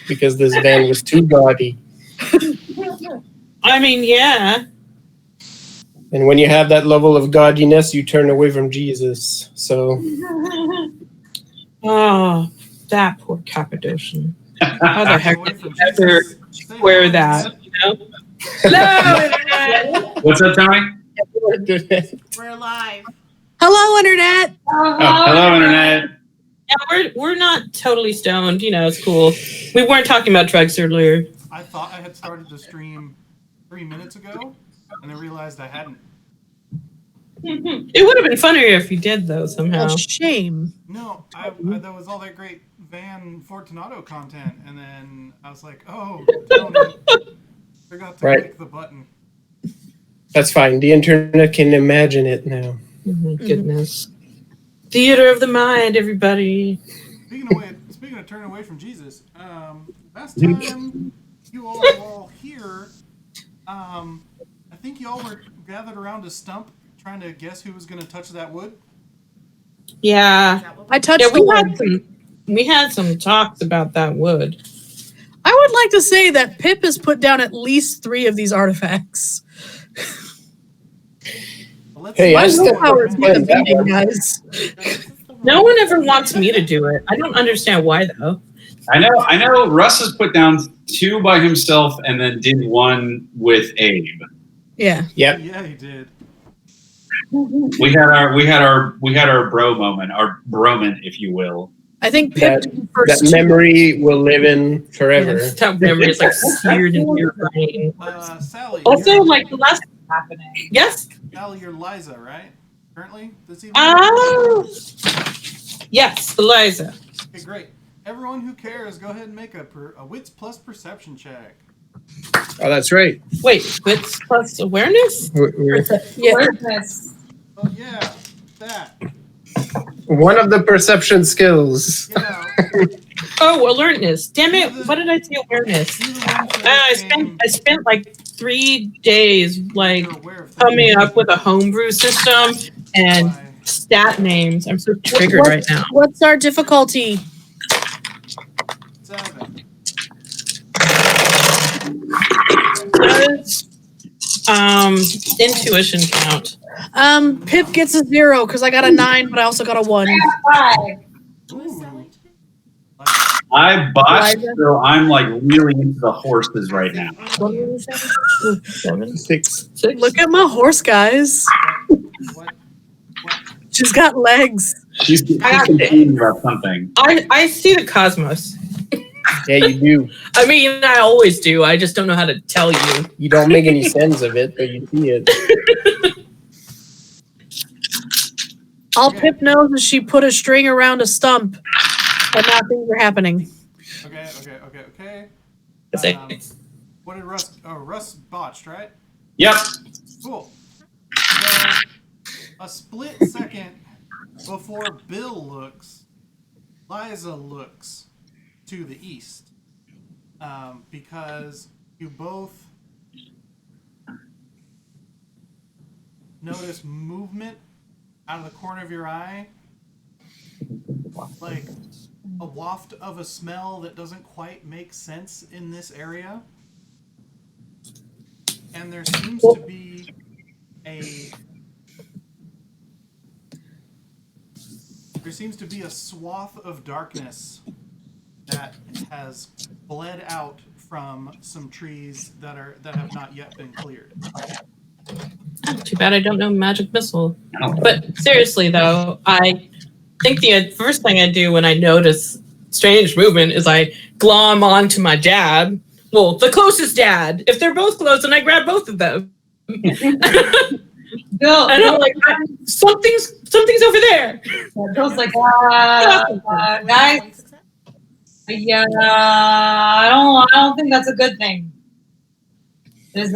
because this van was too gaudy. I mean, yeah. And when you have that level of gaudiness, you turn away from Jesus. So. Oh, that poor Cappadocian. How the heck did you ever wear that? You know? Hello, Internet. What's up, Tommy? We're live. Hello, Internet. Oh, hello, Internet. Yeah, we're not totally stoned. You know, it's cool. We weren't talking about drugs earlier. I thought I had started the stream 3 minutes ago, and I realized I hadn't. It would have been funnier if you did, though, somehow. Oh, shame. No, that was all that great Van Fortunato content, and then I was like, oh, Tony, forgot to click the button. That's fine. The internet can imagine it now. Oh my goodness. Theater of the mind, everybody. Speaking of turning away from Jesus, last time you all were all here, I think you all were gathered around a stump trying to guess who was going to touch that wood. Yeah. I touched the wood. We had some talks about that wood. I would like to say that Pip has put down at least 3 of these artifacts. Hey, I still guys. No one ever wants me to do it. I don't understand why, though. I know. Russ has put down 2 by himself and then did 1 with Abe. Yeah. Yep. Yeah, he did. We had our bro moment, our broman, if you will. I think Pip that memory will live in forever. Yes, that memory is like seared into your brain. Sally. Also, like the last happening. Yes. Sally, you're Liza, right? Currently, this evening. Oh. Yes, Eliza. Okay, great. Everyone who cares, go ahead and make a wits plus perception check. Oh, that's right. Wait, wits plus awareness? Awareness. Oh yeah, that. One of the perception skills. Yeah. Oh, alertness. Damn it! What did I say? Awareness. I spent like 3 days like coming up with a homebrew system and stat names. I'm so triggered right now. What's our difficulty? 7. Intuition count. Pip gets a 0 because I got a 9, but I also got a 1. I botched, so I'm like really into the horses right now. 6. Look at my horse, guys. She's got legs. She's thinking about something. I see the cosmos. Yeah, you do. I mean, I always do. I just don't know how to tell you. You don't make any sense of it, but you see it. All Pip knows is she put a string around a stump, and now things are happening. Okay. What did Russ? Oh, Russ botched, right? Yep. Cool. So, a split second before Bill looks, Liza looks to the east, because you both notice movement out of the corner of your eye, like a waft of a smell that doesn't quite make sense in this area. And there seems to be a swath of darkness that has bled out from some trees that have not yet been cleared. Too bad I don't know magic missile. But seriously, though, I think the first thing I do when I notice strange movement is I glom onto my dad. Well, the closest dad. If they're both close, then I grab both of them. And I'm like, something's over there. Bill's like, guys. Yeah, I don't think that's a good thing. Is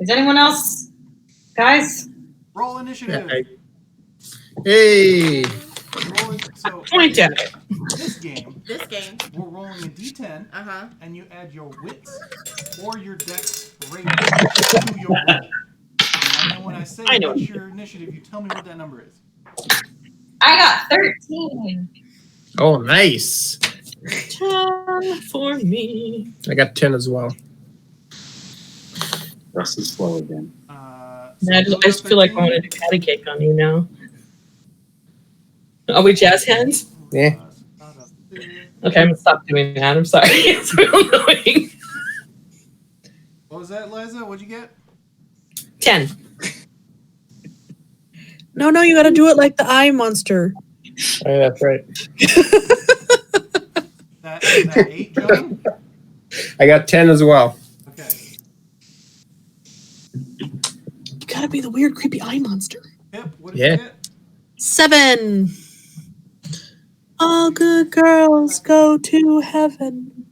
anyone else, guys? Roll initiative. Hey. So, Point at it. This game, we're rolling a d10, and you add your wits or your dex rating to your roll. And then when I say what's your initiative, you tell me what that number is. I got 13. Oh, nice. 10 for me. I got 10 as well. Russ is slow again. I just feel like I want to do patty cake on you now. Are we jazz hands? Yeah. Okay, I'm gonna stop doing that. I'm sorry. It's real annoying. What was that, Liza? What'd you get? 10. No, you gotta do it like the eye monster. Oh, yeah, that's right. That 8, John? I got 10 as well. Okay. You gotta be the weird, creepy eye monster. Pip, what did you get? 7. All good girls go to heaven.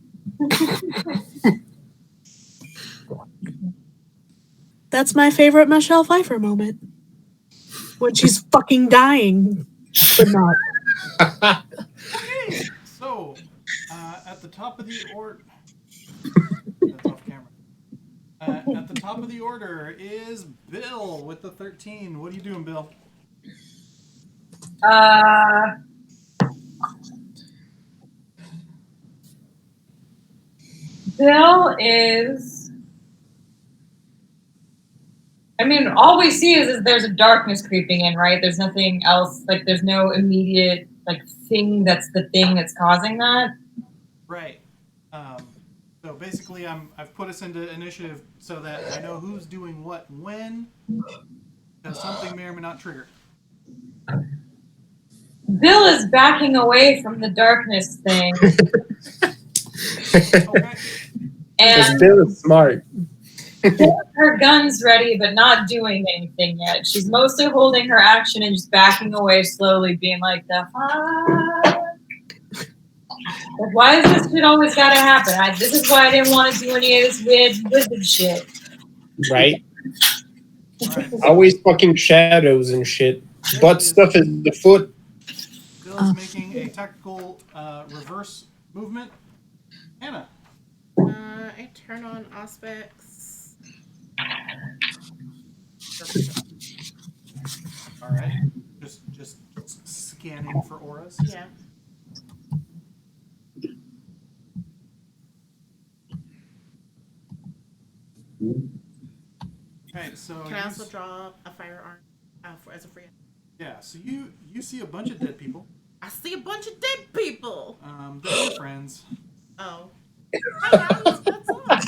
That's my favorite Michelle Pfeiffer moment. When she's fucking dying, but not. Okay, so at the top of the order, that's off camera. At the top of the order is Bill with the 13. What are you doing, Bill? Bill is. I mean, all we see is there's a darkness creeping in, right? There's nothing else. Like, there's no immediate thing that's the thing that's causing that. Right. So basically, I've put us into initiative so that I know who's doing what when, because something may or may not trigger. Bill is backing away from the darkness thing. Okay. And Bill is smart. her gun's ready, but not doing anything yet. She's mostly holding her action and just backing away slowly, being like, the fuck? Like, why is this shit always gotta happen? This is why I didn't want to do any of this weird wizard shit. Right? Right. Always fucking shadows and shit. Butt stuff is the foot. Bill is making a tactical reverse movement. Hannah. I turn on Auspex. All right. Just scanning for auras. Yeah. Okay, so Can I also draw a firearm as a free? yeah, so you see a bunch of dead people. I see a bunch of dead people. They're your friends. Oh. Hi guys, what's up?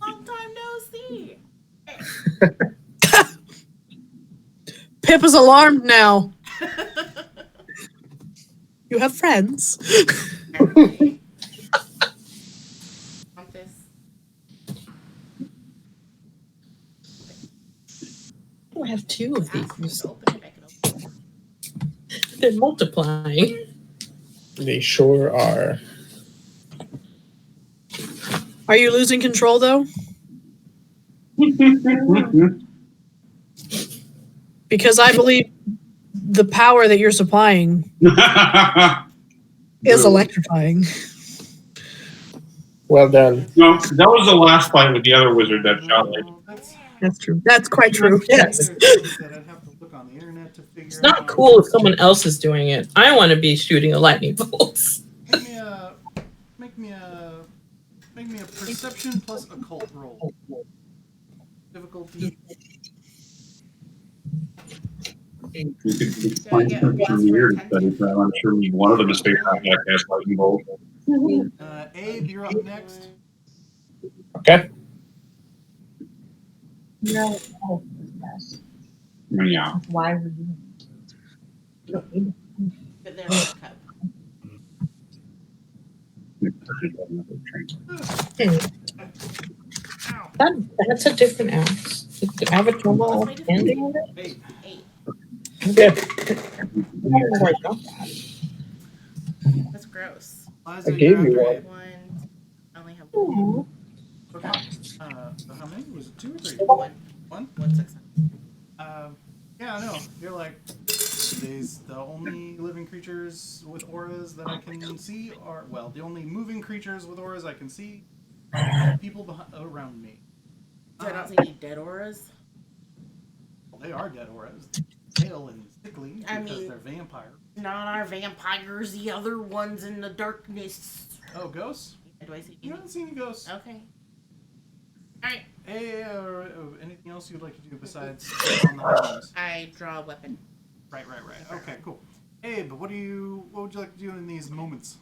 Long time no see. Pip is alarmed now. You have friends. Okay. Want this? I have 2 of Ask me these. to open it, I can open it. They're multiplying. They sure are. Are you losing control though? Because I believe the power that you're supplying is electrifying. Well done. No, that was the last fight with the other wizard that shot like. That's true. That's quite true. Yes. There's things that I'd have to look on the internet to figure It's not out. cool if someone else is doing it. I want to be shooting a lightning bolts. Make me a perception plus occult roll. Difficulty. You could find some weird studies, but I'm sure one of them is based on that cast lightning bolt. Abe, you're up next. Okay. No. Yeah. Why would you? But they're not cut. That's a different axe. The Avatar ending on it? 8. 8. Okay. I don't know where I got that. That's gross. Liza, I gave you're you after one. One. I only have one. Okay. So how many? Was it 2 or 3? One. 1? 1 6. Yeah, I know. You're like, the only living creatures with auras that I can see are, well, the only moving creatures with auras I can see are people around me. So I don't see any dead Well, they are dead auras. Pale and sickly I because mean- they're vampire. Not our vampires, the other ones in the darkness. Oh, ghosts? Do I see You haven't seen any ghosts. Okay. Alright. Hey, anything else you'd like to do besides on the high I draw a weapon. Right. Okay, cool. Abe, what would you like to do in these moments?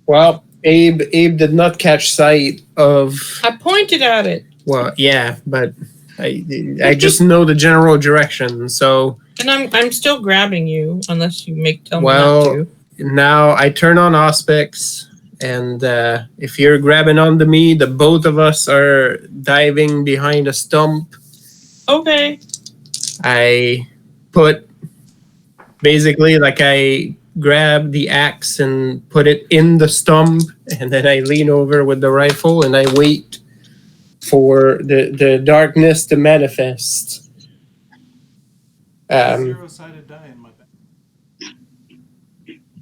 Well, Abe did not catch sight of. I pointed at it. Well, yeah, but I just know the general direction. So And I'm still grabbing you unless you tell me well, not to. now I turn on Auspex, and if you're grabbing onto me, the both of us are diving behind a stump. Okay. I put basically like I grab the axe and put it in the stump, and then I lean over with the rifle and I wait for the darkness to manifest. Zero-sided die in my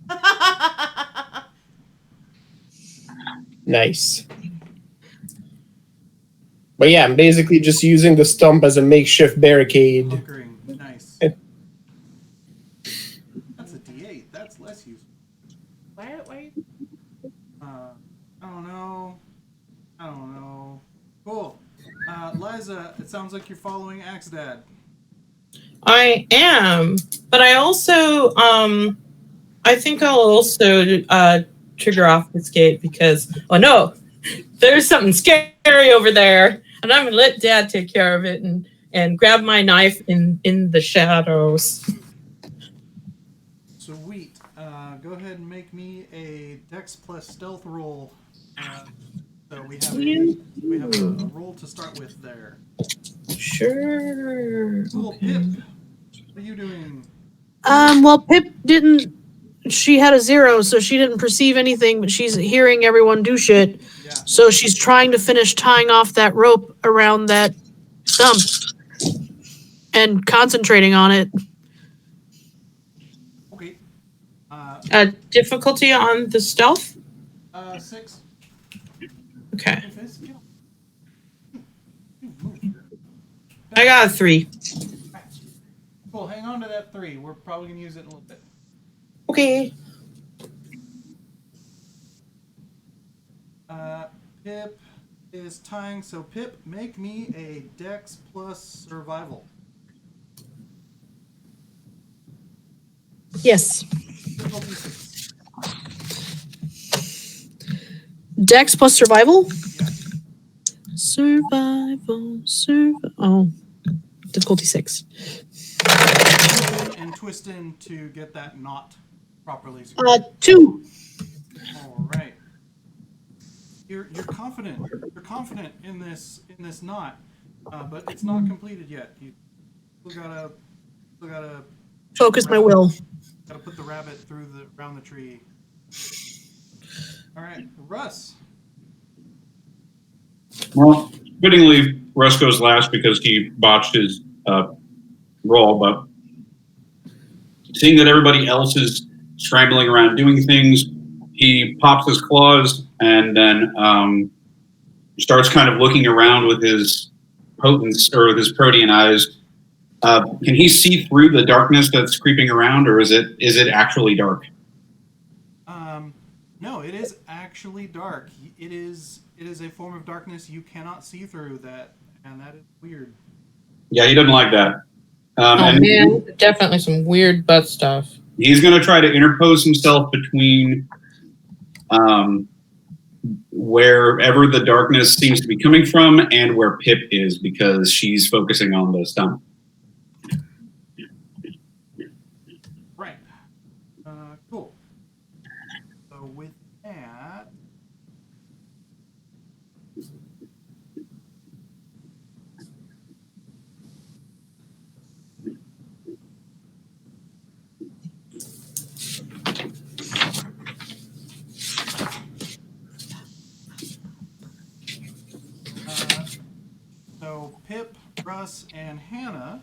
bag. Nice. But yeah, I'm basically just using the stump as a makeshift barricade. Hunkering. Nice. That's a D8. That's less useful. Why? I don't know. Cool. Liza, it sounds like you're following Axe Dad. I am, but I also I think I'll also trigger off this gate because oh no, there's something scary over there, and I'm gonna let Dad take care of it and grab my knife in the shadows. Sweet. Go ahead and make me a Dex plus Stealth roll. So we have a roll to start with there. Sure. Cool. Pip, what are you doing? Well, Pip didn't. She had a 0, so she didn't perceive anything, but she's hearing everyone do shit. Yeah. So she's trying to finish tying off that rope around that stump and concentrating on it. Okay. Difficulty on the stealth? 6. Okay. Get up. I got a 3. Cool. Hang on to that 3. We're probably gonna use it in a little bit. Okay. Pip is tying. So Pip, make me a Dex plus Survival. Yes. Difficulty 6. Dex plus survival? Yeah. Survival. Oh. Difficulty 6. And twist in to get that knot properly. 2. All right. You're confident. You're confident in this knot, but it's not completed yet. You still gotta Focus my will. gotta put the rabbit around the tree. All right, Russ. Well, fittingly, Russ goes last because he botched his roll, but seeing that everybody else is scrambling around doing things, he pops his claws and then starts kind of looking around with his potence or with his protean eyes. Can he see through the darkness that's creeping around, or is it actually dark? No, it is actually dark. It is a form of darkness you cannot see through that, and that is weird. Yeah, he doesn't like that. Oh man, definitely some weird butt stuff. He's going to try to interpose himself between wherever the darkness seems to be coming from and where Pip is, because she's focusing on the stump. Right. Cool. So with that, so Pip, Russ, and Hannah,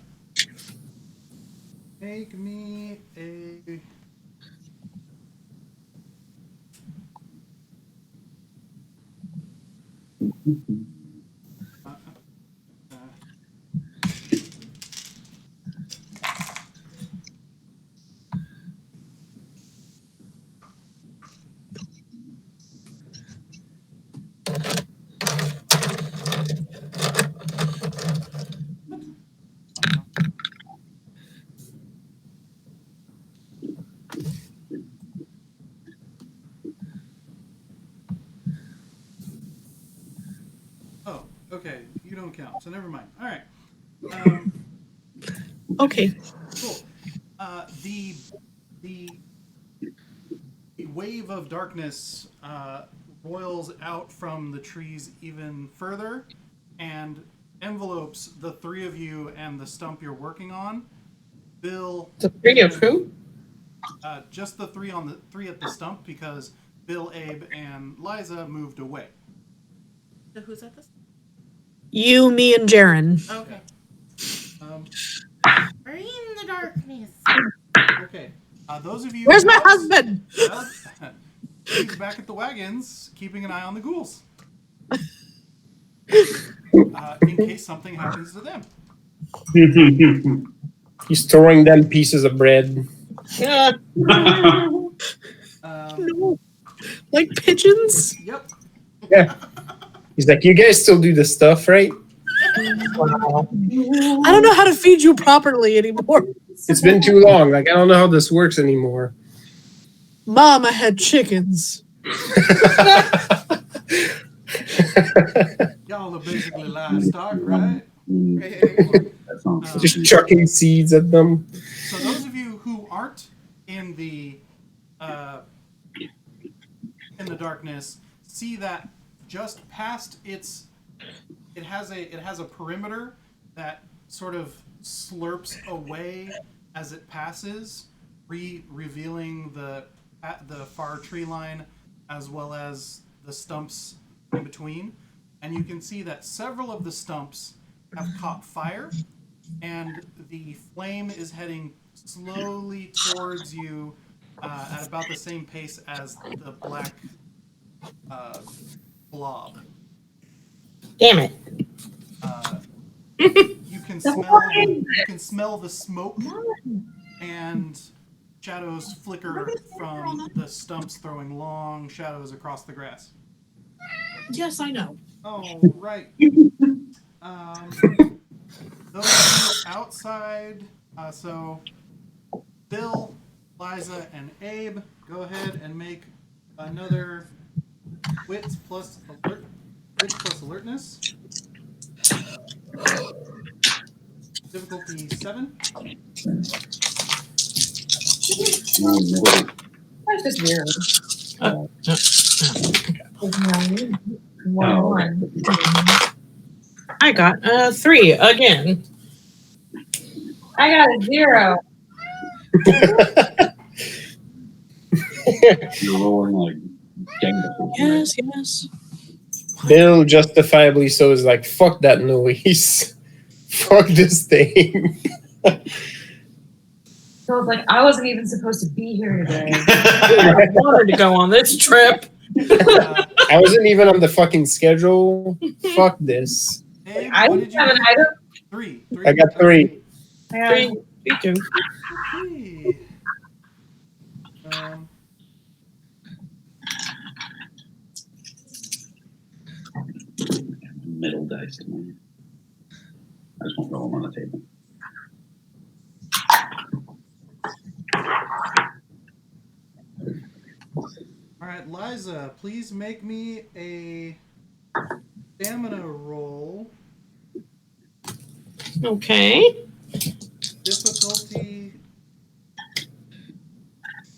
make me a Okay, you don't count, so never mind. All right. Okay. Cool. The wave of darkness roils out from the trees even further and envelopes the three of you and the stump you're working on. Bill, The three of who? just the three at the stump because Bill, Abe, and Liza moved away. So who's at this? You, me, and Jaren. Okay. We're in the darkness. Okay. Those of you. Where's my husband? Well, he's back at the wagons, keeping an eye on the ghouls. In case something happens to them. He's throwing them pieces of bread. Yeah. No. Like pigeons? Yep. Yeah. He's like, you guys still do this stuff, right? Wow. I don't know how to feed you properly anymore. It's been too long. Like, I don't know how this works anymore. Mom, I had chickens. Y'all are basically livestock, right? Just chucking seeds at them. So those of you who aren't in the darkness see that just past it has a perimeter that sort of slurps away as it passes, revealing the far tree line as well as the stumps in between. And you can see that several of the stumps have caught fire, and the flame is heading slowly towards you at about the same pace as the black blob. Damn it. You can smell the smoke and shadows flicker from the stumps, throwing long shadows across the grass. Yes, I know. Oh, right. Those of you outside, so Bill, Liza, and Abe, go ahead and make another wits plus alertness. Difficulty 7. That's just weird. Oh. One. I got 3 again. I got a 0. You're rolling like gangbusters. Yes, yes. Bill, justifiably so, is like, fuck that noise. Fuck this thing. So I was like, I wasn't even supposed to be here today. I wanted to go on this trip. I wasn't even on the fucking schedule. Fuck this. Abe, I what didn't did you have an get? item. 3. I got 3. I got 3, 2. Hey. Middle dice tonight. I just won't roll them on the table. All right, Liza, please make me a stamina roll. Okay. Difficulty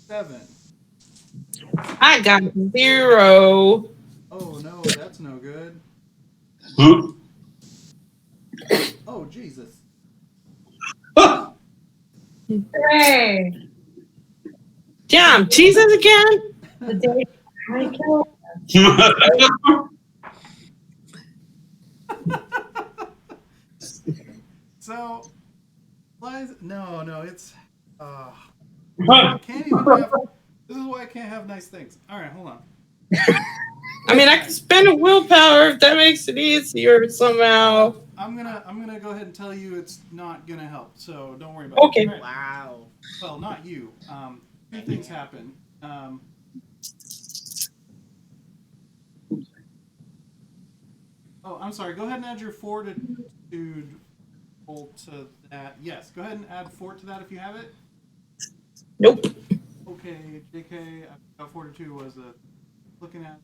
7. I got 0. Oh no, that's no good. Huh? Oh Jesus. Hooray! Damn, Jesus again? The day I killed So, Liza, no, it's I can't even have. This is why I can't have nice things. All right, hold on. I mean, I can spend a willpower if that makes it easier somehow. I'm gonna go ahead and tell you it's not gonna help. So don't worry about Okay. it. All right. Wow. Well, not you. Two things happen. Oh, I'm sorry. Go ahead and add your fortitude roll to that. Yes, go ahead and add 4 to that if you have it. Nope. Okay, JK. I forgot fortitude was looking at.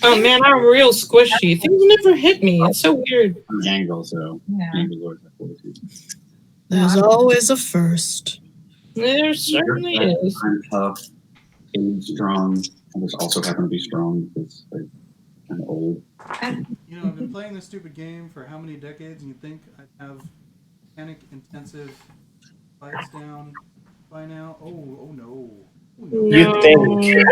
Oh man, I'm real squishy. Things never hit me. It's so weird. An angle, so Yeah. angles always have fortitude. There's always a first. There certainly is. I'm tough, and strong. I just also happen to be strong because I'm old. You know, I've been playing this stupid game for how many decades, and you'd think I'd have mechanic-intensive fights down by now. Oh no. You think?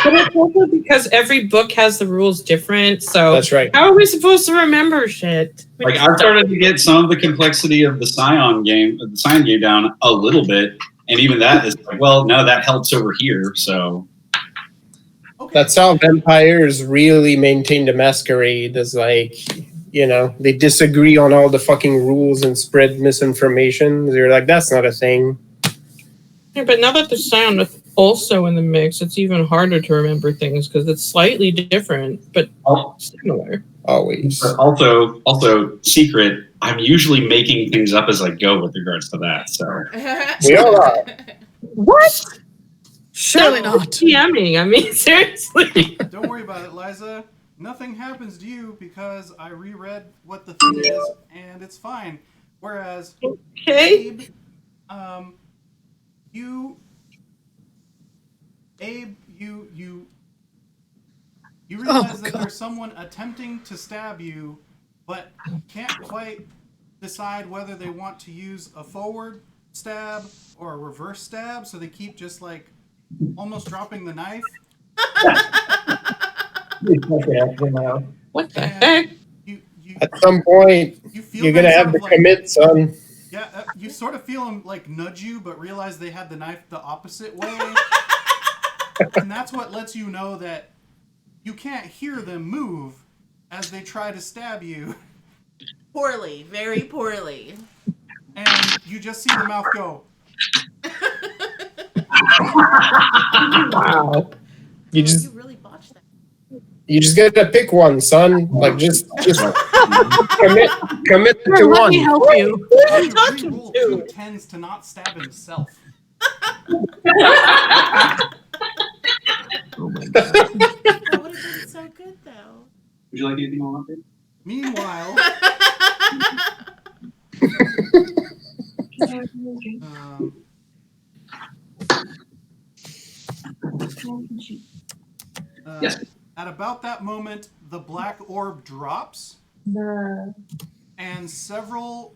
But it's also because every book has the rules different. So That's right. how are we supposed to remember shit? Like I've started to get some of the complexity of the Scion game down a little bit, and even that is like, well, no, that helps over here. So Okay. That's how vampires really maintain the Masquerade. Is like, you know, they disagree on all the fucking rules and spread misinformation. They're like, that's not a thing. Yeah, but now that the sound is also in the mix, it's even harder to remember things because it's slightly different, but similar. Always. but also secret. I'm usually making things up as I go with regards to that. So We all are. What? Surely That's not. DMing. I mean, seriously. Don't worry about it, Liza. Nothing happens to you because I reread what the thing is, and it's fine. Whereas, Okay. Abe, you realize that there's someone attempting to stab you, but can't quite decide whether they want to use a forward stab or a reverse stab, so they keep just like almost dropping the knife. What the heck? You At some point, you feel you're them gonna sort have of to like, commit, son. yeah, you sort of feel them like nudge you, but realize they had the knife the opposite way. And that's what lets you know that you can't hear them move as they try to stab you. Poorly, very poorly. And you just see the mouth go. Wow. You just You really botched that. you just gotta pick one, son. Like just commit Here, to let one. me help you. You talking re-roll to? 2 10s to not stab himself. That would have been so good, though. would you like anything more on it? Meanwhile, Yes. at about that moment, the black orb drops, and several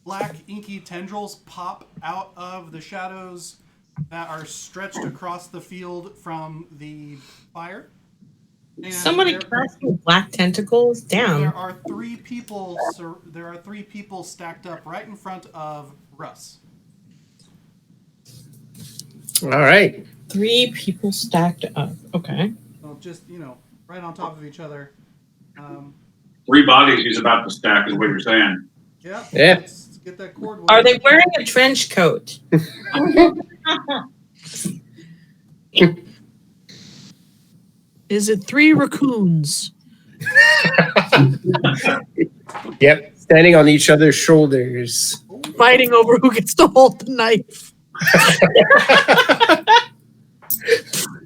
black inky tendrils pop out of the shadows that are stretched across the field from the fire. And Somebody there- casting black tentacles down. There are 3 people. There are 3 people stacked up right in front of Russ. All right. 3 people stacked up. Okay. So just right on top of each other. 3 bodies he's about to stack is what you're saying. Yeah. Yeah. Let's get that cord. Are they wearing a trench coat? Is it 3 raccoons? Yep. Standing on each other's shoulders. Fighting over who gets to hold the knife.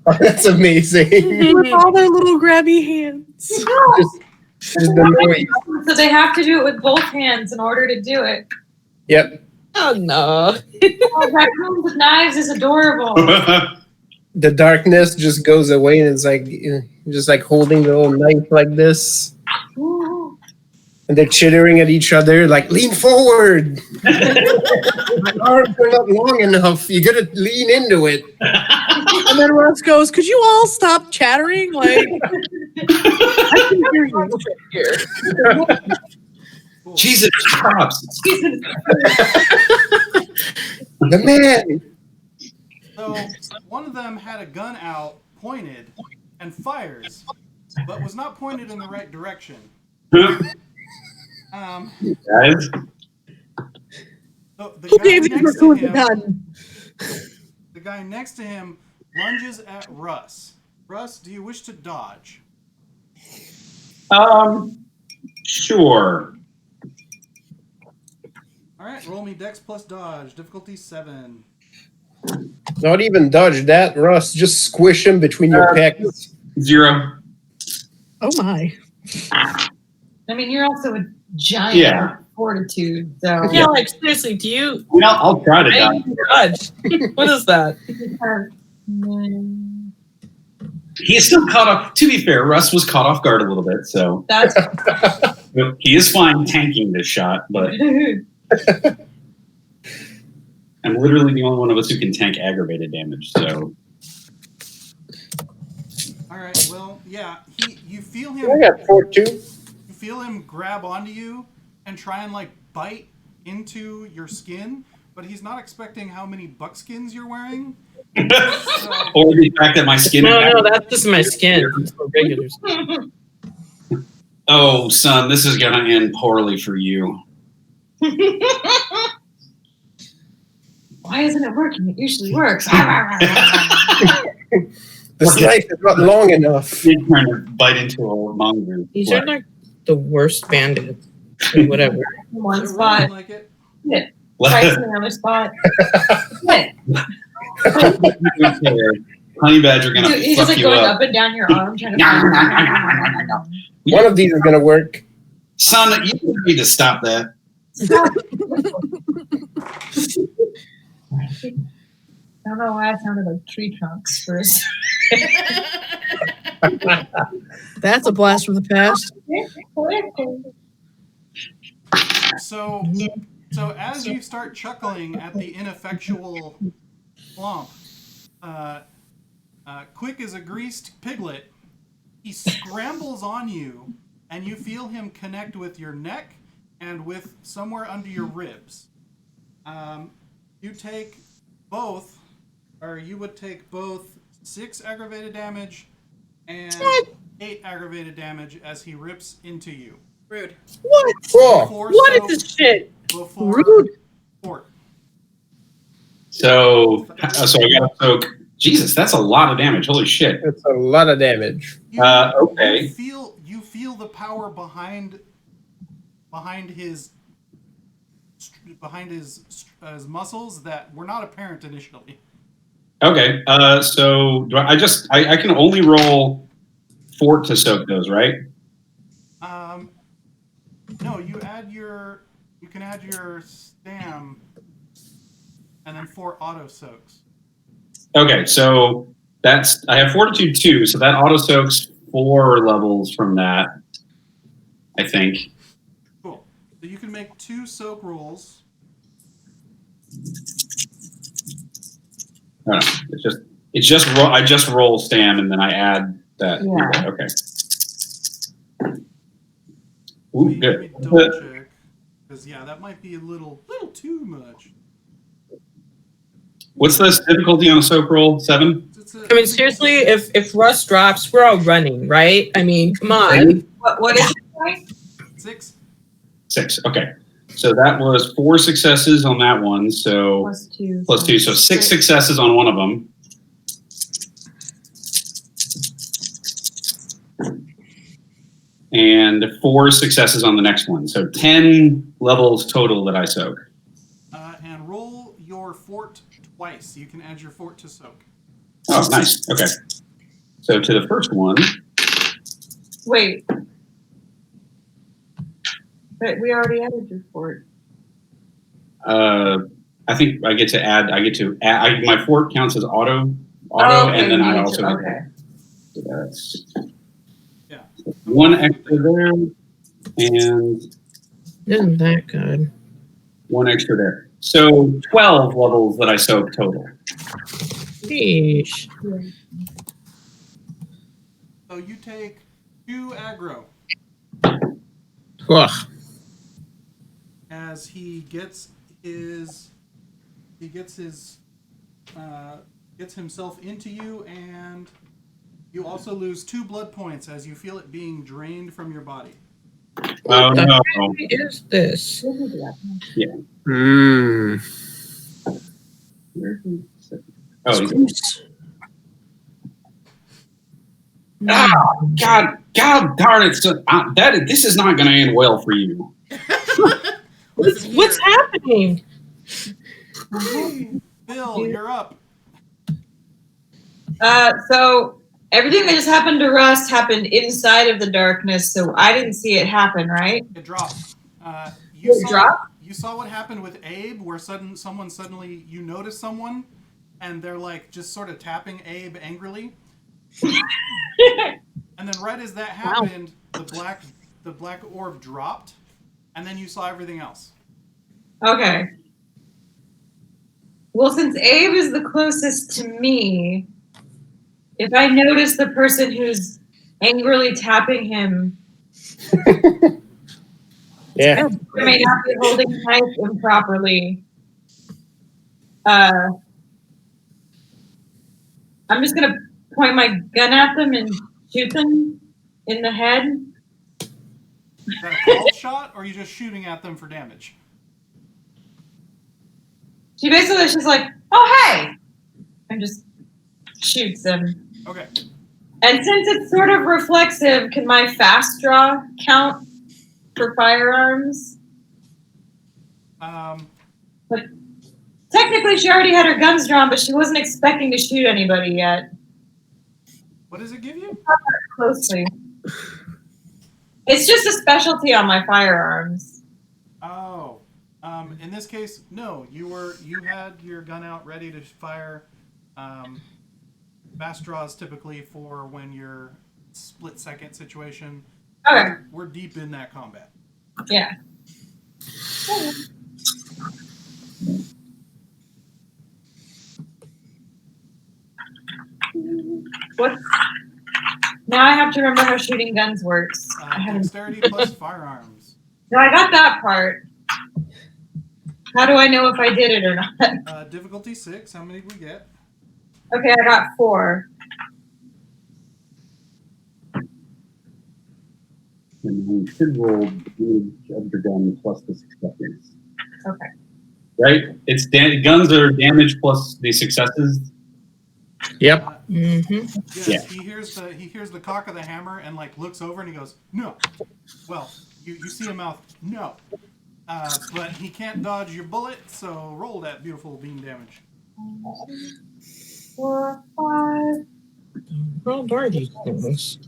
Oh, that's amazing. With all their little grabby hands. Just the noise. So they have to do it with both hands in order to do it. Yep. Oh no. Oh, raccoons with knives is adorable. The darkness just goes away, and it's like just like holding the little knife like this, Ooh. and they're chittering at each other, like lean forward. My arms are not long enough. You gotta lean into it. And then Russ goes, could you all stop chattering? Like, I can hear you. Jesus, props. The man. So one of them had a gun out, pointed, and fires, but was not pointed in the right direction. Guys, So the Who guy gave these next to raccoons a him, gun? the guy next to him lunges at Russ. Russ, do you wish to dodge? sure. All right, roll me Dex plus dodge, difficulty 7. Not even dodge that, Russ. Just squish him between your pecs. 0. Oh my. I mean, you're also a giant Yeah. with fortitude, so. Yeah, like seriously, do you? Well, I'll try to die. Dodge. What is that? He is still caught off. To be fair, Russ was caught off guard a little bit, so That's he is fine tanking this shot. But I'm literally the only one of us who can tank aggravated damage. So All right. Well, yeah. You feel him. I got 4-2. You feel him grab onto you and try and like bite into your skin, but he's not expecting how many buckskins you're wearing. So, or the fact that my skin. No, that's just my skin. It's for regular skin. Oh, son, this is gonna end poorly for you. Why isn't it working? It usually works. This knife is not long enough. He's trying to bite into a mongoose. These are like the worst bandits. Or whatever. One I spot. really like it. Twice in another spot. Honey badger gonna Dude, he's fuck just like you going up. up and down your arm trying to find One of these is going to work. Son, you need to stop that. I don't know why it sounded like tree trunks first. That's a blast from the past. So as you start chuckling at the ineffectual flomp, quick as a greased piglet, he scrambles on you, and you feel him connect with your neck and with somewhere under your ribs. You take both, or you would take both 6 aggravated damage and 8 aggravated damage as he rips into you. Rude. What? Oh, Before What soak- is this shit? Before Rude. fort. So I gotta soak. Jesus, that's a lot of damage. Holy shit. it's a lot of damage. Okay. You feel the power behind his muscles that were not apparent initially. Okay. So do I can only roll fort to soak those, right? No, you can add your stam and then 4 auto soaks. Okay, so I have fortitude 2, so that auto soaks 4 levels from that, I think. Cool. So you can make 2 soak rolls. No, it's just I just roll stam and then I add that. Yeah. Okay. Ooh, Let me good. double check. Because that might be a little too much. What's the difficulty on a soak roll? 7? I mean, seriously, if Russ drops, we're all running, right? I mean, come on. What is it? 6. 6. Okay. So that was 4 successes on that one. So plus 2. So 6 successes on one of them. And 4 successes on the next one. So 10 levels total that I soak. And roll your fort twice. You can add your fort to soak. Oh, nice. Okay. So to the first one. Wait. But we already added your fort. I think I get to add. My fort counts as auto, Okay, and then I you also. too. Okay. So that's Yeah. 1 extra there, and Isn't that good? 1 extra there. So 12 levels that I soak total. Sheesh. So you take 2 aggro Ugh. as he gets himself into you, and you also lose 2 blood points as you feel it being drained from your body. Oh no! What is this? Mm. Oh, God darn it! So, this is not going to end well for you. What's happening? Bill, you're up. So everything that just happened to Russ happened inside of the darkness, so I didn't see it happen, right? It dropped. It dropped? You saw what happened with Abe, where someone suddenly, you notice someone, and they're like just sort of tapping Abe angrily. And then right as that happened, the black orb dropped, and then you saw everything else. Okay. Well, since Abe is the closest to me, if I notice the person who's angrily tapping him, Yeah. I may not be holding the knife improperly. I'm just gonna point my gun at them and shoot them in the head. Is that a called shot, or are you just shooting at them for damage? She basically is just like, oh, hey! And just shoots him. Okay. And since it's sort of reflexive, can my fast draw count for firearms? But technically, she already had her guns drawn, but she wasn't expecting to shoot anybody yet. What does it give you? Closely. It's just a specialty on my firearms. Oh. In this case, no. You had your gun out ready to fire. Fast draws typically for when you're split-second situation. Okay. We're deep in that combat. Yeah. What? Now I have to remember how shooting guns works. Dexterity plus firearms. No, I got that part. How do I know if I did it or not? Difficulty 6. How many did we get? Okay, I got 4. And you should roll damage of your gun plus the successes. Okay. Right? It's guns are damage plus the successes. Yep. Yes, Yeah. He hears the cock of the hammer and like looks over and he goes, no. Well, you see a mouth, no. But he can't dodge your bullet, so roll that beautiful beam damage. 4, 5. How old are these things?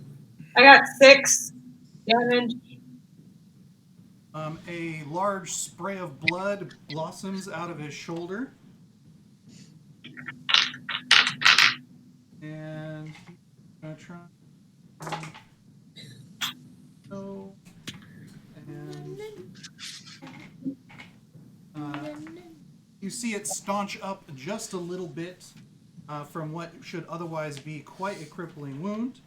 I got 6 damage. A large spray of blood blossoms out of his shoulder. And he's gonna try. So, and you see it staunch up just a little bit from what should otherwise be quite a crippling wound.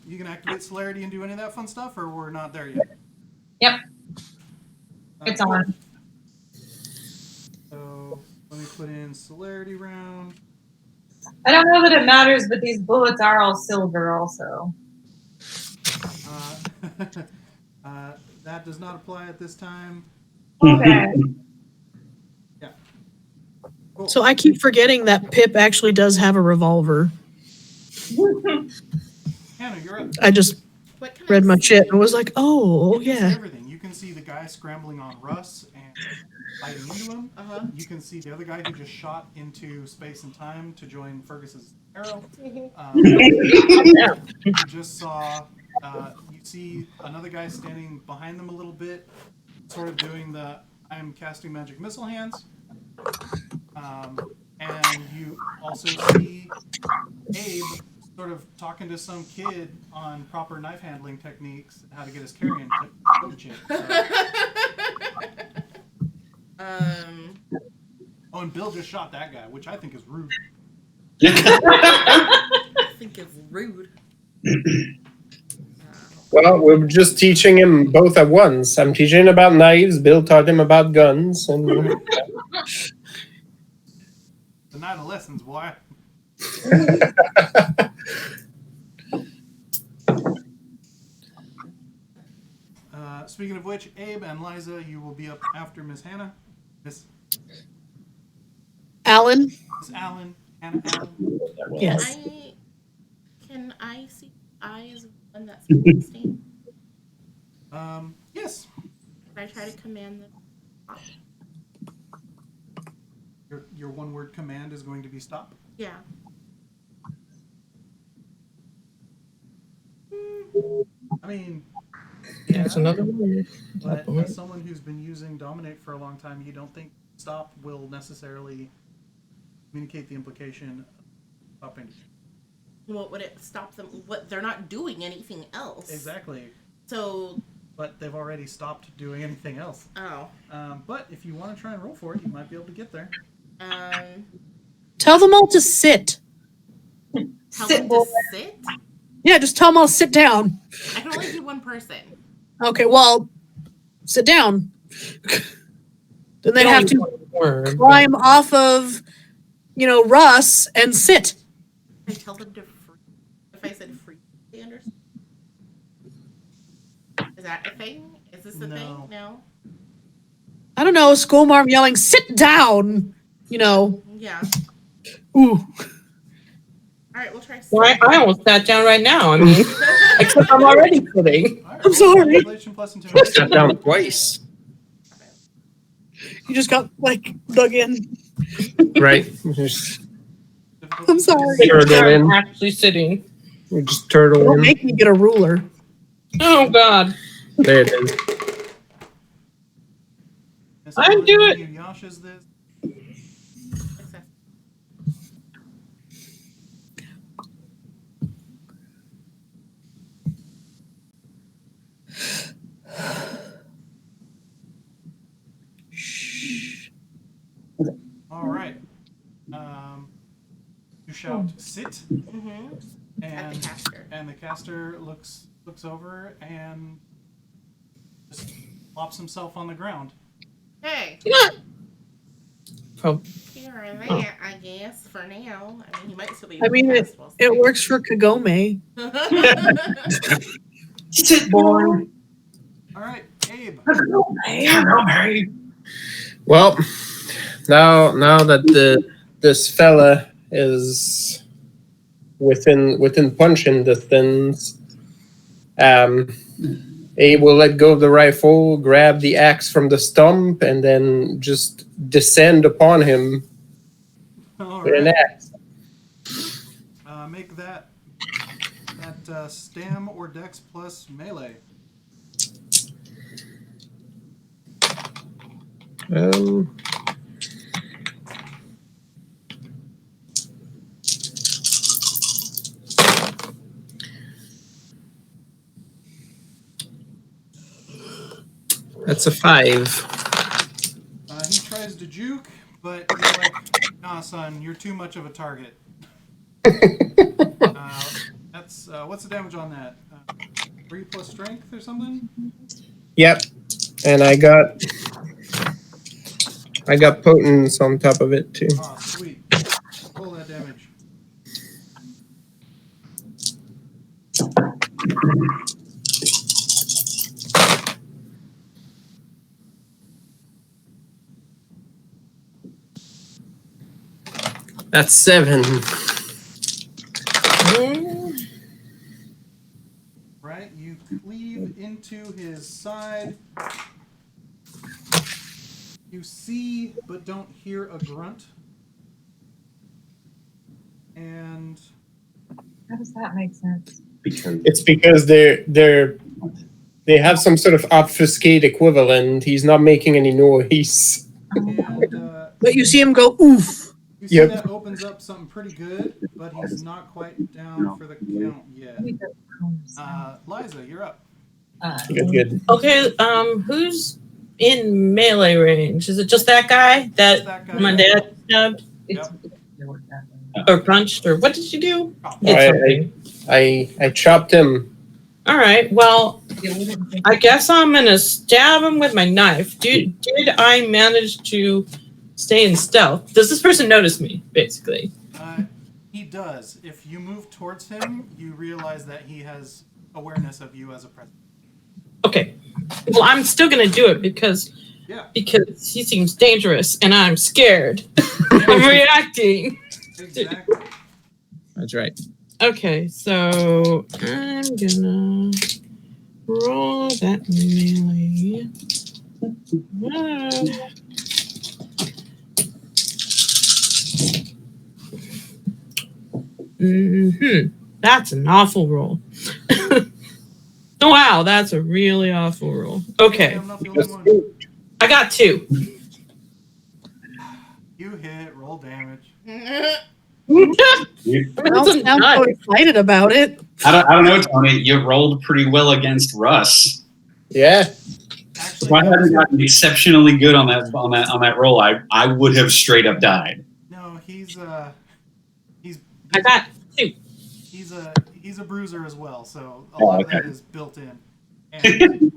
You can activate celerity and do any of that fun stuff, or we're not there yet? Yep. It's on. So let me put in celerity round. I don't know that it matters, but these bullets are all silver also. That does not apply at this time. Okay. Yeah. Cool. So I keep forgetting that Pip actually does have a revolver. Hannah, you're up. I just What can read I my see? shit and was like, oh, You can see yeah. everything. You can see the guy scrambling on Russ and biting into him. Uh-huh. You can see the other guy who just shot into space and time to join Fergus's arrow. You just saw, you see another guy standing behind them a little bit, sort of doing the I'm casting magic missile hands. And you also see Abe sort of talking to some kid on proper knife handling techniques, how to get his carrying chip. Oh, and Bill just shot that guy, which I think is rude. I think it's rude. Well, we're just teaching him both at once. I'm teaching him about knives. Bill taught him about guns. And The night of lessons, boy. Speaking of which, Abe and Liza, you will be up after Miss Hannah. Miss Alan? Allen. Hannah Allen. Yes. Can I see eyes of one that's Augustin? Yes. Can I try to command them? Your one-word command is going to be stop. Yeah. I mean, yeah, That's another one. but as someone who's been using Dominate for a long time, you don't think stop will necessarily communicate the implication of stopping. What would it stop them? What, they're not doing anything else. Exactly. So. But they've already stopped doing anything else. Oh. But if you want to try and roll for it, you might be able to get there. Tell them all to sit. Tell them to sit? Yeah, just tell them all to sit down. I can only do one person. Okay, well, sit down. Then they'd have to climb off of, Russ and sit. I tell them to free. If I said free, they understand. Is that a thing? Is this a thing? No. I don't know, school marm yelling, sit down! Yeah. Ooh. All right, we'll try. Well, I almost sat down right now. I mean, except I'm already sitting. Right, I'm sorry. Manipulation plus intimidation. Sat down twice. You just got, dug in. Right. Just I'm sorry. turtle in. I'm actually sitting. We just turtle Don't in. make me get a ruler. Oh, God. There it is. I do it. Yasha's this. All right. You shout sit, Mm-hmm. At the caster. and the caster looks over and just plops himself on the ground. Hey, Oh, here and there, I guess, for now. I mean, he might still be. It works for Kagome. Sit, boy. All right, Abe. Well, now that this fella is within punching distance, Abe will let go of the rifle, grab the axe from the stump, and then just descend upon him All with an right. axe. Make that stam or dex plus melee. That's a 5. He tries to juke, but you're like, nah, son, you're too much of a target. That's what's the damage on that? 3 plus strength or something? Yep, and I got potence on top of it too. Oh, sweet. Pull that damage. That's 7. Right, you cleave into his side. You see, but don't hear a grunt. And How does that make sense? It's because they have some sort of obfuscate equivalent. He's not making any noise. But you see him go, oof. you see that opens up something pretty good, but he's not quite down for the count yet. Liza, you're up. Good. okay, who's in melee range? Is it just that guy Just that guy. my dad stabbed Yep. or punched or what did you do? All It's right, okay. I chopped him. All right. Well, I guess I'm gonna stab him with my knife. Did I manage to stay in stealth? Does this person notice me? Basically. He does. If you move towards him, you realize that he has awareness of you as a presence. Okay. Well, I'm still gonna do it because he seems dangerous and I'm scared. I'm reacting. Exactly. That's right. Okay, so I'm gonna roll that melee. That's an awful roll. Oh, wow, that's a really awful roll. Okay, I'm not the only one. I got 2. You hit. Roll damage. I Well, mean, sounds so excited about it. I don't know, Tony. You rolled pretty well against Russ. Yeah. Actually, If I hadn't gotten exceptionally good on that roll, I would have straight up died. no, he's got 2. he's a bruiser as well, so a lot of that is built in. And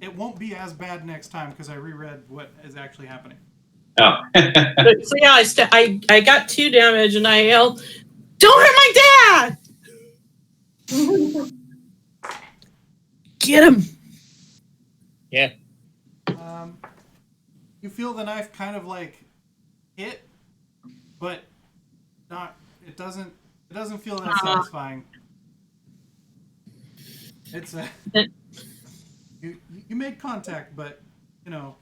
it won't be as bad next time because I reread what is actually happening. Oh. So yeah, I got 2 damage and I yelled, "Don't hurt my dad!" Get him. Yeah. You feel the knife kind of like hit, but not. It doesn't feel that satisfying. It's you made contact, but you know,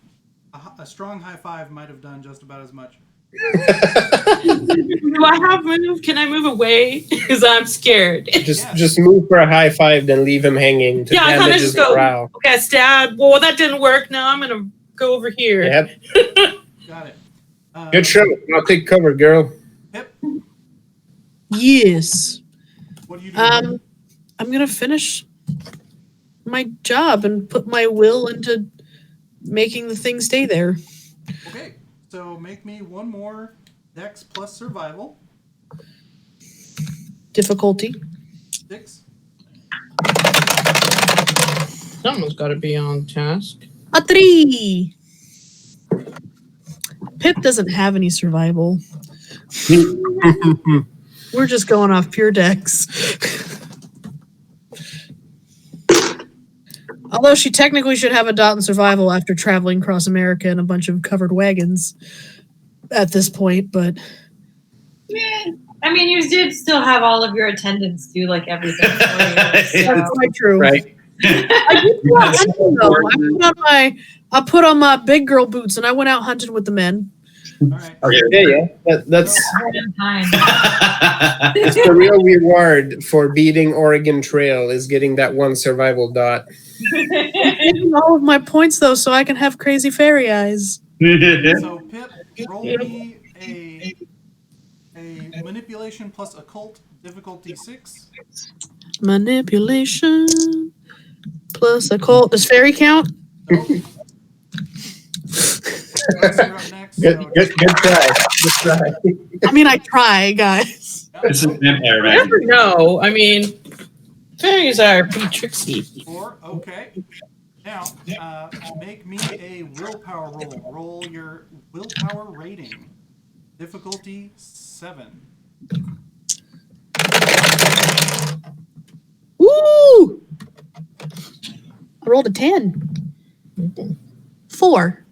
a strong high five might have done just about as much. Do I have move? Can I move away? Because I'm scared. Just move for a high five, then leave him hanging to Yeah, I kind of damage his just go, morale. okay, stab. Well, that didn't work. Now I'm going to go over here. Yep. Got it. Good show. I'll take cover, girl. Pip, Yes. what are you doing? I'm gonna finish my job and put my will into making the thing stay there. Okay, so make me one more Dex plus survival. Difficulty. 6. Someone's got to be on task. A 3. Pip doesn't have any survival. We're just going off pure dex. Although she technically should have a dot in survival after traveling across America in a bunch of covered wagons at this point, but Yeah. I mean, you did still have all of your attendants do like everything for you. that's So. quite true. Right. I did go out hunting, though. I put on my big girl boots and I went out hunting with the men. All right. Yeah. That's Time. that's the real reward for beating Oregon Trail is getting that one survival dot. Taking all of my points though, so I can have crazy fairy eyes. So Pip, roll me a manipulation plus occult difficulty 6. Manipulation plus occult. Does fairy count? Nope. Russ, you're up next, Good so try. Good try. I mean, I try, guys. This is Vampire I Man. never know. I mean, fairies are pretty tricksy. 4. Okay. Now, make me a willpower roll. Roll your willpower rating. Difficulty 7. Woo! I rolled a 10. 4.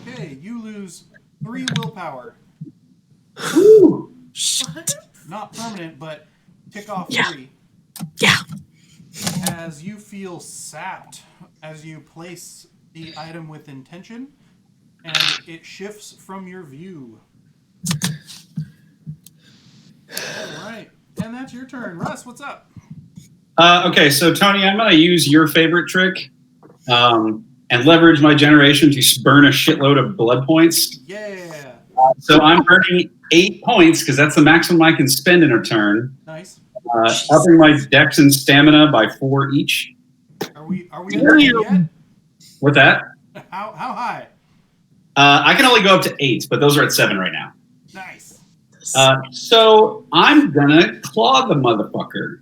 Okay, you lose 3 willpower. Not permanent, but tick off 3. Yeah. As you feel sapped as you place the item with intention, and it shifts from your view. All right, and that's your turn. Russ, what's up? Okay, so Tony, I'm going to use your favorite trick and leverage my generation to burn a shitload of blood points. Yeah, So I'm burning 8 points because that's the maximum I can spend in a turn. nice. Upping my dex and stamina by 4 each. Are we at the yet? With that, How high? I can only go up to 8, but those are at 7 right now. Nice. So I'm gonna claw the motherfucker.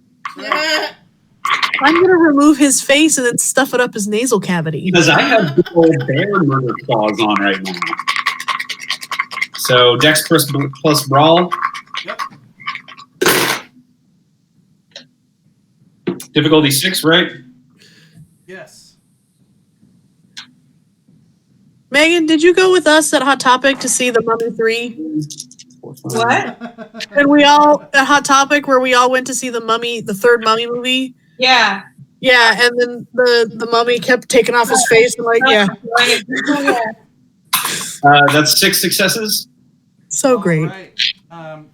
I'm going to remove his face and then stuff it up his nasal cavity. Because I have big old bear murder claws on right now. So Dex plus Brawl. Yep. Difficulty 6, right? Yes. Megan, did you go with us at Hot Topic to see The Mummy 3? What? And we all, at Hot Topic, where we all went to see the third Mummy movie? Yeah. Yeah, and then the mummy kept taking off his face and like, yeah, That's 6 successes. so All great. right.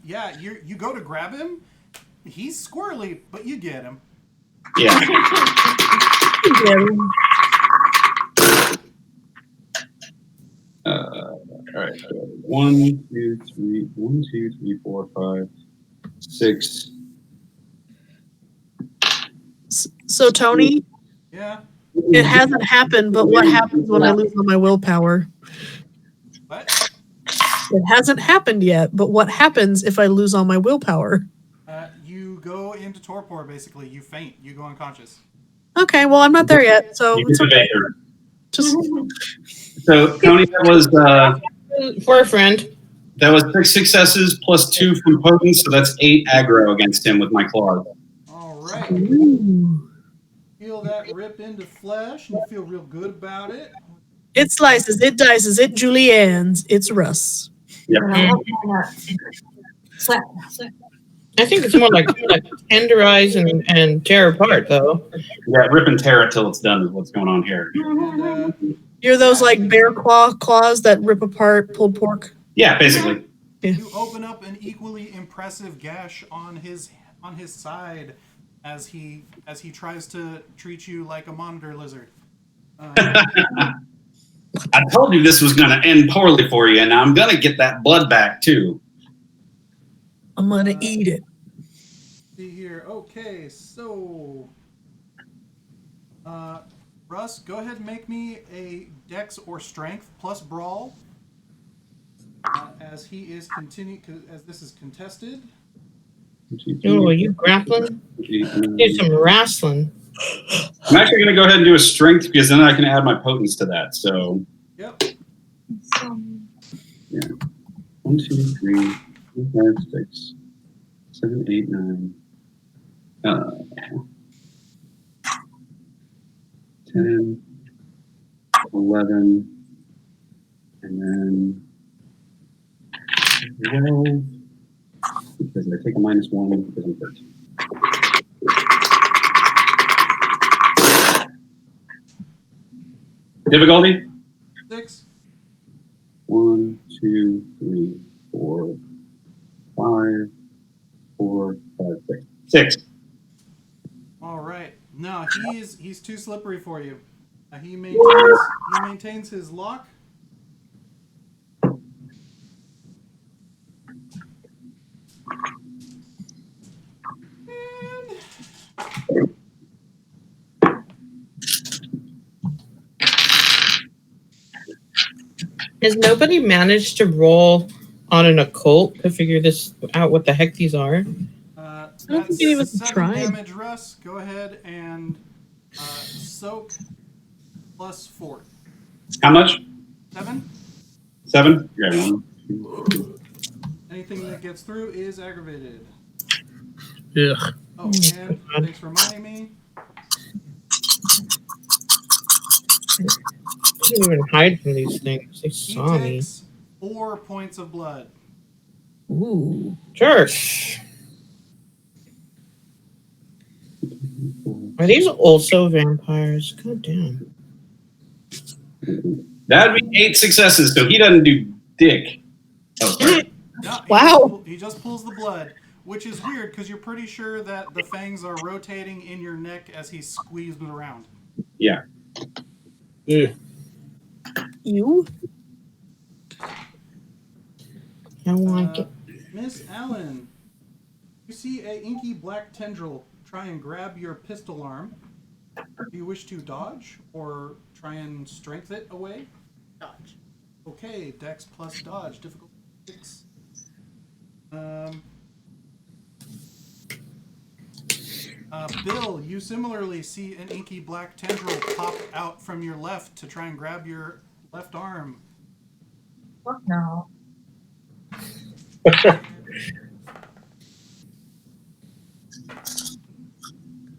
Yeah, you go to grab him. He's squirrely, but you get him. Yeah. All right. 1, 2, 3. 1, 2, 3, 4, 5, 6. So Tony, Yeah. it hasn't happened, but what happens when I lose all my willpower? What? It hasn't happened yet, but what happens if I lose all my willpower? You go into torpor, basically. You faint. You go unconscious. Okay, well, I'm not there yet, so You it's get the okay. Vader. Just So, Tony, that For a friend. was 6 successes plus 2 from Potent, so that's 8 aggro against him with my claws. All right. ooh. Feel that rip into flesh, and you feel real good about it. It slices, it dices, it juliennes, it's Russ. Yep. Slap, slap. I think it's more like tenderize and tear apart, though. Yeah, rip and tear it till it's done is what's going on here. And You're those like bear claws that rip apart pulled pork. Yeah, basically. you open up an equally impressive gash on his side as he tries to treat you like a monitor lizard. I told you this was going to end poorly for you, and I'm going to get that blood back, too. I'm gonna eat it. See here. Okay, so Russ, go ahead and make me a Dex or Strength plus Brawl, as he is as this is contested. Oh, are you grappling? Do some wrestling. I'm actually going to go ahead and do a strength because then I can add my potence to that. So, Yep. yeah. 1, 2, 3, 4, 5, 6, 7, 8, 9. 10, 11, and then 12. Because I take a -1 because I'm 13. Difficulty? 6. 1, 2, 3, 4, 5, 4, 5, 6. 6. All right. No, he's too slippery for you. He maintains his lock. Has nobody managed to roll on an occult to figure this out? What the heck these are? I don't think any of us have 7 tried. damage, Russ. Go ahead and soak plus 4. How much? 7. 7? Okay, 1, 2, Anything that gets through is aggravated. Ugh. Oh, and thanks for reminding me. I can't even hide from these things. They He saw me. takes 4 points of blood. Ooh. Sure. Are these also vampires? God damn. That'd be 8 successes, so he doesn't do dick. Oh, sorry. No, Wow. He just pulls the blood, which is weird because you're pretty sure that the fangs are rotating in your neck as he squeezes it around. Yeah. Ugh. You? I like it. Miss Allen, you see a inky black tendril try and grab your pistol arm. Do you wish to dodge or try and strength it away? Dodge. Okay, Dex plus dodge, difficult 6. Bill, you similarly see an inky black tendril pop out from your left to try and grab your left arm. Fuck no. I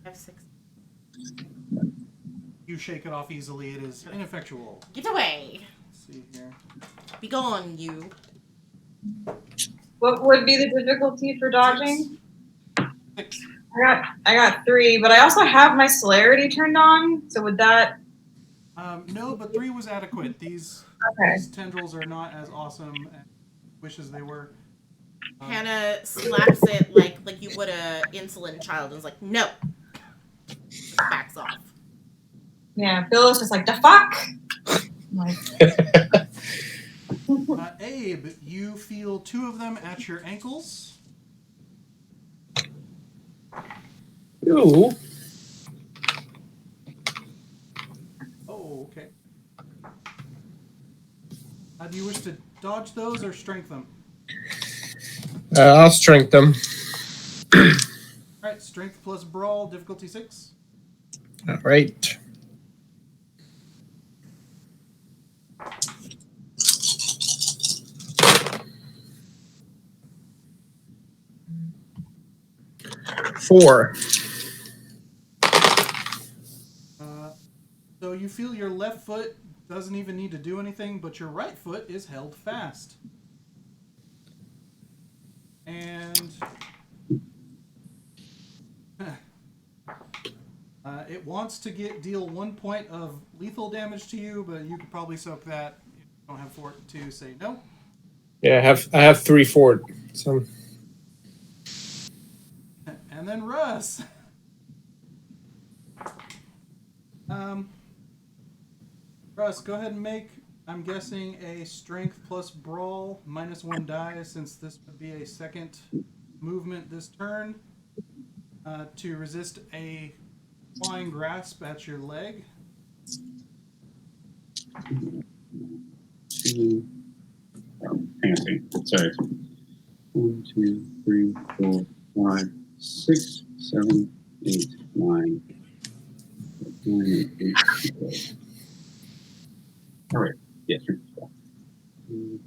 have 6. You shake it off easily. It is ineffectual. Get away. Let's see here. Be gone, you. What would be the difficulty for dodging? 6. I got 3, but I also have my celerity turned on. So would that? No, but 3 was adequate. These tendrils are not as awesome as I wish as they were. Hannah slaps it like you would a insolent child and is like, no. backs off. Yeah, Bill is just like, the fuck? Like, Abe, you feel two of them at your ankles. Ooh. Oh, okay. Do you wish to dodge those or strength them? I'll strength them. All right, strength plus brawl, difficulty 6. All right. Four. So you feel your left foot doesn't even need to do anything, but your right foot is held fast. And it wants to deal 1 point of lethal damage to you, but you could probably soak that. You don't have fort to say no. Yeah, I have 3 fort. So And then Russ. Russ, go ahead and make, I'm guessing, a strength plus brawl -1 die, since this would be a second movement this turn, to resist a flying grasp at your leg. Hang on a second. Sorry. 1, 2, 3, 4, 5, 6, 7, 8, 9, 9, 8, 12. All right. Yes, sir. You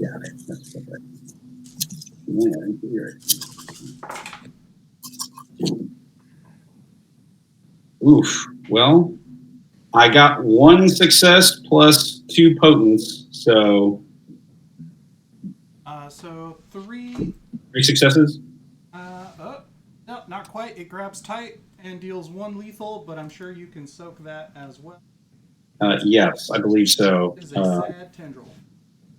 got it. That's right. Yeah, you're right. Oof. Well, I got 1 success plus 2 potents, so. So 3. 3 successes? No, not quite. It grabs tight and deals 1 lethal, but I'm sure you can soak that as well. Yes, I believe so. It is a sad tendril.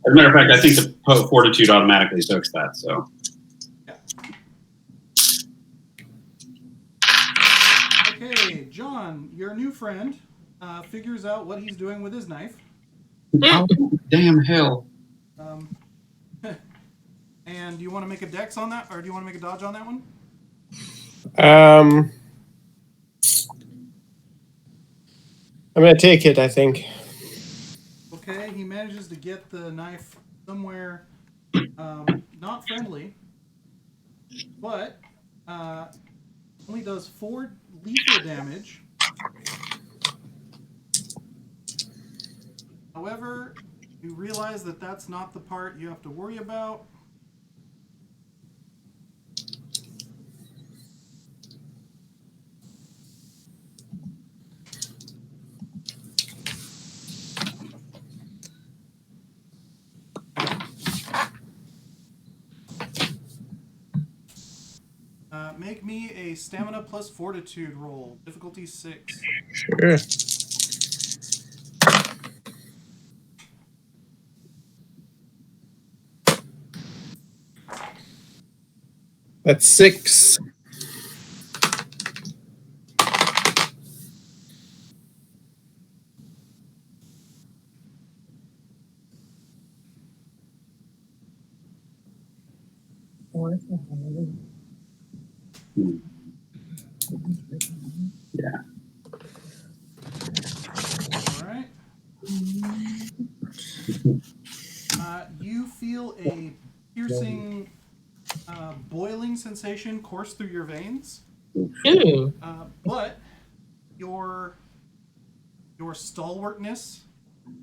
As a matter of fact, I think the fortitude automatically soaks that, so. Yeah. Okay, John, your new friend figures out what he's doing with his knife. Oh, damn hell. And do you want to make a dex on that, or do you want to make a dodge on that one? I'm gonna take it, I think. Okay, he manages to get the knife somewhere not friendly, but only does 4 lethal damage. However, you realize that that's not the part you have to worry about. Make me a stamina plus fortitude roll, difficulty 6. Sure. That's 6. Yeah. All right. You feel a piercing, boiling sensation course through your veins, Ooh. but your stalwartness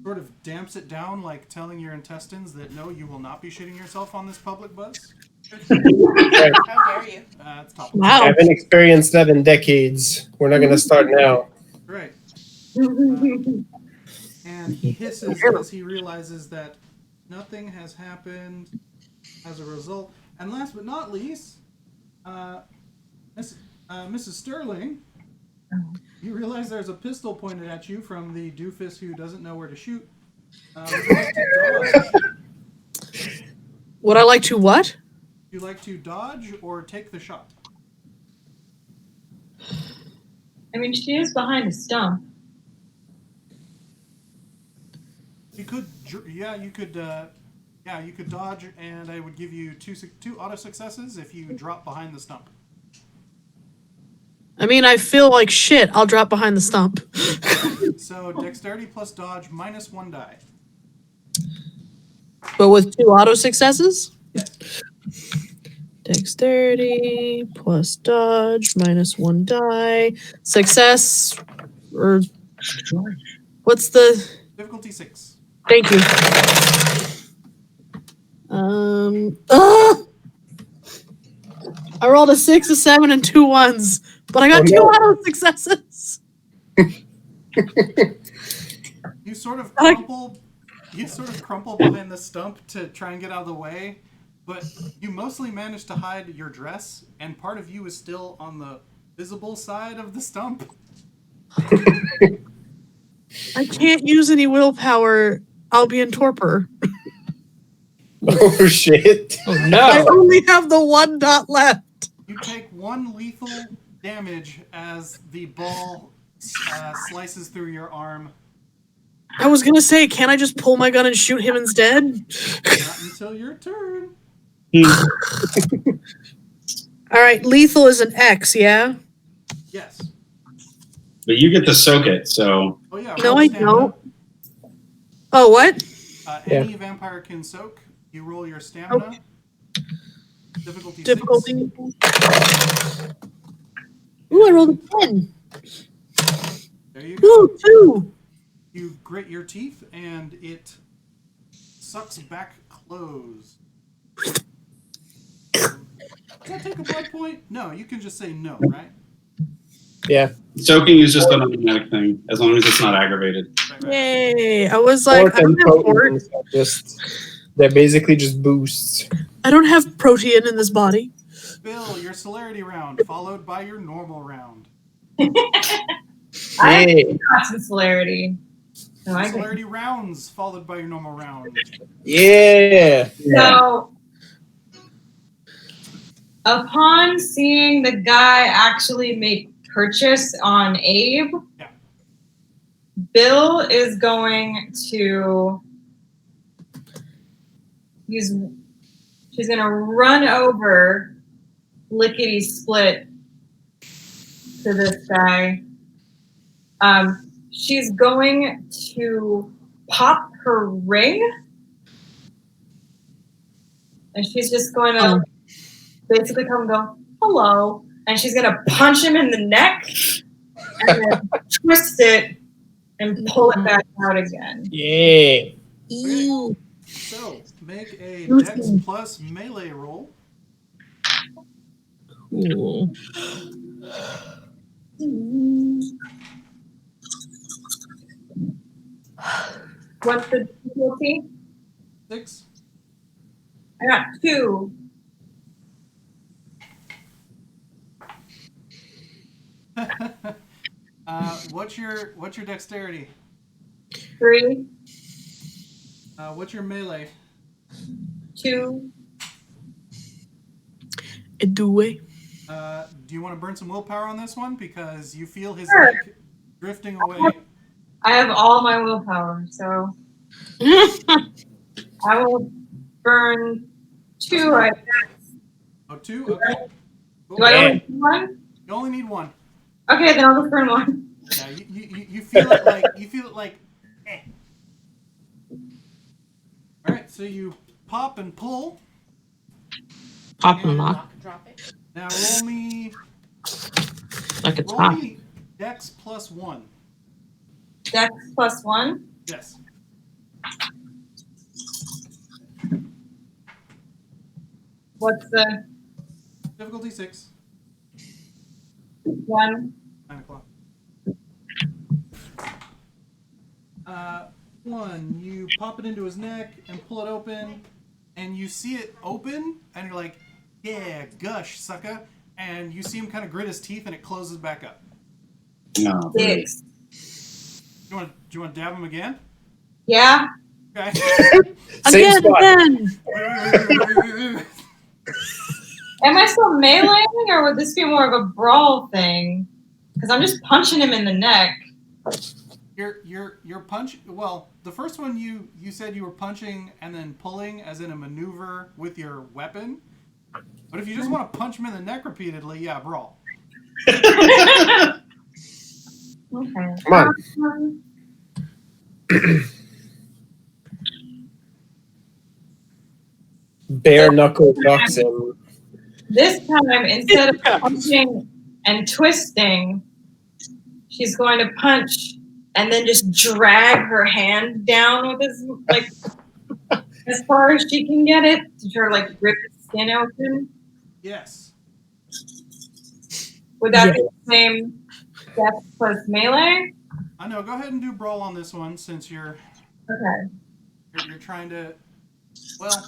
sort of damps it down, like telling your intestines that no, you will not be shitting yourself on this public bus. How dare you? It's top. I Wow. haven't experienced that in decades. We're not gonna start now. Right. And he hisses as he realizes that nothing has happened as a result. And last but not least, Mrs. Sterling, you realize there's a pistol pointed at you from the doofus who doesn't know where to shoot. Would you like to dodge? Would I like to what? Would you like to dodge or take the shot? I mean, she is behind a stump. You could, you could dodge, and I would give you two auto successes if you drop behind the stump. I mean, I feel like shit. I'll drop behind the stump. So dexterity plus dodge minus 1 die. But with 2 auto successes? Yes. Dexterity plus dodge minus 1 die. Success or what's the Difficulty 6. Thank you. I rolled a 6, a 7, and 2 1s, but I got 2 auto successes. You sort of crumple behind the stump to try and get out of the way, but you mostly manage to hide your dress, and part of you is still on the visible side of the stump. I can't use any willpower. I'll be in torpor. Oh shit! Oh I no! only have the 1 dot left. You take 1 lethal damage as the ball slices through your arm. I was gonna say, can't I just pull my gun and shoot him instead? Not until your turn. All right, lethal is an X, yeah? Yes. But you get to soak it, so Oh yeah. No, roll I stamina. don't. Oh, what? Any vampire can soak. You roll your stamina. Difficulty 6. Difficulty. Ooh, I rolled a 10. There you go. Ooh, 2. You grit your teeth, and it sucks back closed. Does that take a blood point? No, you can just say no, right? Yeah. soaking is just an automatic thing, as long as it's not aggravated. Yay! I was like, I don't have port. They're basically just boosts. I don't have protein in this body. Bill, your celerity round, followed by your normal round. I have constant celerity. So I think. Celerity rounds, followed by your normal round. Yeah. So, upon seeing the guy actually make purchase on Abe, Yeah. Bill is going to she's gonna run over lickety split to this guy. She's going to pop her ring, and she's just going to basically come and go, hello, and she's going to punch him in the neck and then twist it and pull it back out again. Yeah. Ew. So, make a Dex plus melee roll. Cool. What's the difficulty? 6. I got 2. What's your dexterity? 3, What's your melee? 2. Do Do you want to burn some willpower on this one? Because you feel his Sure. neck drifting away. I have all my willpower, so I will burn 2. I guess. Oh, 2? Okay. Cool. Do I only need 1? You only need 1. Okay, then I'll just burn 1. Yeah, you feel it like eh. Alright, so you pop and pull. Pop and lock Drop it. Now roll me like it's hot. Dex plus 1. Dex plus 1. Yes. What's the Difficulty 6. 1? 9 o'clock. 1, you pop it into his neck and pull it open, and you see it open, and you're like, yeah, gush, sucker. And you see him kind of grit his teeth, and it closes back up. No. 6. Do you want to dab him again? Yeah. Okay. Same Again, spot. again. Am I still meleeing, or would this be more of a brawl thing? Because I'm just punching him in the neck. Your punch. Well, the first one you said you were punching and then pulling, as in a maneuver with your weapon. But if you just want to punch him in the neck repeatedly, yeah, brawl. Okay. Come on. Bare knuckle knocks him. This time, instead of punching and twisting, she's going to punch and then just drag her hand down with his, like, as far as she can get it to try to, like, rip his skin open. Yes. Would that be the same depth plus melee? I know. Go ahead and do brawl on this one since you're trying to. Well,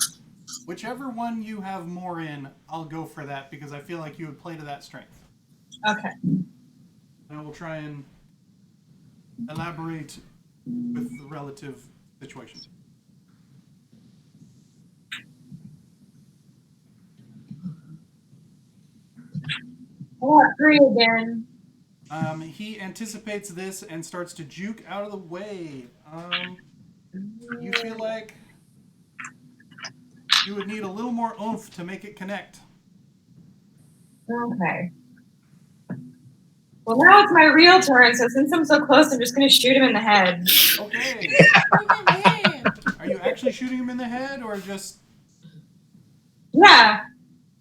whichever one you have more in, I'll go for that because I feel like you would play to that strength. Okay. And I will try and elaborate with the relative situation. Oh, 3 again. He anticipates this and starts to juke out of the way. You feel like you would need a little more oomph to make it connect. Okay. Well, now it's my real turn, so since I'm so close, I'm just going to shoot him in the head. Okay. Are you actually shooting him in the head or just... Yeah.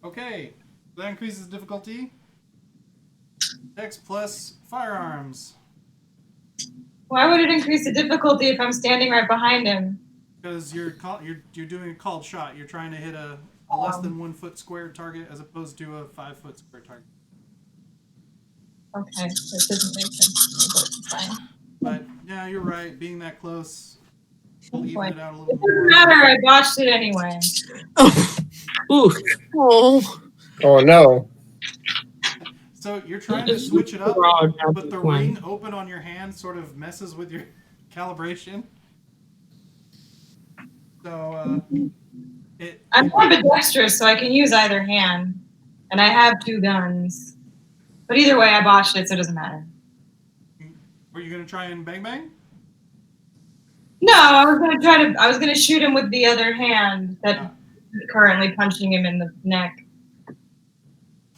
Okay. That increases difficulty. Dex plus firearms. Why would it increase the difficulty if I'm standing right behind him? Because you're doing a called shot. You're trying to hit a less than 1 foot squared target as opposed to a 5 foot square target. Okay, that doesn't make sense. But it's fine. But yeah, you're right. Being that close will even it out a little It doesn't more. matter. I botched it anyway. Ooh. Oh. Oh no. So you're trying to switch it up, but the ring open on your hand sort of messes with your calibration. So I'm ambidextrous, so I can use either hand, and I have 2 guns. But either way, I botched it, so it doesn't matter. Were you gonna try and bang bang? No, I was gonna shoot him with the other hand that is currently punching him in the neck.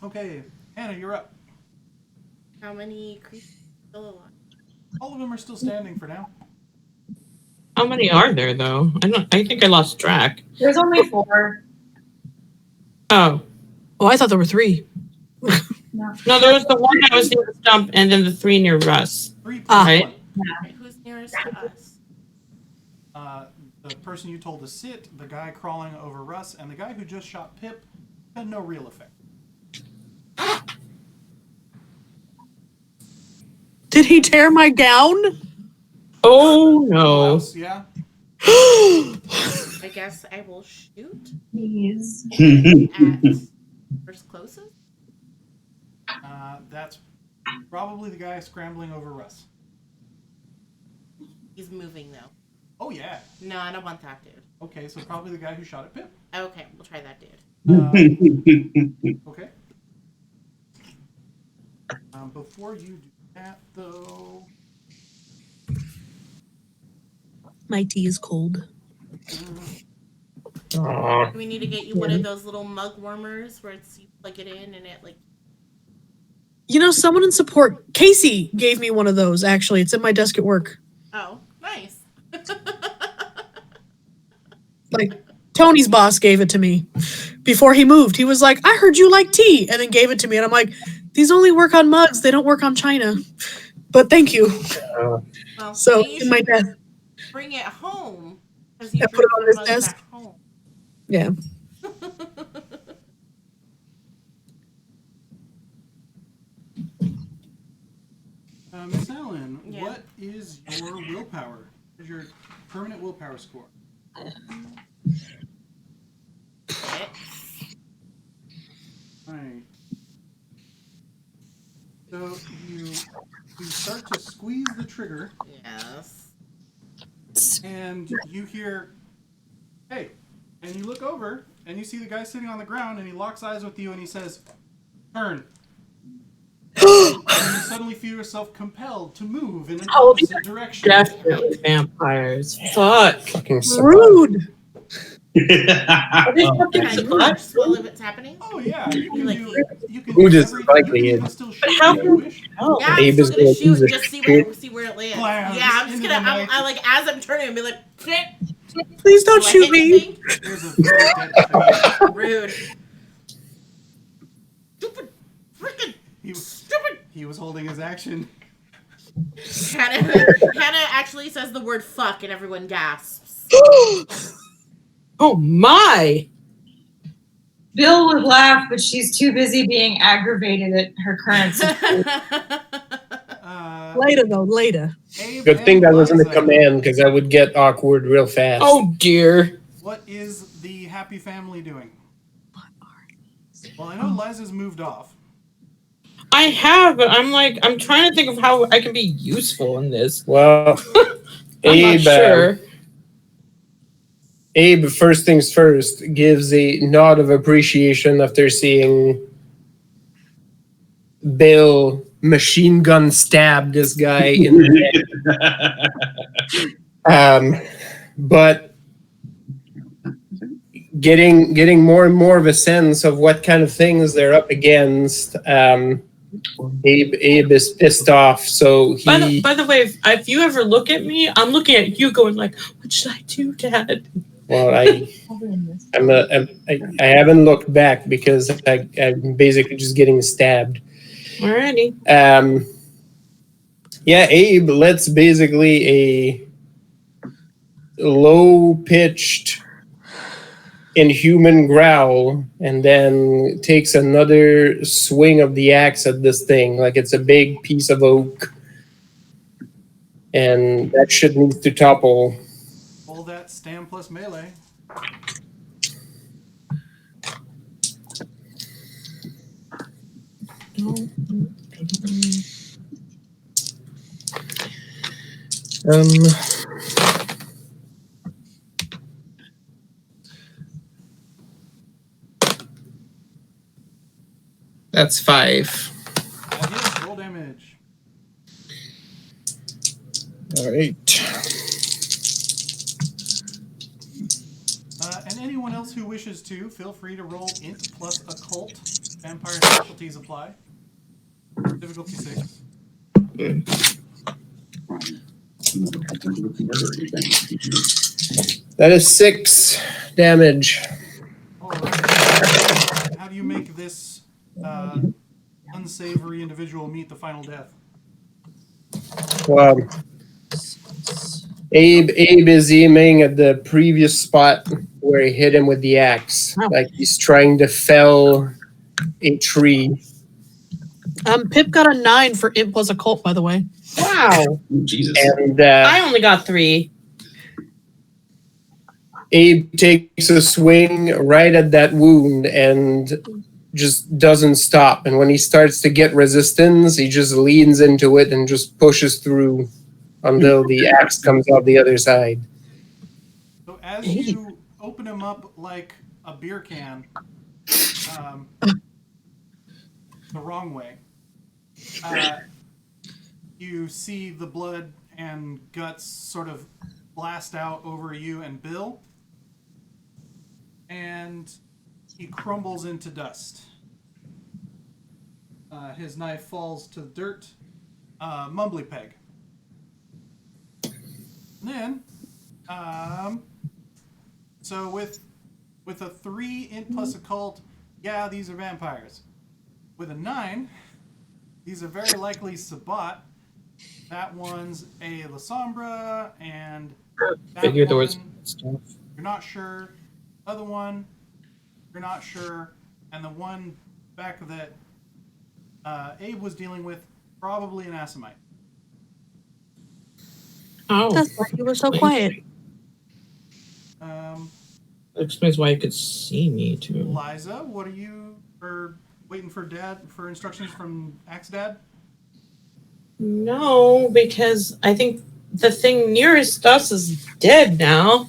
Okay, Hannah, you're up. How many creatures are still alive? All of them are still standing for now. How many are there though? I think I lost track. There's only 4. Oh. Oh, I thought there were 3. No, there was the one that was near the stump and then the 3 near Russ. 3 plus Right. 1. Right, who's nearest to us? The person you told to sit, the guy crawling over Russ, and the guy who just shot Pip had no real effect. Did he tear my gown? Oh Who no. else? Yeah. I guess I will shoot Please. at first closest. That's probably the guy scrambling over Russ. He's moving though. Oh yeah. No, I don't want that dude. Okay, so probably the guy who shot at Pip. Okay, we'll try that dude. Okay. Before you do that, though, My tea is cold. Aw. We need to get you one of those little mug warmers where it's you plug it in and it like. You know, someone in support, Casey, gave me one of those, actually. It's in my desk at work. Oh, nice. Like, Tony's boss gave it to me before he moved. He was like, I heard you like tea, and then gave it to me. And I'm like, these only work on mugs. They don't work on china. But thank you. Well, So, maybe you in my should desk. bring it home. 'Cause you I put it bring on your this mugs desk. back home. Yeah. Miss Allen, Yeah. what is your willpower? What is your permanent willpower score? Alright. So you start to squeeze the trigger, Yes. and you hear, "Hey!" And you look over, and you see the guy sitting on the ground, and he locks eyes with you, and he says, "Turn." And you suddenly feel yourself compelled to move in an Oh, opposite direction. Definitely vampires. Fuck. Fucking suck. Rude. Are they fucking Can I curse while it's happening? Oh yeah, you can Like- do. You can Who do does everything. You likely can is? even still But shoot how if you can- wish. Oh. Yeah, I'm Abe still is gonna gonna shoot use and a just see shit. where it lands. Blast Yeah, I'm just into gonna. the I'm, night. I like as I'm turning, I'll be like, Please don't do I shoot hit me. anything? There's a very dead face. Rude. Stupid, freaking stupid. He was holding his action. Hannah actually says the word "fuck" and everyone gasps. Oh my! Bill would laugh, but she's too busy being aggravated at her current situation. Later, though. Later. Abe Good thing and that wasn't a Liza, command, because I would get awkward real fast. Oh dear. What is the happy family doing? Well, I know Liza's moved off. I have, but I'm trying to think of how I can be useful in this. Well, I'm Abe, not sure. Abe, first things first, gives a nod of appreciation after seeing Bill machine gun stab this guy in the neck. But getting more and more of a sense of what kind of things they're up against, Abe is pissed off, so he... By the way, if you ever look at me, I'm looking at you going like, what should I do, Dad? Well, I haven't looked back because I'm basically just getting stabbed. Alrighty. Yeah, Abe lets basically a low-pitched inhuman growl and then takes another swing of the axe at this thing like it's a big piece of oak. And that shit needs to topple. Pull that stand plus melee. That's 5. That is roll damage. All right. And anyone else who wishes to, feel free to roll int plus occult. Vampire specialties apply. Difficulty 6. That is 6 damage. Alright. How do you make this unsavory individual meet the final death? Well, Abe is aiming at the previous spot where he hit him with the axe. Like he's trying to fell a tree. Pip got a 9 for int plus occult, by the way. Wow. Jesus. And I only got 3. Abe takes a swing right at that wound and just doesn't stop. And when he starts to get resistance, he just leans into it and just pushes through until the axe comes out the other side. So as you open him up like a beer can, the wrong way, you see the blood and guts sort of blast out over you and Bill, and he crumbles into dust. His knife falls to the dirt. Mumbly Peg. And then, so with a 3 int plus occult, yeah, these are vampires. With a 9, these are very likely Sabat. That one's a La Sombra, and that Figured there was one, stuff. you're not sure. Other one, you're not sure. And the one back that Abe was dealing with, probably an Assamite. Oh, That's why you were so quiet. that explains why you could see me too. Liza, what are you waiting for Dad for instructions from Axe Dad? No, because I think the thing nearest us is dead now.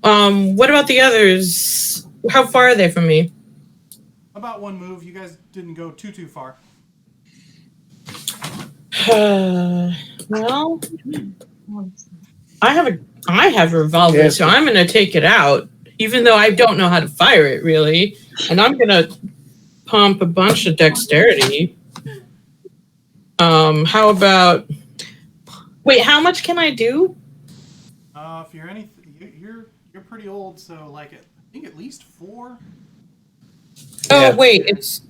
What about the others? How far are they from me? About one move. You guys didn't go too far. Well, I have a revolver, Yes. so I'm going to take it out, even though I don't know how to fire it really, and I'm going to pump a bunch of dexterity. How about? Wait, how much can I do? If you're you're pretty old, so like I think at least 4. Oh Yeah. wait, it's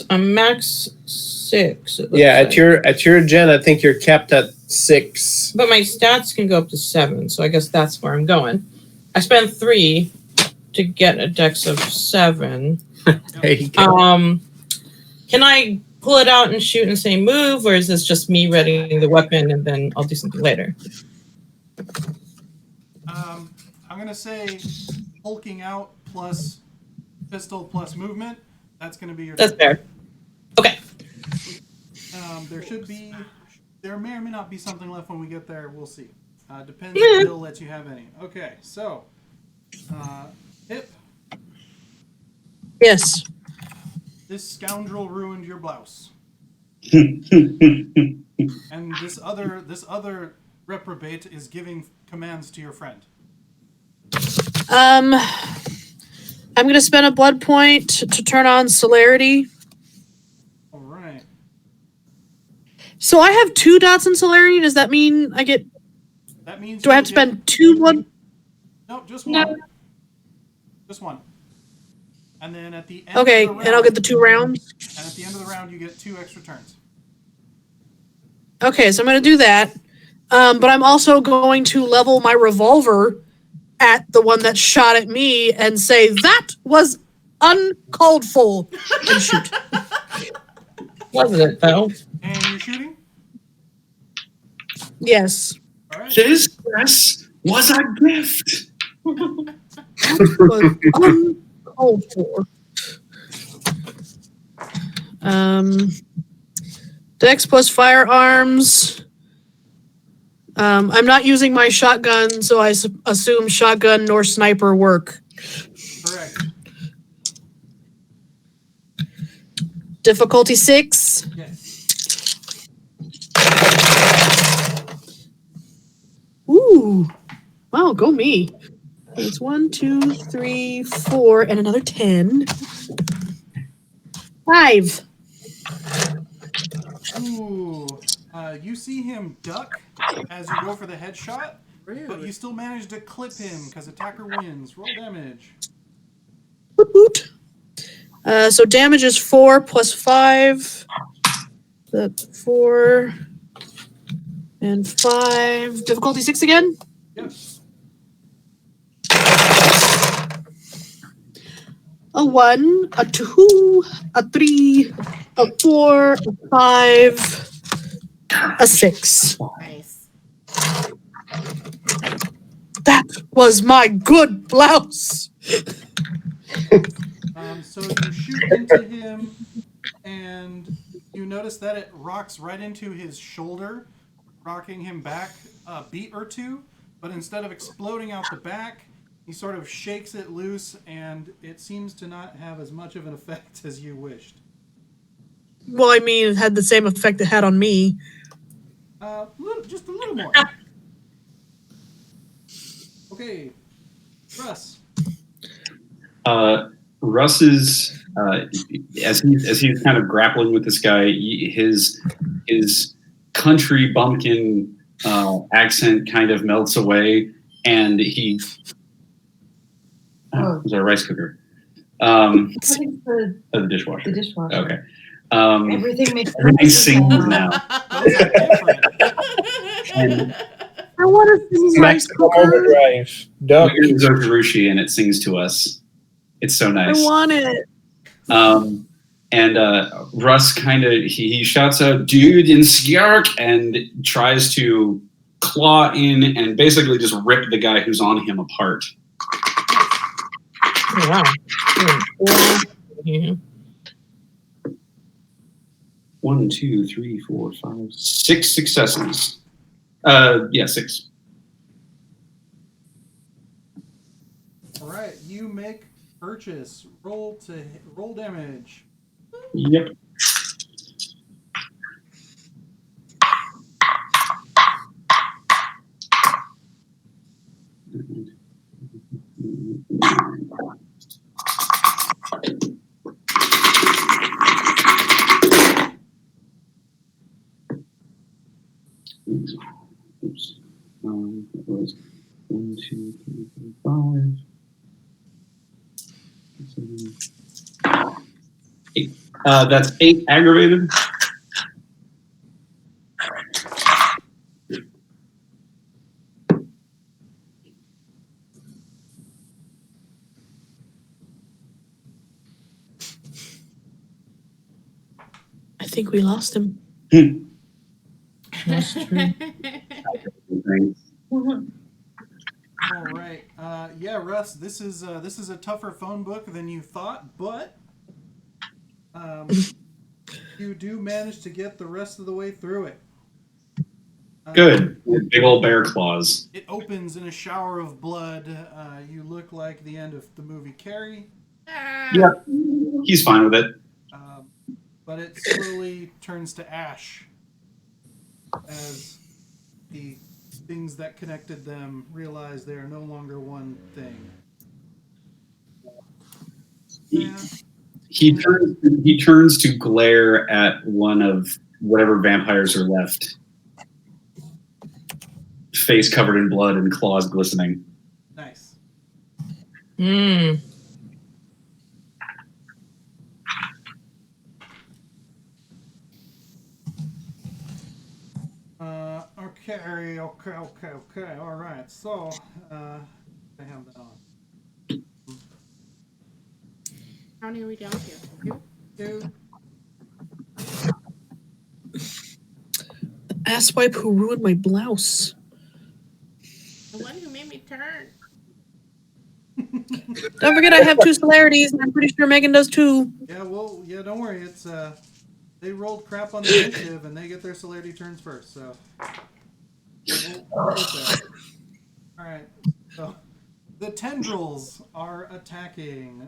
a max 6. it looks Yeah, like. at your gen, I think you're capped at 6. But my stats can go up to 7, so I guess that's where I'm going. I spent 3 to get a dex of 7. There you go. Can I pull it out and shoot and say move, or is this just me readying the weapon and then I'll do something later? I'm gonna say hulking out plus pistol plus movement. That's gonna be your. That's fair. Okay. There may or may not be something left when we get there. We'll see. Depends if Bill lets you have any. Okay, so Hip, Yes. this scoundrel ruined your blouse, and this other reprobate is giving commands to your friend. I'm gonna spend a blood point to turn on celerity. All right. So I have 2 dots in celerity. Does that mean I get? That means. Do I have to spend 2 blood? No, just No. one. Just one. And then at the end. Okay, of the round, and I'll get the 2 rounds. And at the end of the round, you get 2 extra turns. Okay, so I'm gonna do that. But I'm also going to level my revolver at the one that shot at me and say that was uncalled for and shoot. Wasn't it though? And you're shooting. Yes. All right. This dress was a gift. Was uncalled for. Dex plus firearms. I'm not using my shotgun, so I assume shotgun nor sniper work. Correct. Difficulty 6. Yes. Ooh. Wow, go me. It's 1, 2, 3, 4, and another 10. 5. Ooh. You see him duck as you go for the headshot, but you still manage to clip him because attacker wins. Roll damage. Woot woot. So damage is 4 plus 5. That's 4 and 5. Difficulty 6 again? Yep. A 1, a 2, a 3, a 4, a 5, a 6. Nice. That was my good blouse. So you shoot into him, and you notice that it rocks right into his shoulder, rocking him back a beat or 2. But instead of exploding out the back, he sort of shakes it loose, and it seems to not have as much of an effect as you wished. Well, I mean, it had the same effect it had on me. Just a little more. Okay, Russ. Russ's as he's kind of grappling with this guy, his country bumpkin accent kind of melts away, and he was that a rice cooker? The The dishwasher. the dishwasher. Okay. Everything makes Everything sense sings now. Those are different. And I want to see rice Maximum cooker. overdrive. Duck. we're in Zokarushi, and it sings to us. It's so I nice. want it. And Russ kind of he shouts out, "Dude, in Skjark," and tries to claw in and basically just rip the guy who's on him apart. Oh, wow. Yeah. 1, 2, 3, 4, 5, 6 successes. 6. All right, you make purchase. Roll damage. Yep. Oops. That was 1, 2, 3, 4, 5, 7, 8. That's 8 aggravated. I think we lost him. That's true. All right. Yeah, Russ, this is a tougher phone book than you thought, but you do manage to get the rest of the way through it. Good. With big old bear claws. It opens in a shower of blood. You look like the end of the movie Carrie. Yeah, he's fine with it. But it slowly turns to ash as the things that connected them realize they are no longer one thing. He turns to glare at one of whatever vampires are left. Face covered in blood and claws glistening. Nice. Mm. Okay. All right. So, I have that on. How many are we down to? Two? The asswipe who ruined my blouse. The one who made me turn. Don't forget I have 2 celerities, and I'm pretty sure Megan does too. Yeah, well, don't worry. It's they rolled crap on the initiative, and they get their celerity turns first. So, we'll get there. All right. So, the tendrils are attacking.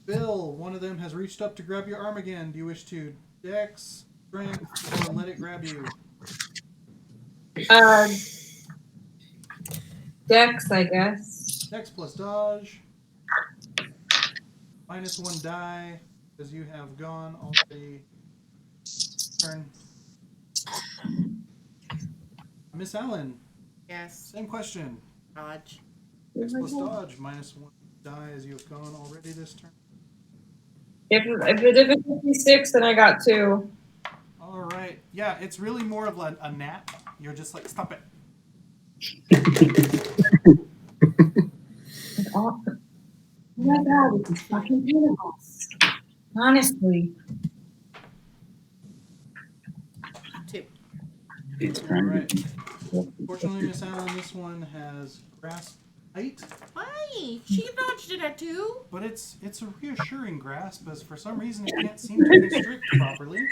Bill, one of them has reached up to grab your arm again. Do you wish to dex, strength, or let it grab you? Dex, I guess. Dex plus dodge. -1 die, because you have gone already. Turn. Miss Allen, Yes. same question. Dodge. Dex plus dodge, -1 die, as you have gone already this turn. If it's 56, then I got 2. All right. Yeah, it's really more of a nap. You're just like, stop it. Oh my god, this is fucking beautiful. Honestly. 2. All right. Fortunately, Miss Allen, this one has grasp height, Why? She dodged it at 2. but it's a reassuring grasp, as for some reason it can't seem to constrict properly.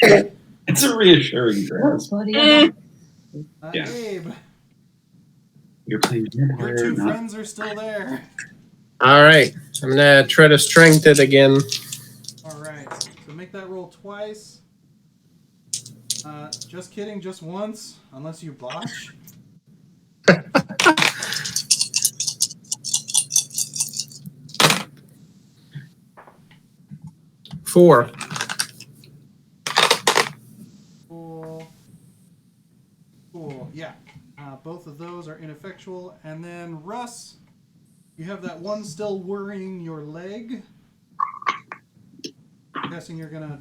It's a reassuring grasp. Buddy. Yeah. Abe, You're playing your 2 friends are still there. All right. I'm going to try to strength it again. All right. So make that roll twice. Just kidding, just once, unless you botch. Four. Cool. Yeah. Both of those are ineffectual. And then Russ, you have that one still worrying your leg. I'm guessing you're gonna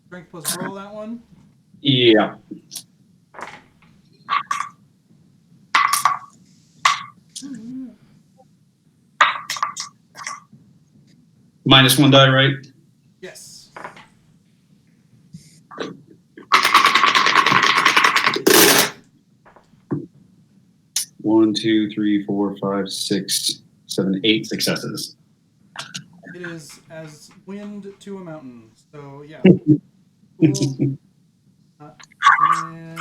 strength plus roll that one. Yeah. -1 die, right? Yes. One, 2, 3, 4, 5, 6, 7, 8 successes. It is as wind to a mountain. So yeah. Cool. And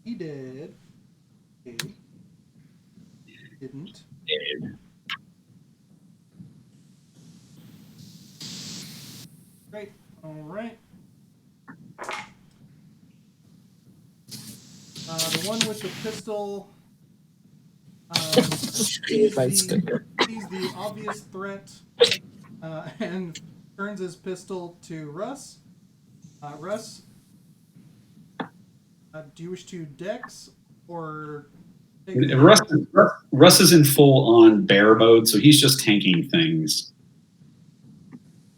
he did. He didn't. Great. All right. The one with the pistol sees the obvious threat and turns his pistol to Russ. Russ, do you wish to dex or... Russ is in full-on bear mode, so he's just tanking things.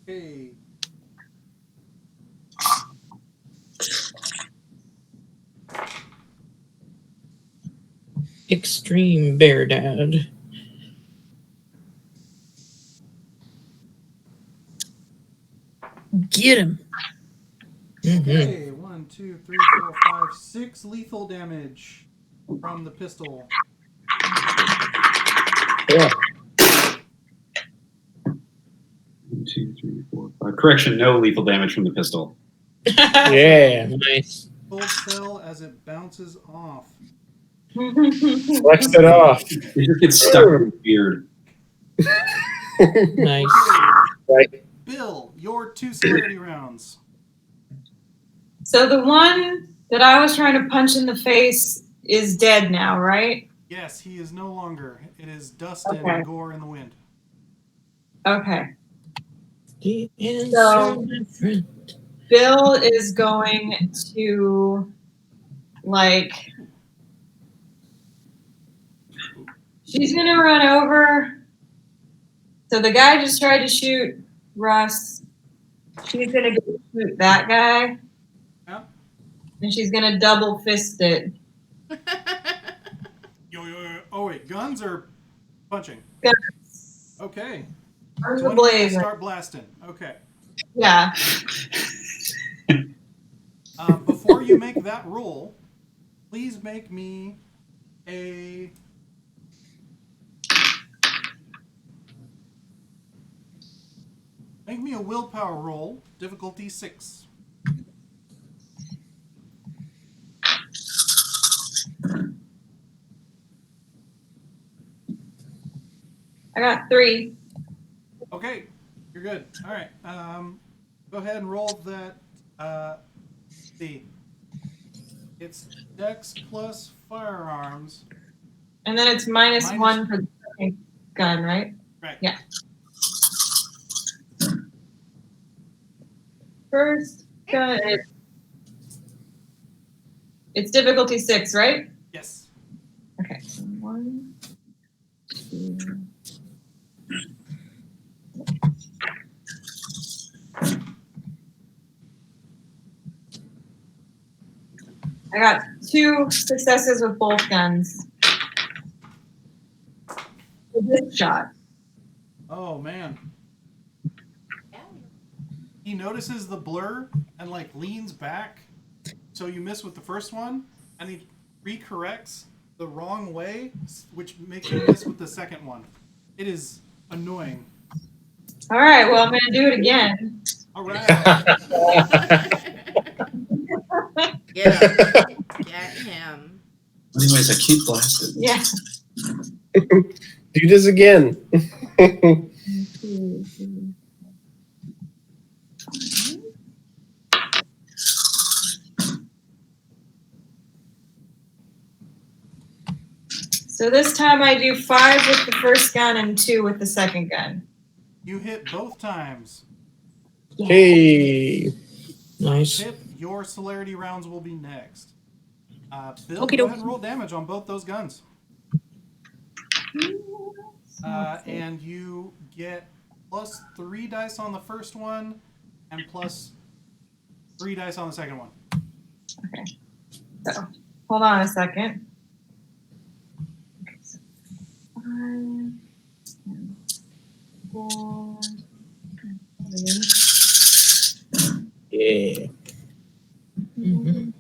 Okay. Extreme bear dad. Get him. Okay, 1, 2, 3, 4, 5, 6 lethal damage from the pistol. Yeah. 1, 2, 3, 4, 5. Correction, no lethal damage from the pistol. Yeah. Nice. Full cell as it bounces off. Flex it off. It just gets stuck in the beard. Nice. Right. Bill, your 2 celerity rounds. So the one that I was trying to punch in the face is dead now, right? Yes, he is no longer. It is dust Okay. and gore in the wind. Okay. The answer, So- my friend. Bill is going to, like, she's going to run over. So the guy just tried to shoot Russ. She's going to go shoot that guy. Yep. And she's going to double fist it. Yo. Oh, wait, guns or punching? Guns. Okay. Arms So the when do we blaze. start blasting. Okay. Yeah. Before you make that roll, please make me a... Make me a willpower roll, difficulty 6. I got 3. Okay, you're good. All right. Go ahead and roll that. See, it's Dex plus firearms. And then it's minus Minus- 1 for the second gun, right? Right. Yeah. First gun, it's difficulty 6, right? Yes. Okay. So 1, 2. I got 2 successes with both guns. With this shot. Oh man. He notices the blur and like leans back, so you miss with the first one, and he recorrects the wrong way, which makes you miss with the second one. It is annoying. All right, well, I'm going to do it again. All right. Get him. Get him. Anyways, I keep blasting. Yeah. Do this again. So this time I do 5 with the first gun and 2 with the second gun. You hit both times. Hey. Nice. Tip, your celerity rounds will be next. Bill, Okie go dokie. ahead and roll damage on both those guns. And you get plus 3 dice on the first one and plus 3 dice on the second one. Okay. So, hold on a second. Okay, so 5 and 4 and 3. Yeah. Mhm.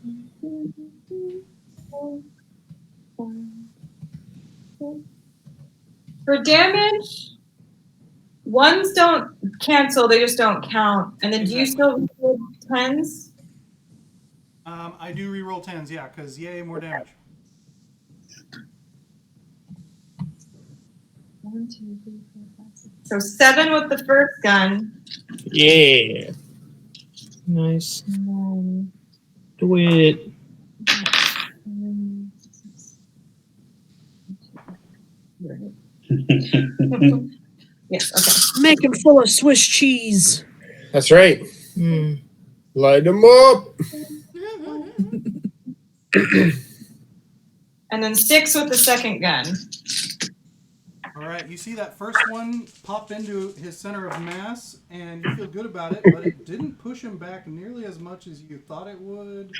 For damage, ones don't cancel, they just don't count. And then do you still roll 10s? I do reroll 10s, yeah, because yay, more damage. 1, 2, 3, 4, 5, 6. So 7 with the first gun. Yeah. Nice. And then Do it. Yes, okay. Make him full of Swiss cheese. That's right. Mm. Light them up. And then 6 with the second gun. All right, you see that first one pop into his center of mass, and you feel good about it, but it didn't push him back nearly as much as you thought it would.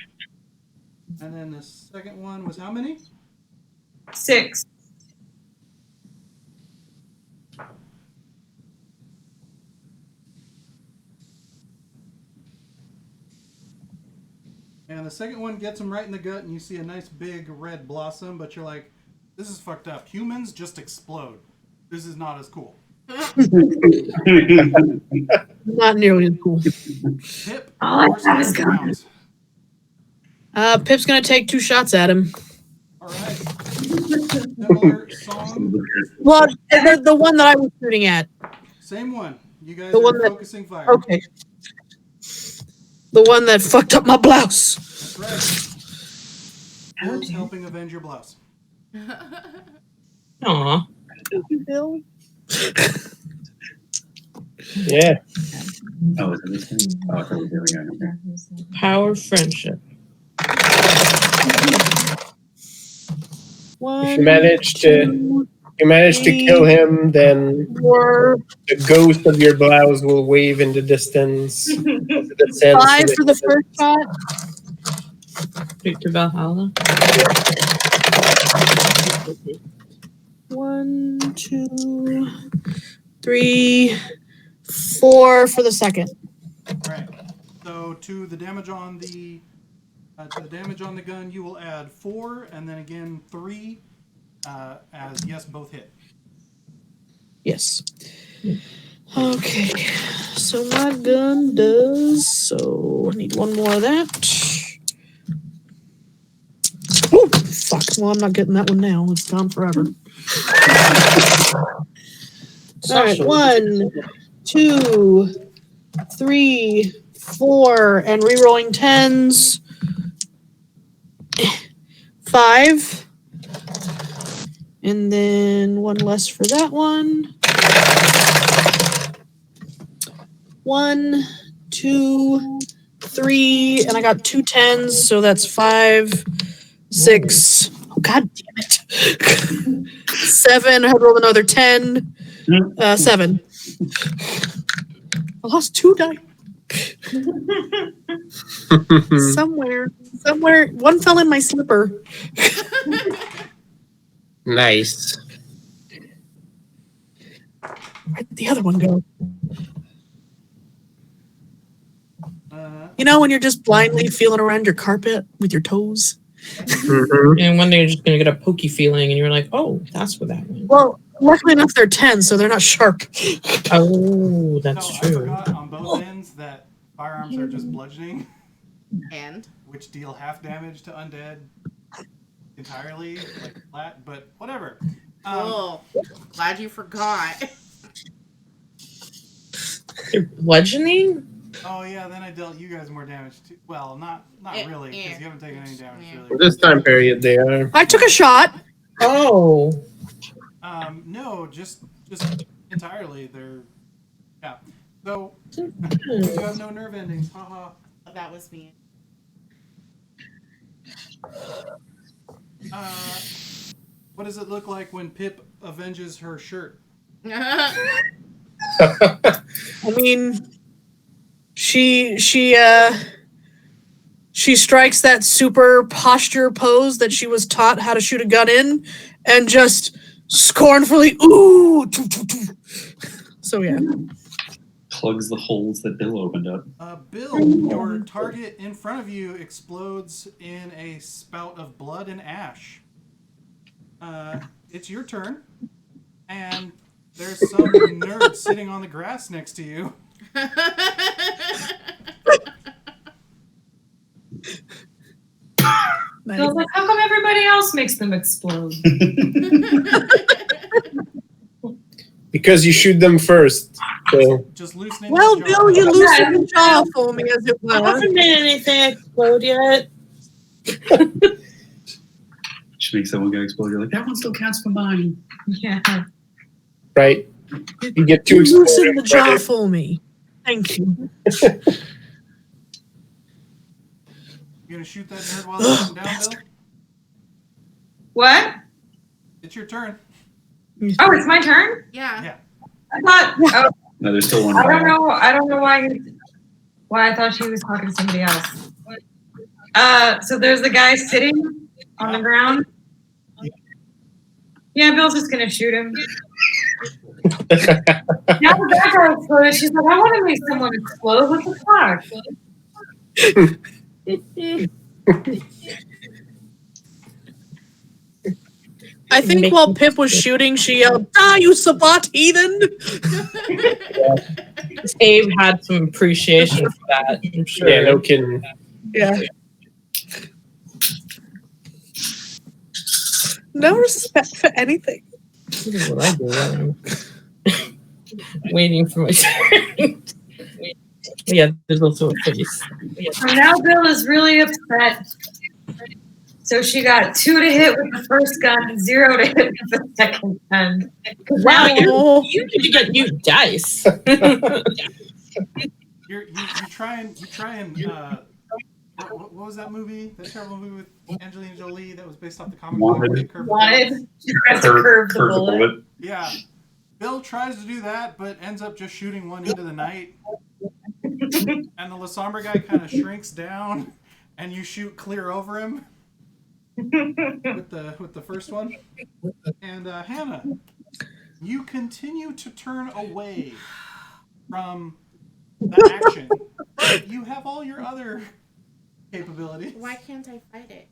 And then the second one was how many? 6. And the second one gets him right in the gut, and you see a nice big red blossom, but you're like, this is fucked up. Humans just explode. This is not as cool. Not nearly as cool. Pip, All I yours have is is guns. rounds. Pip's gonna take 2 shots at him. All right. Similar song. Well, the one that I was shooting at. Same one. You guys The are one that- focusing fire. Okay. The one that fucked up my blouse. That's right. Bill's helping avenge your blouse. Aw. Bill. Yeah. Oh, is it this thing? Oh, okay, there we go. Okay. Power of friendship. If you manage to kill him, then 4, the ghost of your blouse will wave in the distance. 5 for the first shot. Straight to Valhalla. 1, 2, 3, 4 for the second. Right. So to the damage on the gun, you will add 4, and then again 3. As yes, both hit. Yes. Okay. So my gun does. So I need 1 more of that. Oh fuck! Well, I'm not getting that one now. It's gone forever. All right. 1, 2, 3, 4, and re-rolling 10s. 5. And then 1 less for that one. 1, 2, 3, and I got 2 10s, so that's 5, 6. Oh god damn it! 7. I had rolled another 10. 7. I lost 2 die. Somewhere. 1 fell in my slipper. Nice. Where'd the other one go? You know when you're just blindly feeling around your carpet with your toes? Mhm. And one day you're just gonna get a pokey feeling, and you're like, "Oh, that's where that went." Well, luckily enough, they're 10, so they're not sharp. Oh, that's I true. forgot on both ends that firearms are just bludgeoning, And which deal half damage to undead entirely, like flat, but whatever. cool. Glad you forgot. They're bludgeoning. Oh yeah, then I dealt you guys more damage too. Well, not really, because you haven't taken any damage Yeah. really. For this time period, they are. I took a shot. Oh, No, just entirely. They're yeah. So you have no nerve endings. Haha. That was me. What does it look like when Pip avenges her shirt? I mean, she strikes that super posture pose that she was taught how to shoot a gun in, and just scornfully, ooh. So yeah. Plugs the holes that Bill opened up. Bill, your target in front of you explodes in a spout of blood and ash. It's your turn, and there's some nerd sitting on the grass next to you. Nice. So I was like, how come everybody else makes them explode? Because you shoot them first. So Just loosening. Well, the Bill, you jaw. loosened the jaw for me, as it I were. haven't made anything explode yet. Which makes that one guy explode. You're like, that one still counts for mine. Yeah. right, you get 2 You loosened the explosion jaw credit. for me. Thank you. You gonna shoot that nerd while they're sitting down, Bill? What? It's your turn. Oh, it's my turn? Yeah. Yeah. I thought. Oh, No, there's still one. I don't know. I don't know why I thought she was talking to somebody else. So there's the guy sitting on the ground. Yeah, Bill's just gonna shoot him. Now the bad guy exploded. She's like, I want to make someone explode. What the fuck? I think while Pip was shooting, she yelled, "Ah, you Sabat heathen!" Abe had some appreciation for that. I'm sure. Yeah, no kidding. Yeah. No respect for anything. This is what I do when I'm waiting for my turn. Yeah, there's also a face. So now Bill is really upset. So she got 2 to hit with the first gun, 0 to hit with the second gun. Wow, you need to get new dice. You try and what was that movie? That terrible movie with Angelina Jolie that was based off the comic book. Wanted. She tries to curve the bullet. Yeah. Bill tries to do that, but ends up just shooting one into the night. And the La Sombra guy kind of shrinks down, and you shoot clear over him with the first one. And Hannah, you continue to turn away from the action, but you have all your other capabilities. Why can't I fight it?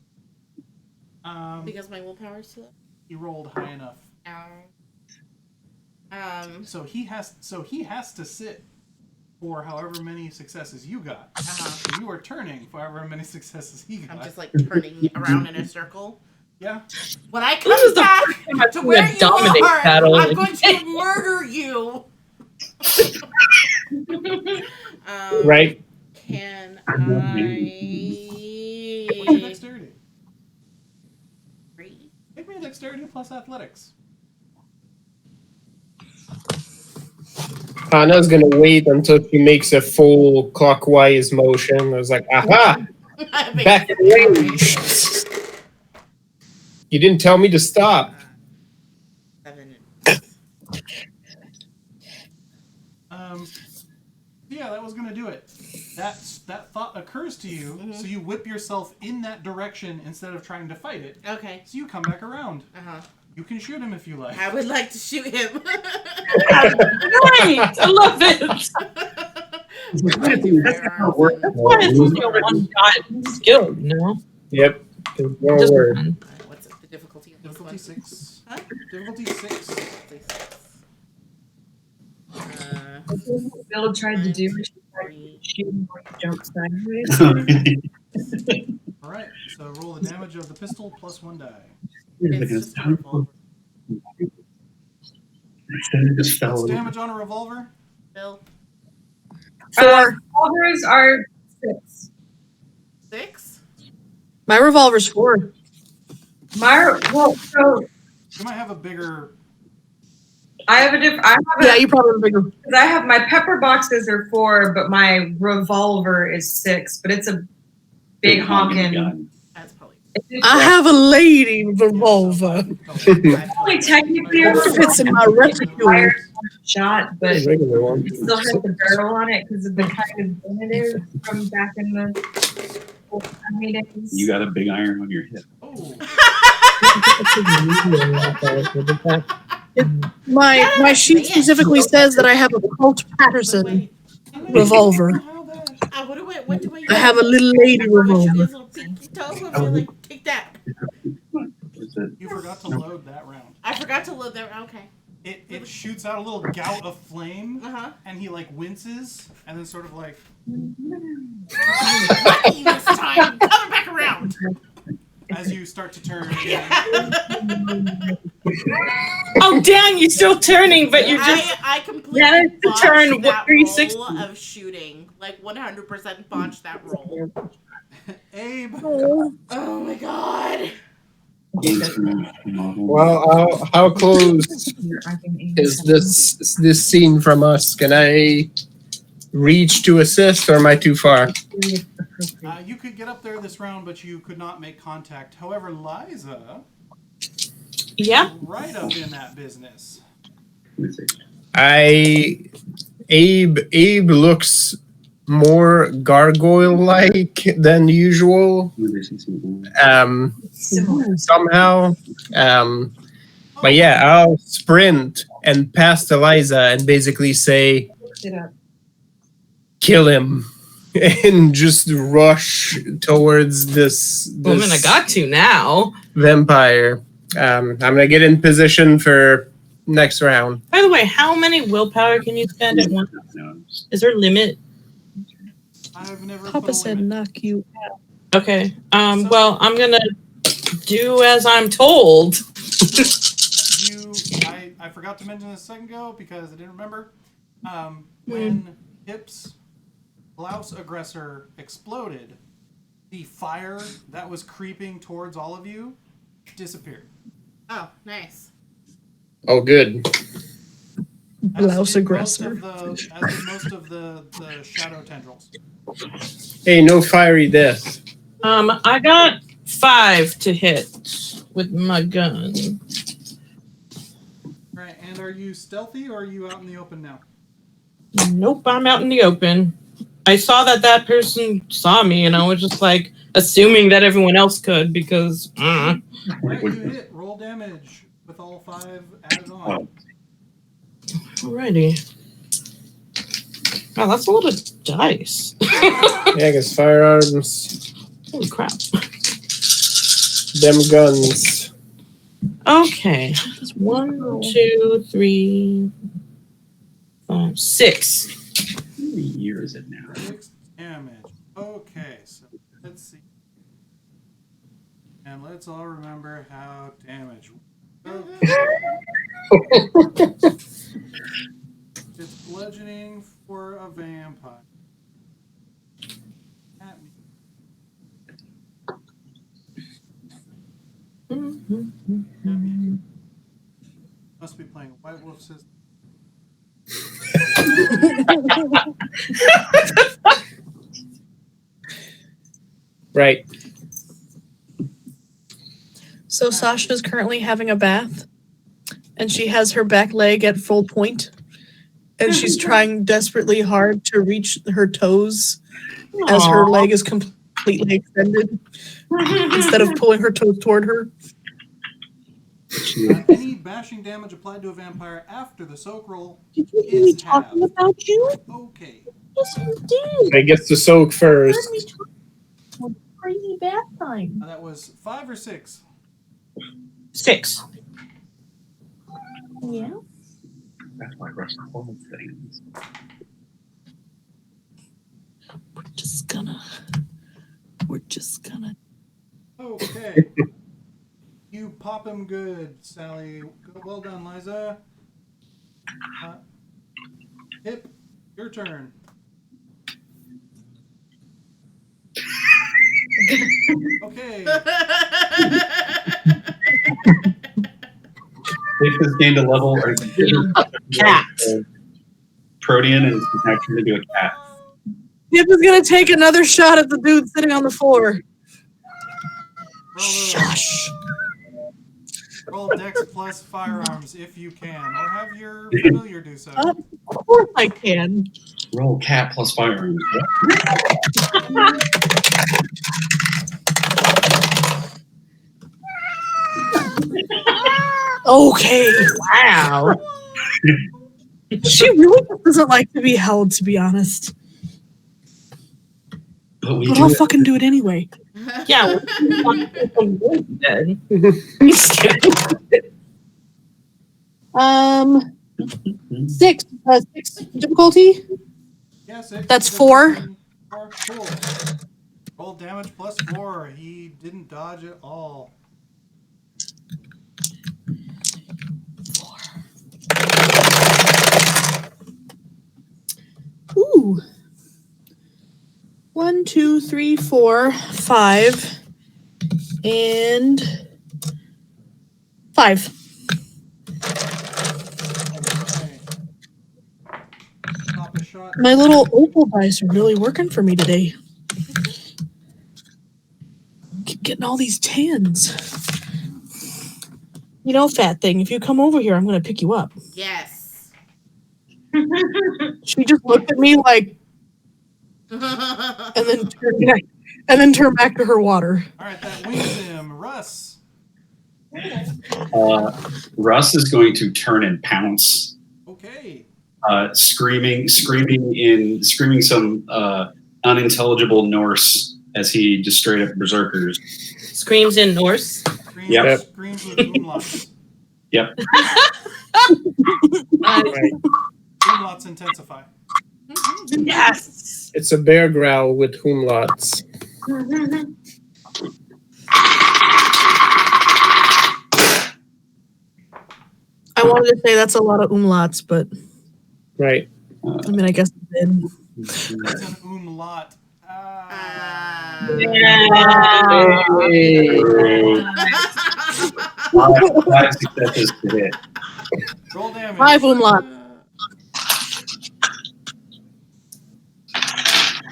Because my willpower is too low. You rolled high enough. So he has to sit for however many successes you got. So you are turning for however many successes he got. I'm just like turning around in a circle. Yeah. When I This come is the back first time I've to seen where a you dominate are, battle. I'm going to murder you. Right? Can What's your dexterity? 3? Give me a dexterity plus athletics. Hannah's gonna wait until she makes a full clockwise motion. I was like, aha! Back in range. You didn't tell me to stop. 7. Yeah, that was gonna do it. That thought occurs to you, so you whip yourself in that direction instead of trying to fight it. Okay. So you come back around. Uh-huh. You can shoot him if you like. I would like to shoot him. Great! I love it! That's how it works. That's why it's only a one-shot skill, you know? Yep. There's no Just word. one. What's the difficulty of this Difficulty one? 6. Huh? Difficulty 6. Difficulty 6. Bill tried to do it. Shooting where you jump sideways. All right. So roll the damage of the pistol plus 1 die. It's just a revolver. Just fell What's over. damage on a revolver? Bill. 4. Revolvers are 6. 6? My revolver's 4. So You might have a bigger. I have a different. Yeah, you probably have bigger. I have my pepper boxes are 4, but my revolver is 6. But it's a big honking. gun. That's probably. I have a lady revolver. Only technically a Fits in my reticule. shot, but A regular one. it still has the barrel on it because of the kind of gun it is from back in the old army days. You got a big iron on your hip. Oh, My sheet specifically says that I have a Colt Patterson revolver. What do I have a little lady revolver. Little pinky toe. I feel like take that. Is it? you forgot to load that round. I forgot to load that. Okay. It shoots out a little gout of flame, Uh-huh. and he like winces, and then sort of like. Lucky this time. Coming back around. As you start to turn. Oh, damn, you're still turning, but you're just... I completely Yeah, it's the botched turn, that 360. roll of shooting. Like 100% botched that roll. Abe. Oh my god. Well, how close is this scene from us? Can I reach to assist, or am I too far? You could get up there this round, but you could not make contact. However, Liza, Yeah. right up in that business. Abe looks more gargoyle-like than usual. Somehow. But yeah, I'll sprint and pass to Liza and basically say, kill him, and just rush towards this Woman, I got to now. vampire. I'm gonna get in position for next round. By the way, how many willpower can you spend at once? Is there a limit? I've never put Papa a said limit. knock you out. Okay. Well, I'm gonna do as I'm told. I forgot to mention this a second ago because I didn't remember. When Hip's blouse aggressor exploded, the fire that was creeping towards all of you disappeared. Oh, nice. Oh, good. Blouse As did aggressor. Most of the shadow tendrils. Hey, no fiery death. I got 5 to hit with my gun. Right, and are you stealthy or are you out in the open now? Nope, I'm out in the open. I saw that person saw me, and I was just like assuming that everyone else could because. Right, you hit. Roll damage with all 5 added on. Alrighty. Wow, that's a lot of dice. Yeah, because firearms, Holy crap. them guns. Okay. 1, 2, 3, 5, 6. How many years is it now? 6 damage. Okay, so let's see. And let's all remember how damage works. Okay. It's bludgeoning for a vampire. That means- Must be playing White Wolf system. Right. So Sasha's currently having a bath, and she has her back leg at full point, and she's trying desperately hard to reach her toes as her leg is completely extended instead of pulling her toes toward her. Any bashing damage applied to a vampire after the soak roll Did you hear me is halved. talking about you? Okay. Yes, you did. I guess to soak first. Heard me talking about crazy bath time. That was 5 or 6. 6. Yeah. That's why Russell holds things. We're just gonna. Okay. You pop him good, Sally. Well done, Liza. Hip, your turn. Okay. If has gained a level or Cat. protean and can actually into a cat. Hip is gonna take another shot at the dude sitting on the floor. Shush. Roll Dex plus firearms if you can, or have your familiar do so. Of course I can. Roll cat plus firearms. Okay. Wow. She really doesn't like to be held, to be honest. But we But do I'll it. fucking do it anyway. Yeah. Dead. 6 difficulty. Yeah, 6. That's 4. Cool. Roll damage plus 4. He didn't dodge at all. 4. Ooh. 1, 2, 3, 4, 5, and 5. Okay. Pop a shot. My little opal dice are really working for me today. getting all these tens. You know, fat thing, if you come over here, I'm going to pick you up. Yes. She just looked at me like, and then turned back to her water. All right, that wings him. Russ. Russ is going to turn and pounce, Okay. screaming some unintelligible Norse as he just straight up berserkers. Screams in Norse. Yep. Screams with umlauts. Yep. Right. Umlauts intensify. Yes. It's a bear growl with umlauts. I wanted to say that's a lot of umlauts, but Right. I mean, I guess it did. It's an umlaut. Five successes to hit. Roll damage. 5 umlaut.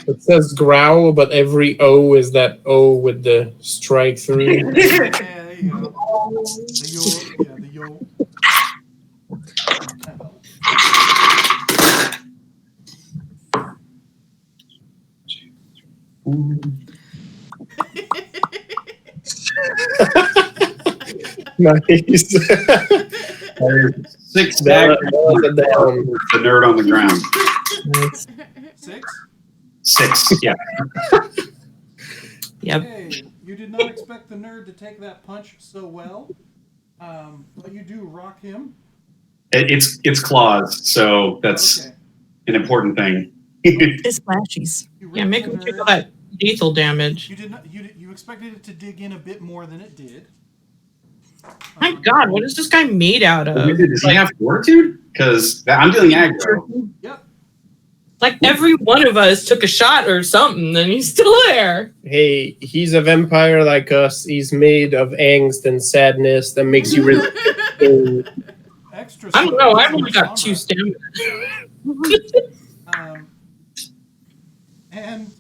It says growl, but every O is that O with the strike through. Yeah, there you go. The yo. Nice. There's 6 That daggers. was a down. The nerd on the ground. 6? 6. Yeah. Yep. Okay. You did not expect the nerd to take that punch so well. But you do rock him. It's claws, so that's Okay. an important thing. It's flashies. You Yeah, ripped make the him take nerd. all that lethal damage. You did not. You expected it to dig in a bit more than it did. My God, what is this guy made out of? Does he have fortitude? Because I'm dealing aggro. Yep. Like every one of us took a shot or something, and he's still there. Hey, he's a vampire like us. He's made of angst and sadness that makes you really. Extra. I don't know. I've strong only got 2 stamina. stamina. And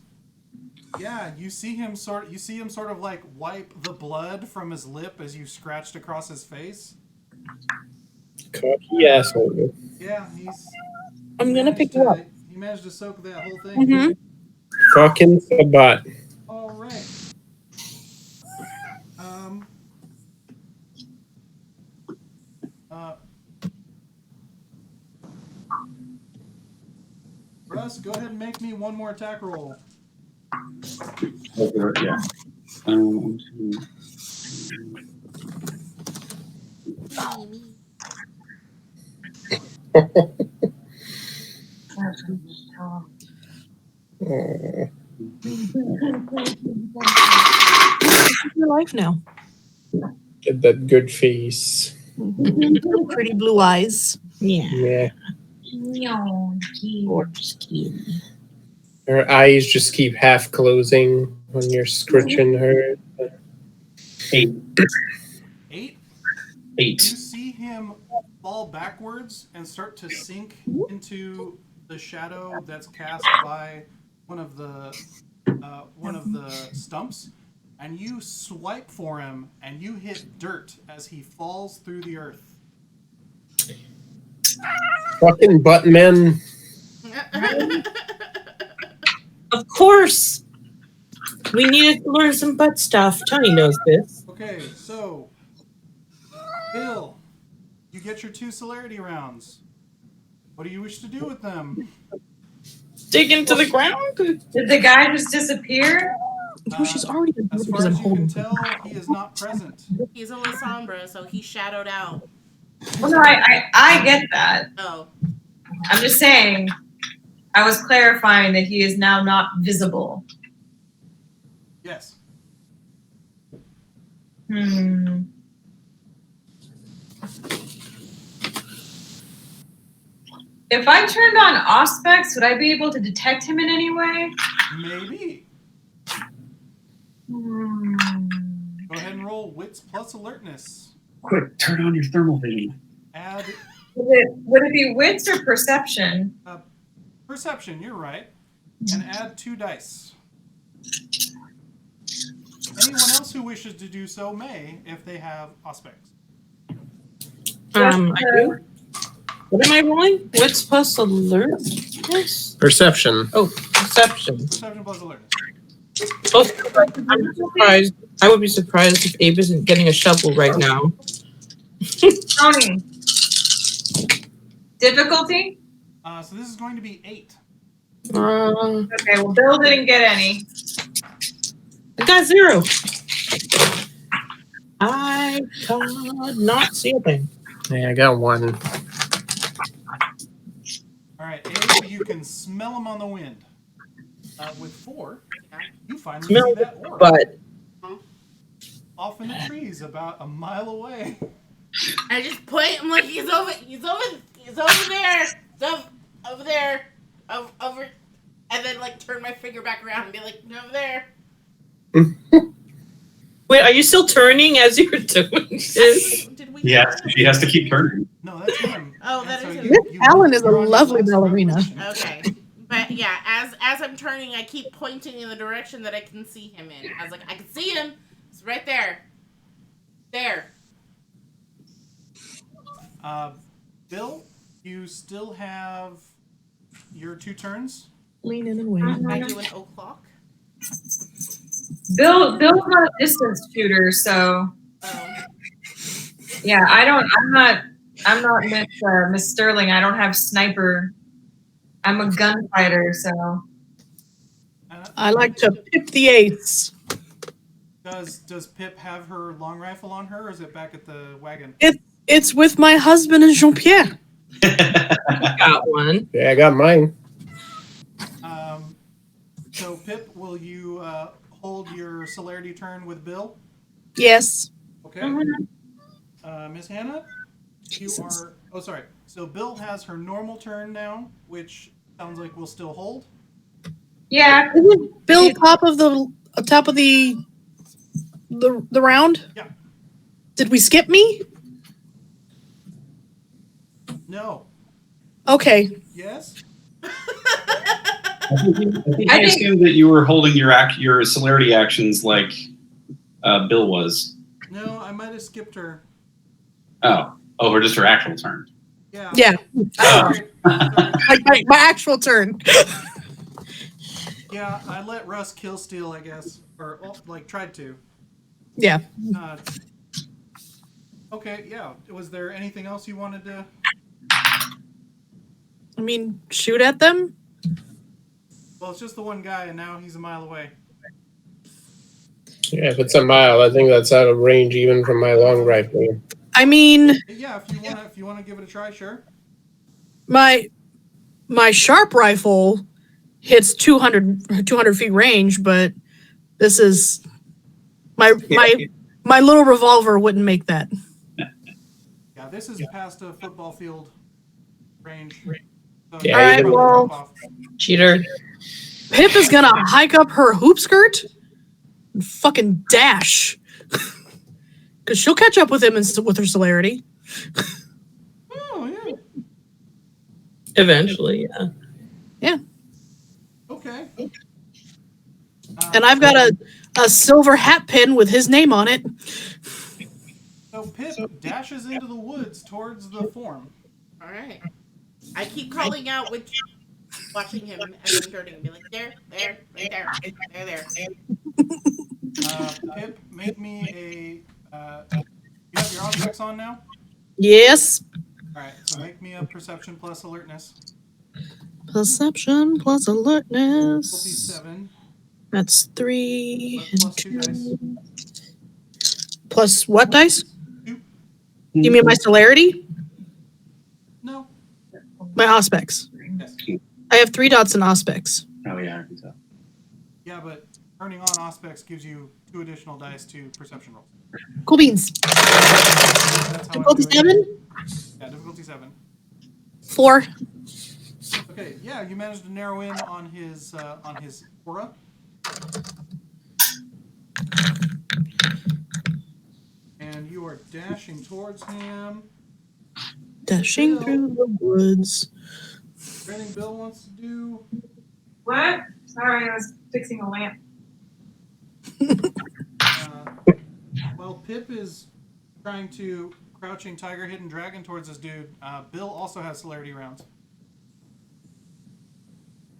yeah, you see him sort of like wipe the blood from his lip as you scratched across his face. Cocky asshole. Yeah, he's. I'm gonna pick you up. He managed to soak that whole thing. Mm-hmm. Fucking sabat. All right. Russ, go ahead and make me one more attack roll. Yeah. Your life now. Get that good face. Pretty blue eyes. Yeah. Yeah. Her eyes just keep half closing when you're scritching her. 8. 8. 8. You see him fall backwards and start to sink into the shadow that's cast by one of the stumps, and you swipe for him and you hit dirt as he falls through the earth. Fucking buttman. Of course. We needed to learn some butt stuff. Tony knows this. Okay, so Bill, you get your 2 celerity rounds. What do you wish to do with them? Dig into the ground? Did the guy just disappear? No, she's already been As because far I'm as you can holding. tell, he is not present. He's only Sombra, so he shadowed out. Well, no, I get that. Oh. I'm just saying, I was clarifying that he is now not visible. Yes. If I turned on Auspex, would I be able to detect him in any way? Maybe. Go ahead and roll wits plus alertness. Quick, turn on your thermal vision. Add Would it be wits or perception? perception, you're right. And add 2 dice. Anyone else else who wishes to do so may, if they have Auspex. I do. What am I rolling? What's plus alert? Yes. Perception. Oh, perception. Perception plus alertness. Oh, I'm surprised. I would be surprised if Abe isn't getting a shovel right now. Tony. Difficulty? So this is going to be 8. Okay, well, Bill didn't get any. I got 0. I cannot see a thing. Yeah, I got 1. All right, Abe, you can smell them on the wind. With 4, you finally Smell see that orb But off in the trees about a mile away. I just point. I'm like, he's over there, over there, over, and then like turn my finger back around and be like, over there. wait, are you still turning as you were doing this? Did we? Yeah, she has to keep turning. No, that's him. Oh, And that so is him. you- Alan is a you're on your lovely last ballerina. revolution. Okay. But yeah, as I'm turning, I keep pointing in the direction that I can see him in. I was like, I can see him. It's right there. There. Bill, you still have your 2 turns. Lean in and wait. I do an o'clock. Bill's not a distance shooter, so yeah, I'm not Miss Sterling. I don't have sniper. I'm a gunfighter, so I like to pick the eights. Does Pip have her long rifle on her, or is it back at the wagon? It's with my husband and Jean-Pierre. Got one. Yeah, I got mine. So Pip, will you hold your celerity turn with Bill? Yes. Okay. Miss Hannah, you are. Oh, sorry. So Bill has her normal turn now, which sounds like we'll still hold. yeah. Isn't Bill top of the round? Yeah. Did we skip me? No. Okay. Yes. I assumed that you were holding your celerity actions like Bill was. No, I might have skipped her. Or just her actual turn. Yeah. Yeah. Sorry. Like my actual turn. Yeah, I let Russ kill steal, I guess, or like tried to. Yeah. Okay. Yeah. Was there anything else you wanted to? I mean, shoot at them? Well, it's just the one guy, and now he's a mile away. Yeah, if it's a mile, I think that's out of range even from my long rifle. I mean, Yeah, if you wanna give it a try, sure. my sharp rifle hits 200 feet range, but this is my little revolver wouldn't make that. Yeah, this is past a football field range. So Yeah, All right, probably well- drop off. Cheater. Pip is gonna hike up her hoop skirt and fucking dash. Because she'll catch up with him with her celerity. Oh yeah. Eventually, yeah. Okay. And I've got a silver hat pin with his name on it. So Pip dashes into the woods towards the form. All right. I keep calling out, watching him as I'm turning and be like, there, right there, there. Pip, make me a. You have your objects on now? Yes. All right, so make me a perception plus alertness. Perception plus Difficulty alertness. 7. That's 3 Plus and 2 dice. Plus what dice? 2. You mean my celerity? No. My auspex. Yes. I have 3 dots in auspex. Oh yeah, I can tell. Yeah, but turning on Auspex gives you 2 additional dice to perception rolls. Cool beans. That's how Difficulty I'm doing it. 7? Yeah, difficulty 7. 4. Okay, yeah, you managed to narrow in on his aura. And you are dashing towards him. Dashing Bill. through the woods. Is there anything Bill wants to do? What? Sorry, I was fixing a lamp. Pip is trying to crouching tiger, hidden dragon towards this dude. Bill also has celerity rounds.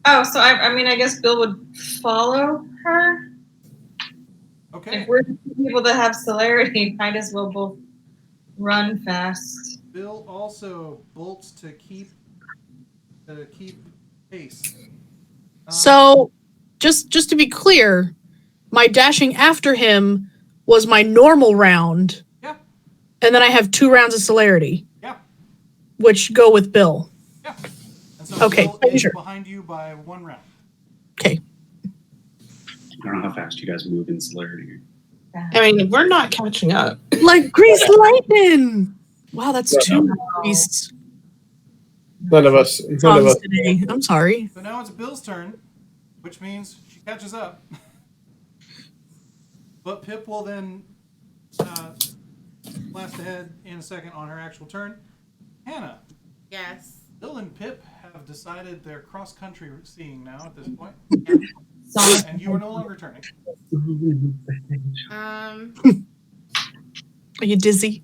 Oh, so I mean, I guess Bill would follow her. Okay. If we're the people that have celerity, might as well both run fast. Bill also bolts to keep pace. So, just to be clear, my dashing after him was my normal round. Yeah. And then I have 2 rounds of celerity. Yeah. Which go with Bill. Yeah. And so Okay, Bill is sure. behind you by 1 round. Okay. I don't know how fast you guys move in celerity. I mean, we're not catching up. Like grease lightning. Wow, that's 2 grease None of us. today. I'm sorry. So now it's Bill's turn, which means she catches up. But Pip will then blast ahead in a second on her actual turn. Hannah, Yes. Bill and Pip have decided they're cross-country seeing now at this point. And you are no longer turning. Are you dizzy?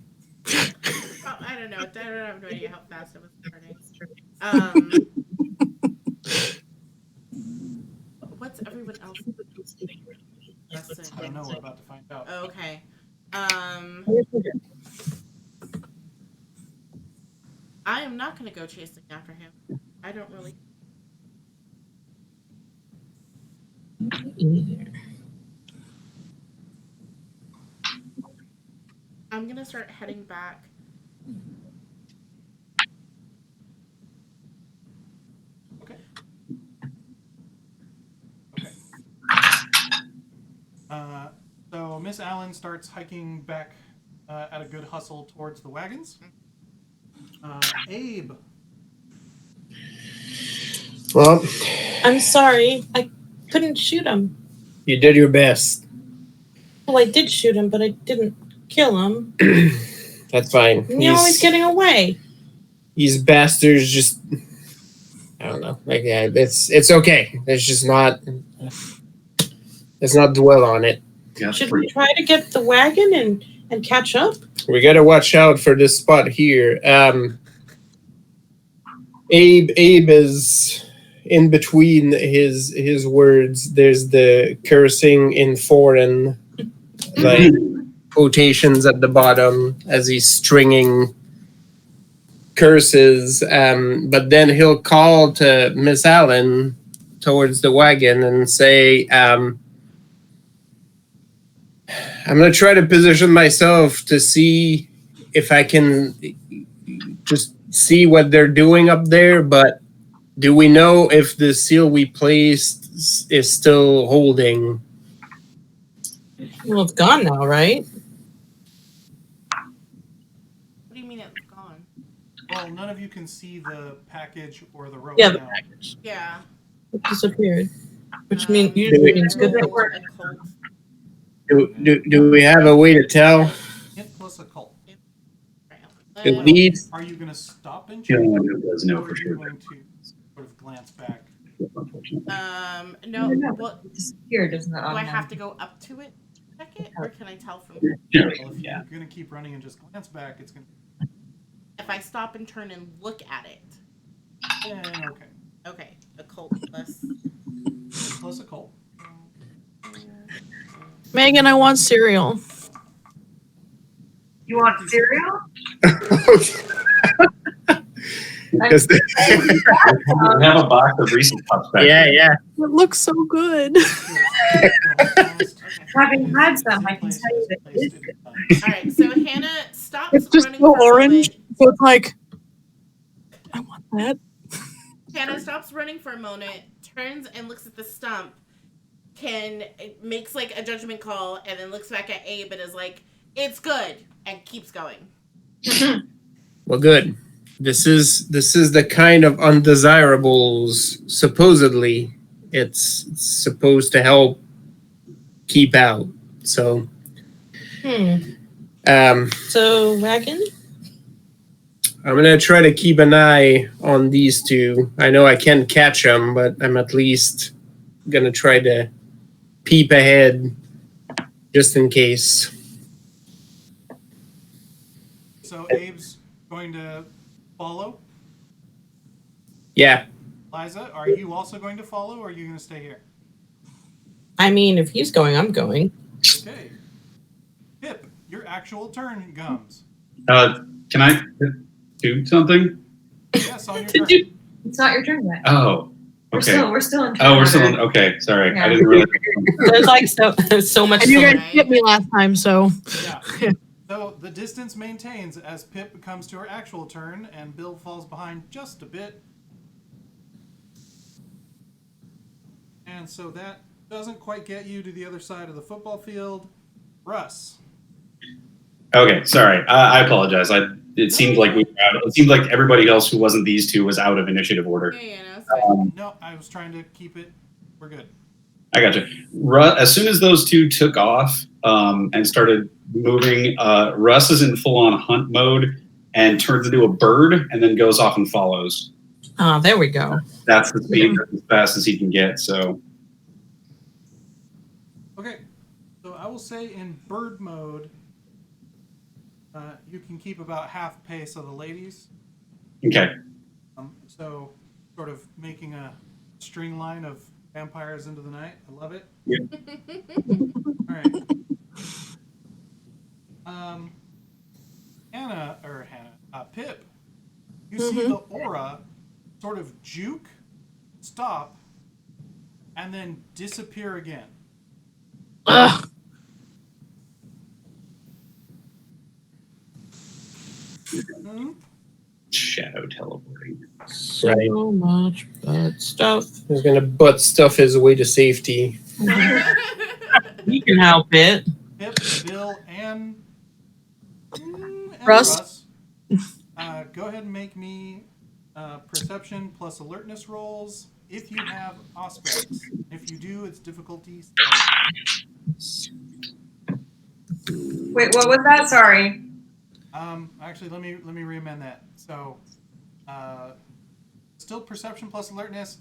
Oh, I don't know. I don't have no idea how fast I was turning. What's everyone else doing? I don't know. We're about to find out. Okay. I am not going to go chasing after him. I don't really. I'm going to start heading back. Okay. So Miss Allen starts hiking back at a good hustle towards the wagons. Abe. Well, I'm sorry. I couldn't shoot him. you did your best. Well, I did shoot him, but I didn't kill him. That's fine. And you're always getting away. These bastards just, I don't know. Like, yeah, it's okay. It's just not. Let's not dwell on it. Yeah, Should we try to get the wagon and catch up? We gotta watch out for this spot here. Abe is in between his words. There's the cursing in foreign, like quotations at the bottom as he's stringing curses. But then he'll call to Miss Allen towards the wagon and say, I'm going to try to position myself to see if I can just see what they're doing up there, but do we know if the seal we placed is still holding? Well, it's gone now, right? What do you mean it's gone? Well, none of you can see the package or the rope Yeah, the now. package. Yeah. It disappeared. Which usually means good things. Do we have a way to tell? Hint plus a cult. The lead? Are you going to stop and The check? only one who does know Or for are you sure. going to sort of glance back? No. Well, It disappeared, doesn't it? do I have to go up to it, check it, or can I tell from Yeah, Well, if yeah. you're going to keep running and just glance back, it's going to... if I stop and turn and look at it? okay. Okay, occult plus. Plus a cult. Megan, I want cereal. You want cereal? Because I have a box of Reese's Puffs back yeah. It looks so good. Having had some, I can tell you that it is good. Alright, so Hannah stops It's just running so for a orange. moment. So it's like, I want that. Hannah stops running for a moment, turns and looks at the stump, makes like a judgment call, and then looks back at Abe and is like, it's good, and keeps going. Well, good. This is the kind of undesirables supposedly it's supposed to help keep out. So, So, wagon? I'm gonna try to keep an eye on these two. I know I can't catch them, but I'm at least gonna try to peep ahead just in case. so Abe's going to follow. Yeah. Liza, are you also going to follow, or are you going to stay here? I mean, if he's going, I'm going. Okay. Pip, your actual turn comes. Can I do something? Yes, on your Did turn. you? It's not your turn yet. Oh, okay. We're still in. Oh, we're still in. Okay, sorry. Yeah. I didn't really. There's like so much. And you fun. guys hit me last time, so. Yeah. So the distance maintains as Pip comes to her actual turn, and Bill falls behind just a bit. And so that doesn't quite get you to the other side of the football field. Russ. Okay, sorry. I apologize. It seemed like it seemed like everybody else who wasn't these two was out of initiative order. Yeah, no, it's fine. No, I was trying to keep it. We're good. I gotcha. As soon as those two took off and started moving, Russ is in full-on hunt mode and turns into a bird and then goes off and follows. Ah, there we go. That's the speed, that's as fast as he can get. So Okay. So I will say in bird mode, you can keep about half pace of the ladies. okay. So sort of making a string line of vampires into the night. I love it. Yeah. All right. Pip, you see the aura sort of juke, stop, and then disappear again. Ugh. Shadow teleporting. So much bad stuff. He's gonna butt stuff his way to safety. You can help it. Pip, Bill, and Russ. Go ahead and make me perception plus alertness rolls if you have aspects. If you do, it's difficulty. Wait, what was that? Sorry. Actually, let me re-amend that. So, still perception plus alertness,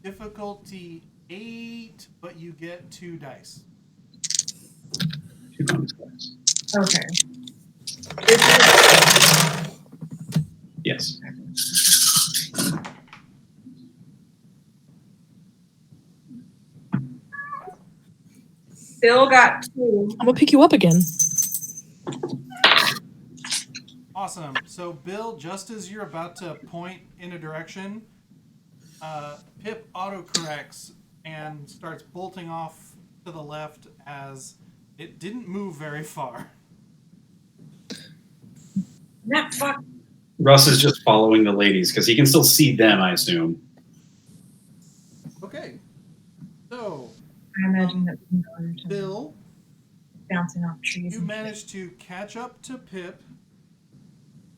difficulty 8, but you get 2 dice. 2 bonus dice. Okay. Yes. Bill got 2. I'm gonna pick you up again. Awesome. So, Bill, just as you're about to point in a direction, Pip autocorrects and starts bolting off to the left as it didn't move very far. That fuck. Russ is just following the ladies because he can still see them, I assume. Okay. So, I imagine that Bill, bouncing off trees. you managed to catch up to Pip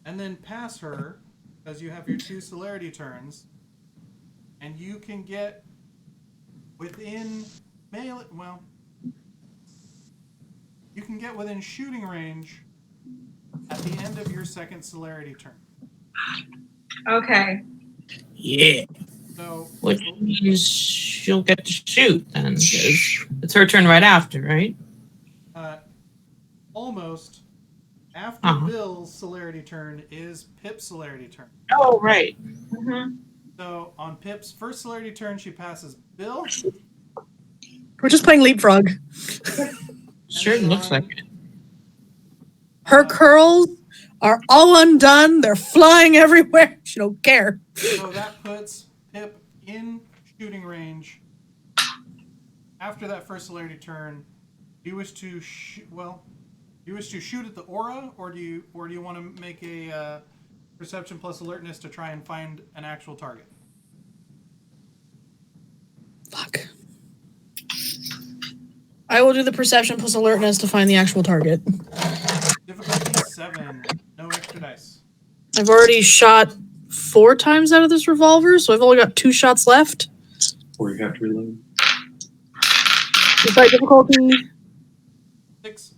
and then pass her because you have your 2 celerity turns, and you can get within melee. Well, you can get within shooting range at the end of your 2nd celerity turn. Okay. Yeah. So, Which means she'll get to shoot then. 'Cause it's her turn right after, right? almost after Bill's celerity turn is Pip's celerity turn. Oh, right. Mm-hmm. So on Pip's first celerity turn, she passes Bill. We're just playing leapfrog. Sure looks like it. Her curls are all undone. They're flying everywhere. She don't care. So that puts Pip in shooting range. After that first celerity turn, do you wish to shoot at the aura, or do you want to make a perception plus alertness to try and find an actual target? Fuck. I will do the perception plus alertness to find the actual target. Difficulty 7. No extra dice. I've already shot 4 times out of this revolver, so I've only got 2 shots left. Or you have to reload. Is that difficulty? 6.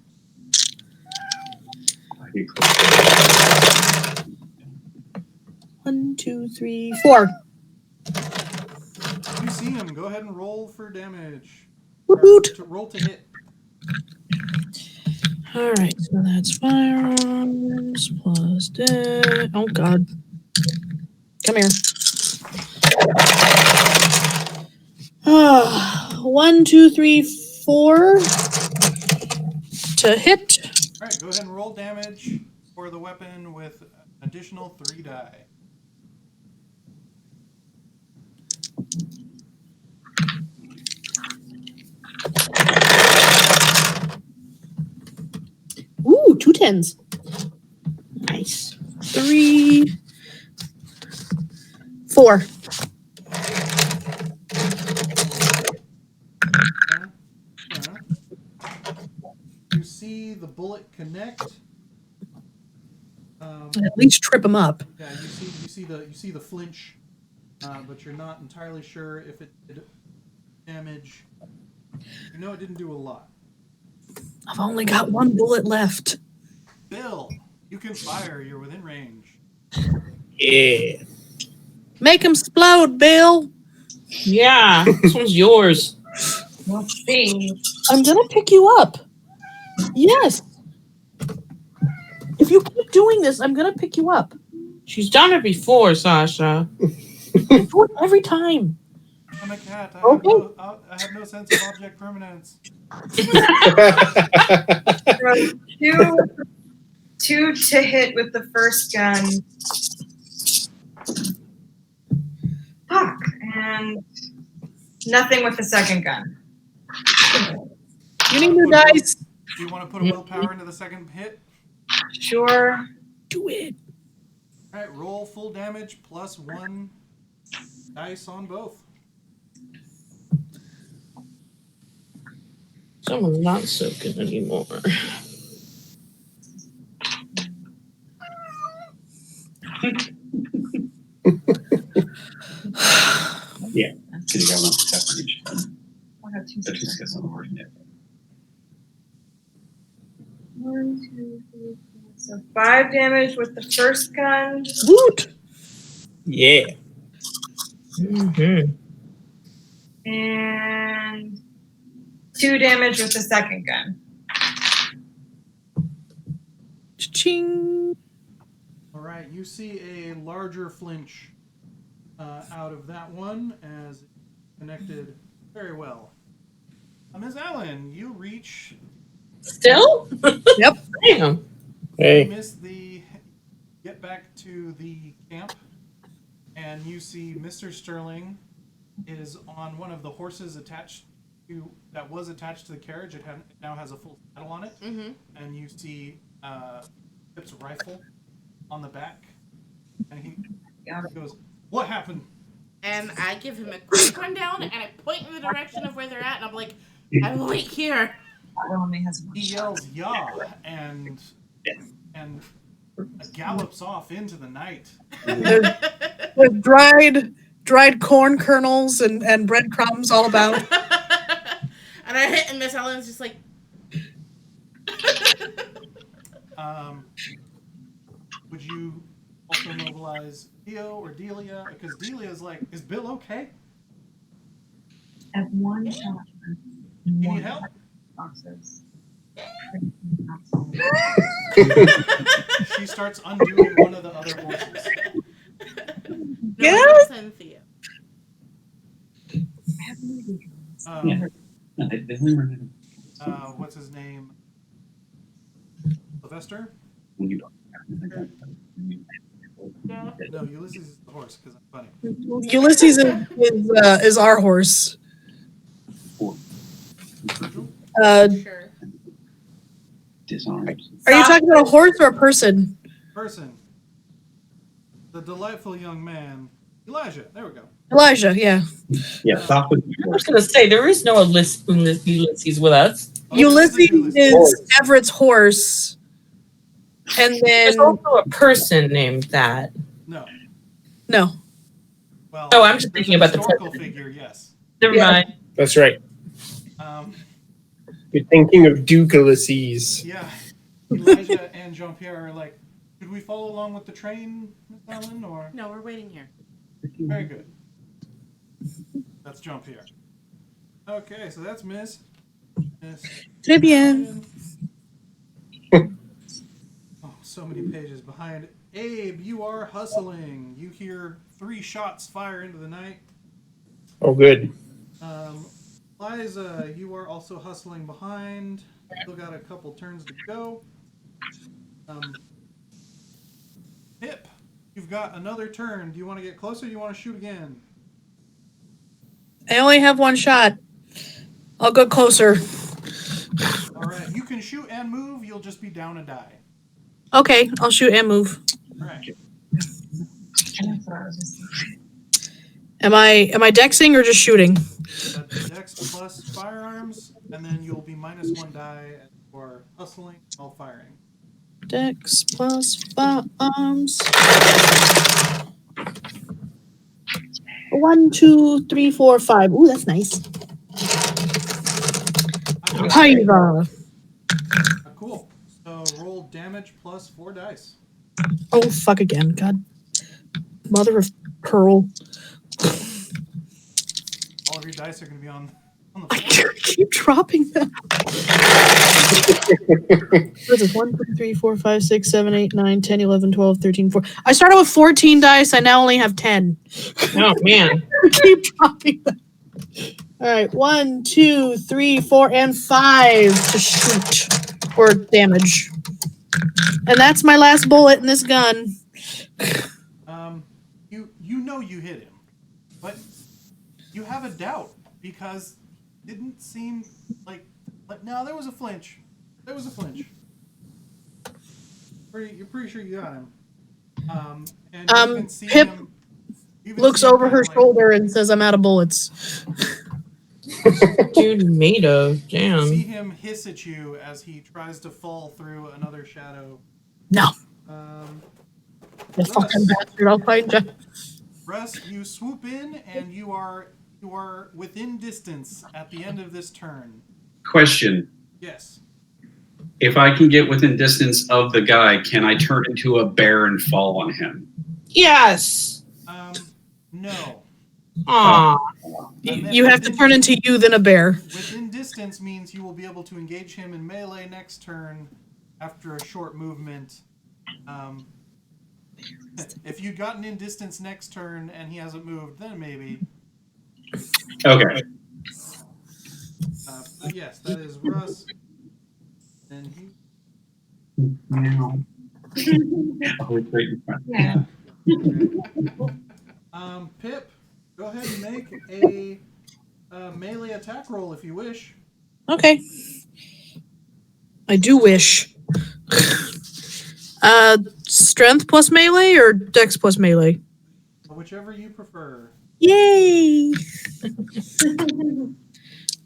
I get close. 1, 2, 3, 4. You see him. Go ahead and roll for damage. Woot woot. To roll to hit. All right, so that's firearms plus oh god. Come here. 1, 2, 3, 4 to hit. All right, go ahead and roll damage for the weapon with an additional 3 die. Ooh, 2 10s. Nice. 3, 4. You see the bullet connect. At least trip him up. Yeah, you see the flinch, but you're not entirely sure if it did damage. You know it didn't do a lot. I've only got 1 bullet left. Bill, you can fire. You're within range. Yeah. Make him explode, Bill. Yeah, this one's yours. Let's see. I'm gonna pick you up. Yes. If you keep doing this, I'm gonna pick you up. She's done it before, Sasha. I do it every time. I'm a cat. I have no sense of object permanence. Two to hit with the first gun. Fuck. And nothing with the second gun. You need new dice. Do you want to put a willpower into the second hit? Sure. Do it. All right, roll full damage plus 1 dice on both. Someone's not so good anymore. Yeah. So you got one separate each. I have 2 But just get some more. 1, 2, 3, 4. So 5 damage with the first gun. Woot. Yeah. Mm-hmm. And 2 damage with the second gun. Ching. All right, you see a larger flinch out of that one as it connected very well. Ms. Allen, you reach. Still? Yep. Damn. You Hey. miss the get back to the camp, and you see Mr. Sterling is on one of the horses that was attached to the carriage. It now has a full saddle on it, and you see Pip's rifle on the back, and he goes, "What happened?" And I give him a quick rundown, and I point in the direction of where they're at, and I'm like, I will wait here. He yells, "Yeah!" and gallops off into the night. With dried corn kernels and breadcrumbs all about. And I hit, and Miss Ellen's just like, Would you also mobilize Theo or Delia? Because Delia's like, "Is Bill okay? At 1 shot. You need help?" Boxes. She starts undoing one of the other horses. Yes. No, Theo. What's his name? Sylvester? No, Ulysses is the horse because I'm funny. Ulysses is our horse. Sure. Disarmed. Are you talking about a horse or a person? Person. The delightful young man. Elijah. There we go. Elijah, yeah. Yeah, stop with I was going to say, there is no Ulysses with us. Oh, Ulysses is Everett's horse. And then There's also a person named that. No. Well, Oh, I'm just thinking about the historical president. figure, yes. Never Yeah. mind. That's right. You're thinking of Duke Ulysses. Yeah. Elijah and Jean-Pierre are like, "Should we follow along with the train, Miss Allen, or?" No, we're waiting here. Very good. That's Jean-Pierre. Okay, so that's Miss. Très bien. so many pages behind. Abe, you are hustling. You hear 3 shots fire into the night. Oh, good. Liza, you are also hustling behind. Still got a couple turns to go. Pip, you've got another turn. Do you want to get closer or do you want to shoot again? I only have 1 shot. I'll go closer. All right, you can shoot and move. You'll just be down a die. Okay, I'll shoot and move. All right. Am I dexing or just shooting? That's Dex plus firearms, and then you'll be -1 die for hustling while firing. Dex plus firearms. 1, 2, 3, 4, 5. Ooh, that's nice. Hiva. Cool. So roll damage plus 4 dice. Oh, fuck again. God. Mother of pearl. All of your dice are going to be on the I floor. keep dropping them. What is it? 1, 2, 3, 4, 5, 6, 7, 8, 9, 10, 11, 12, 13, 14. I started with 14 dice. I now only have 10. Oh man. I keep dropping them. All right. 1, 2, 3, 4, and 5 to shoot or damage. And that's my last bullet in this gun. You know you hit him, but you have a doubt because it didn't seem like no, there was a flinch. There was a flinch. You're pretty sure you got him. And you even see Pip him, looks over her shoulder and says, "I'm out of bullets." Dude made of. You Damn. see him hiss at you as he tries to fall through another shadow. No. You Russ. fucking bastard. I'll find you. Russ, you swoop in and you are within distance at the end of this turn. Question. Yes. If I can get within distance of the guy, can I turn into a bear and fall on him? Yes. No. Aw. You have to turn into you, then a bear. Within distance means you will be able to engage him in melee next turn after a short movement. If you'd gotten in distance next turn and he hasn't moved, then maybe. Okay. But yes, that is Russ. And he. Oh, it's right in front. Yeah. Pip, go ahead and make a melee attack roll if you wish. Okay. I do wish. Strength plus melee or dex plus melee? Whichever you prefer. Yay!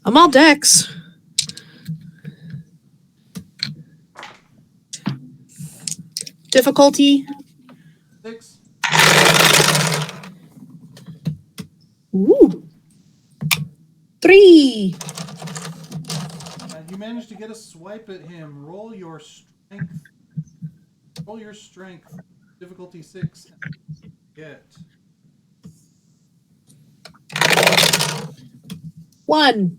I'm all dex. Difficulty. 6. Ooh. 3. You managed to get a swipe at him. Roll your strength. Roll your strength. Difficulty 6. Get. 1.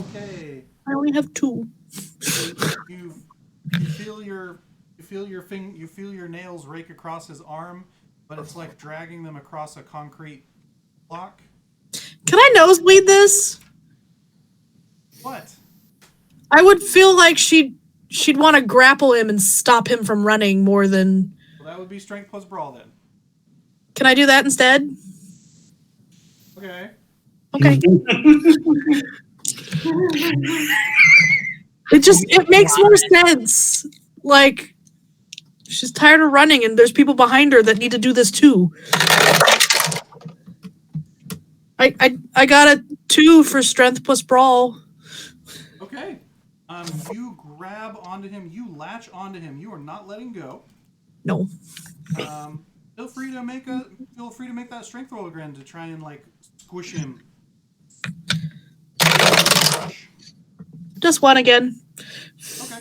Okay. I only have 2. You feel your nails rake across his arm, but it's like dragging them across a concrete block. Can I nosebleed this? What? I would feel like she'd want to grapple him and stop him from running more than. Well, that would be strength plus brawl then. Can I do that instead? Okay. Okay. It makes more sense. Like, she's tired of running and there's people behind her that need to do this too. I got a 2 for strength plus brawl. Okay. You grab onto him. You latch onto him. You are not letting go. No. Feel free to make that strength roll again to try and like squish him. Just 1 again. Okay.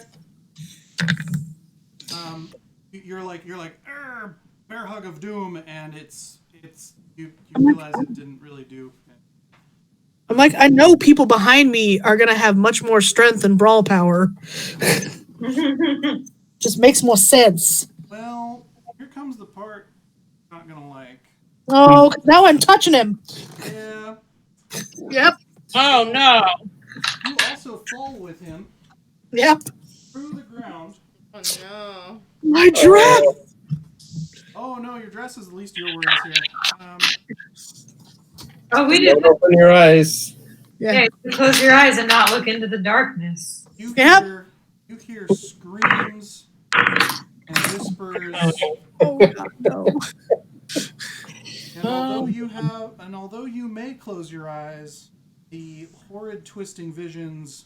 You're like bear hug of doom, and you realize it didn't really do. I'm like, I know people behind me are gonna have much more strength and brawl power. Just makes more sense. Well, here comes the part I'm not gonna like. Oh, now I'm touching him. Yeah. Yep. Oh no. You also fall with him Yep. through the ground. Oh no. My dress. Oh no, your dress is the least of your worries here. Oh, we did. Don't open your eyes. Yeah, you close your eyes and not look into the darkness. You Yep. hear screams and whispers. Oh God, no. And although you may close your eyes, the horrid twisting visions.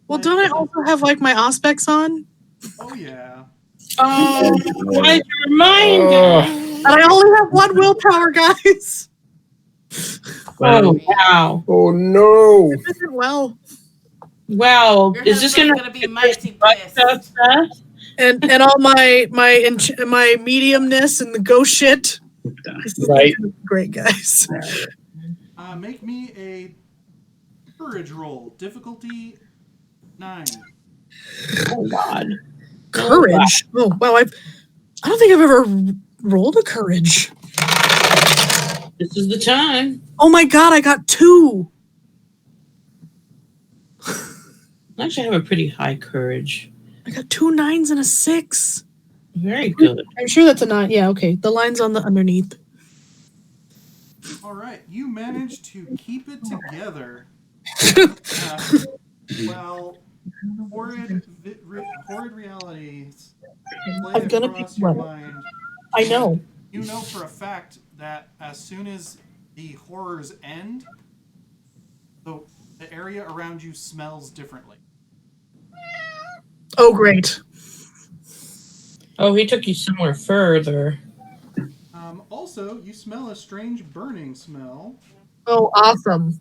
Well, don't I also have like my Auspex on? Oh yeah. Oh, why'd you remind me? And I only have one willpower, guys. Oh wow. Oh no. Well, Wow. Your Is this husband's gonna be mighty pissed. and all my mediumness and the ghost shit. This is Right. great, guys. Make me a courage roll. Difficulty 9. Oh God. Courage. Oh wow, I don't think I've ever rolled a courage. This is the time. Oh my God, I got 2. I actually have a pretty high courage. I got 2 9s and a 6. Very good. I'm sure that's a 9. Yeah, okay. The line's on the underneath. All right, you managed to keep it together. Well, horrid realities play I'm gonna across pick your one. mind. I know. You know for a fact that as soon as the horrors end, the area around you smells differently. Oh great. Oh, he took you somewhere further. Also, you smell a strange burning smell, Oh awesome.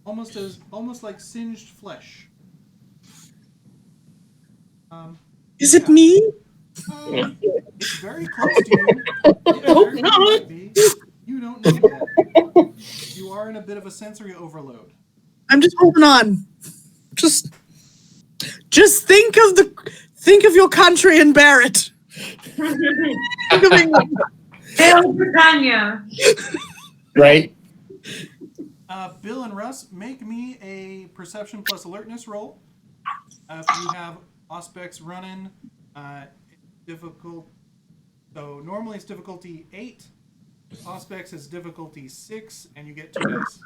almost like singed flesh. Is it me? It's very close to you. It hope very not. might be. You don't know yet. You are in a bit of a sensory overload. I'm just holding on. Just think of your country and bear it. Think of England. Hail Britannia! Right? Bill and Russ, make me a perception plus alertness roll. If you have Auspex running, difficult. So normally it's difficulty 8. Auspex is difficulty 6, and you get 2 dice.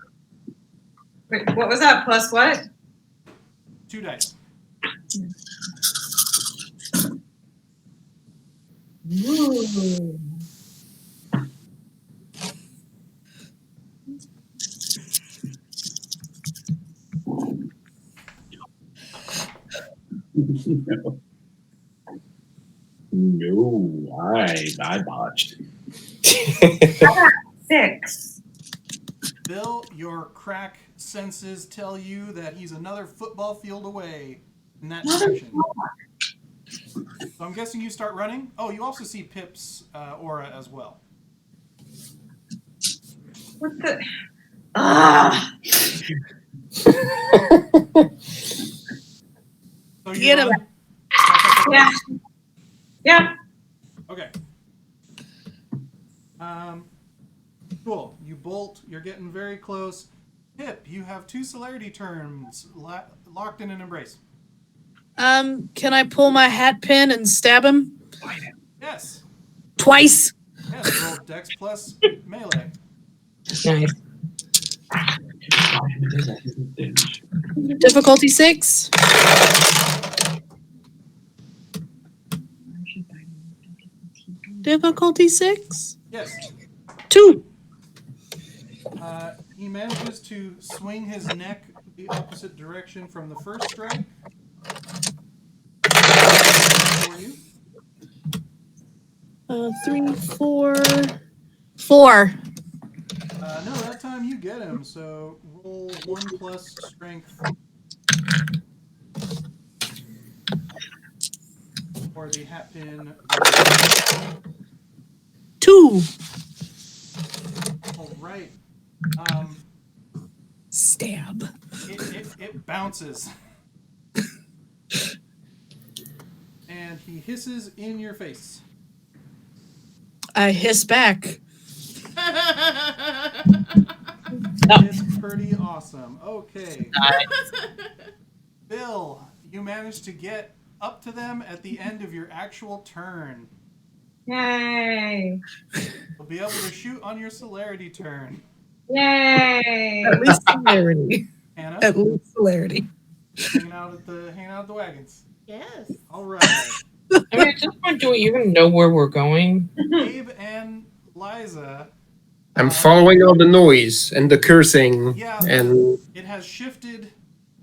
Wait, what was that? Plus what? 2 dice. Ooh. No, I botched. 6. Bill, your crack senses tell you that he's another football field away in that direction. So I'm guessing you start running. Oh, you also see Pip's aura as well. What the? Ah! So you Get him. run. Yeah. Yeah. Okay. Cool. You bolt. You're getting very close. Pip, you have 2 celerity terms locked in an embrace. Can I pull my hat pin and stab him? Yes. Twice. Yes. Roll Dex plus melee. Nice. Difficulty 6. Difficulty 6. Yes. 2. He manages to swing his neck the opposite direction from the first strike. For you. 3, 4. 4. No, that time you get him. So roll 1 plus strength. For the hat pin. 2. All right. Stab. It bounces. and he hisses in your face. I hiss back. It's pretty awesome. Okay. Bill, you managed to get up to them at the end of your actual turn. Yay! You'll be able to shoot on your celerity turn. Yay! At least celerity. Hannah, At least celerity. hanging out at the wagons. Yes. All right. I mean, at this point, do we even know where we're going? Abe and Liza. I'm following all the noise and the cursing. Yeah, And it has shifted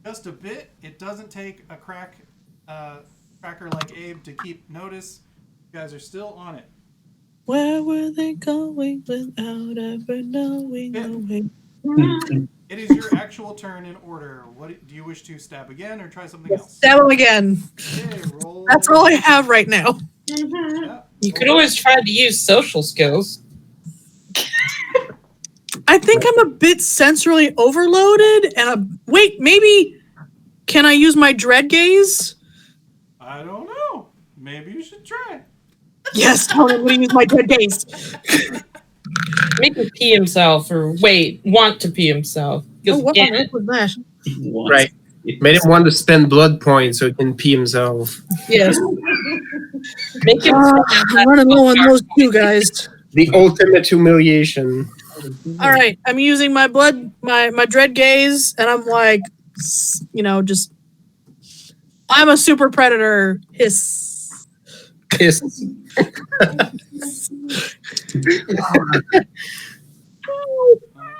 just a bit. It doesn't take a cracker like Abe to keep notice. You guys are still on it. Where were they going without ever knowing Yeah. the way? It is your actual turn in order. What do you wish to stab again or try something else? Stab him again. Okay, roll. That's all I have right now. Yeah, You could always try to use social skills. I think I'm a bit sensorily overloaded, and wait, maybe can I use my dread gaze? I don't know. Maybe you should try. Yes, Tony, I'm going to use my dread gaze. Make him pee himself, or want to pee himself. Oh, Because what on again, earth was that? right, made him want to spend blood points so he can pee himself. Yes. make him. I'm running low on those two guys. The ultimate humiliation. All right, I'm using my my dread gaze, and I'm like, just I'm a super predator. Hiss. Kiss.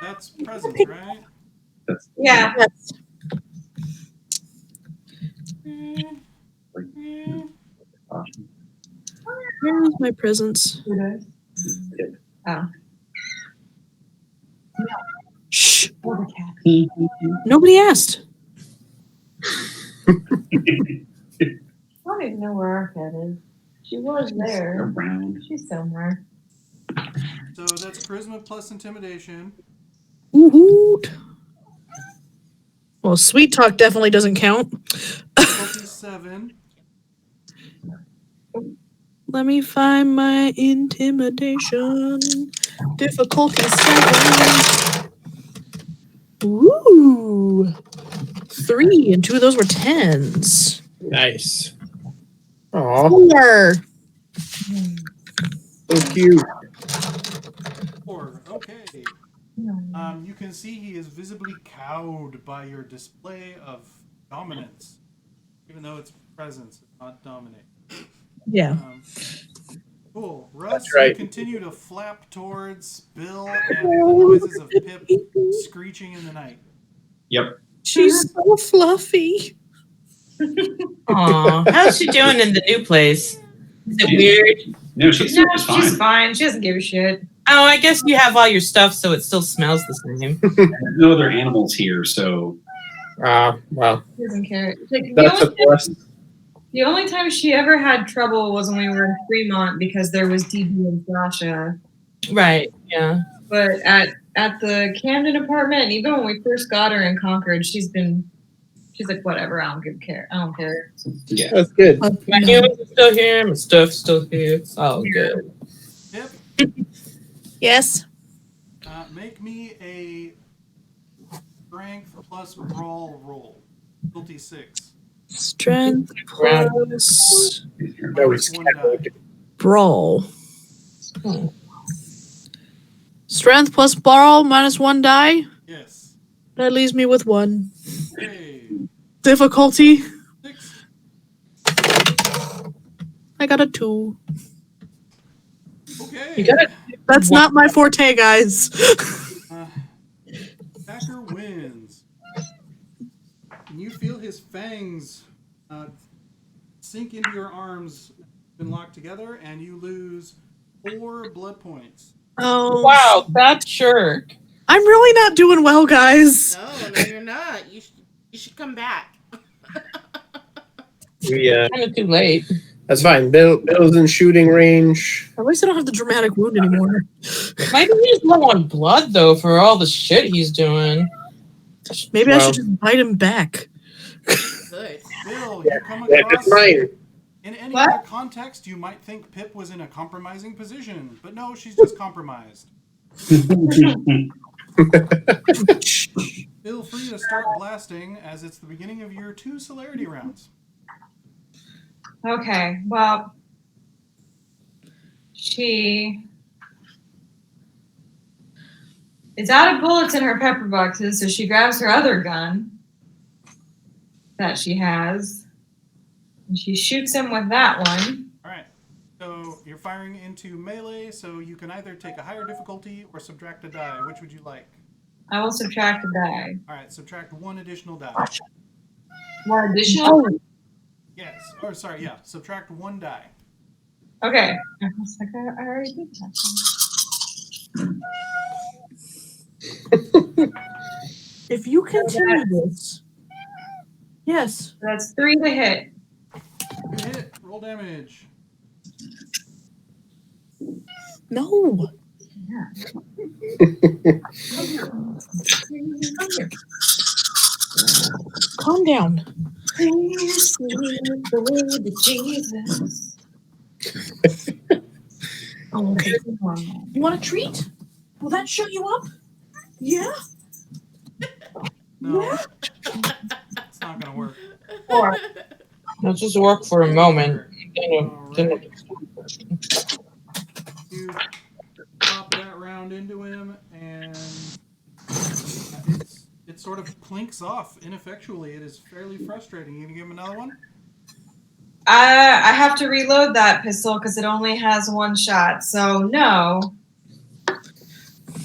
That's presence, right? Yeah. Yes. Where's my presence? Oh. Shh. Nobody asked. I don't even know where our cat is. She was there. Around. She's somewhere. So that's charisma plus intimidation. Woohoo! Well, sweet talk definitely doesn't count. Difficulty 7. Let me find my intimidation. Difficulty 7. Ooh. 3, and 2 of those were 10s. Nice. Aw, 4. so cute. 4. Okay. You can see he is visibly cowed by your display of dominance. Even though it's presence, it's not dominate. Yeah. Cool. Russ, That's right. you continue to flap towards Bill and the noises of Pip screeching in the night. Yep. She's so fluffy. Aw, how's she doing in the new place? Is it weird? No, she's No, fine. she's fine. She doesn't give a shit. Oh, I guess you have all your stuff, so it still smells the same. There's no other animals here, so Well, She doesn't care. Like, that's a plus. the only time she ever had trouble was when we were in Fremont because there was DB and Sasha. Right? Yeah. But at the Camden apartment, and even when we first got her in Concord, she's like, whatever, I don't care. yeah. That's good. My humans are still here. My stuff's still here. It's all good. Pip, Yes. make me a strength plus brawl roll. Difficulty 6. Strength plus That was One die. brawl. Strength plus brawl minus 1 die. Yes. That leaves me with 1. Okay. Difficulty. 6. I got a 2. Okay. You got it. That's not my forte, guys. Packer wins. And you feel his fangs sink into your arms, been locked together, and you lose 4 blood points. Oh Wow, that jerk. I'm really not doing well, guys. No, you're not. You should come back. We, Kind of too late. that's fine. Bill's in shooting range. At least I don't have the dramatic wound anymore. Maybe he's low on blood though for all the shit he's doing. Maybe I Well. should just bite him back. Good. Bill, Yeah, you come Yeah, across that's mine. In any What? other context, you might think Pip was in a compromising position, but no, she's just compromised. Feel free to start blasting, as it's the beginning of your 2 celerity rounds. Okay, well, she is out of bullets in her pepper boxes, so she grabs her other gun that she has, and she shoots him with that one. All right. So you're firing into melee, so you can either take a higher difficulty or subtract a die. Which would you like? I will subtract a die. All right, subtract 1 additional die. One additional? Yes. Or sorry, yeah. Subtract 1 die. Okay. I was like, I already did that. If you continue this. Yes. That's 3 to hit. You hit. Roll damage. No. Calm down. Please lead the way to Jesus. Oh, okay. You want a treat? Will that shut you up? Yeah? No. Yeah? It's not going to work. Four. Let's just work for a moment. Alright. You pop that round into him, and it sort of plinks off ineffectually. It is fairly frustrating. You gonna give him another one? I have to reload that pistol because it only has 1 shot. So no.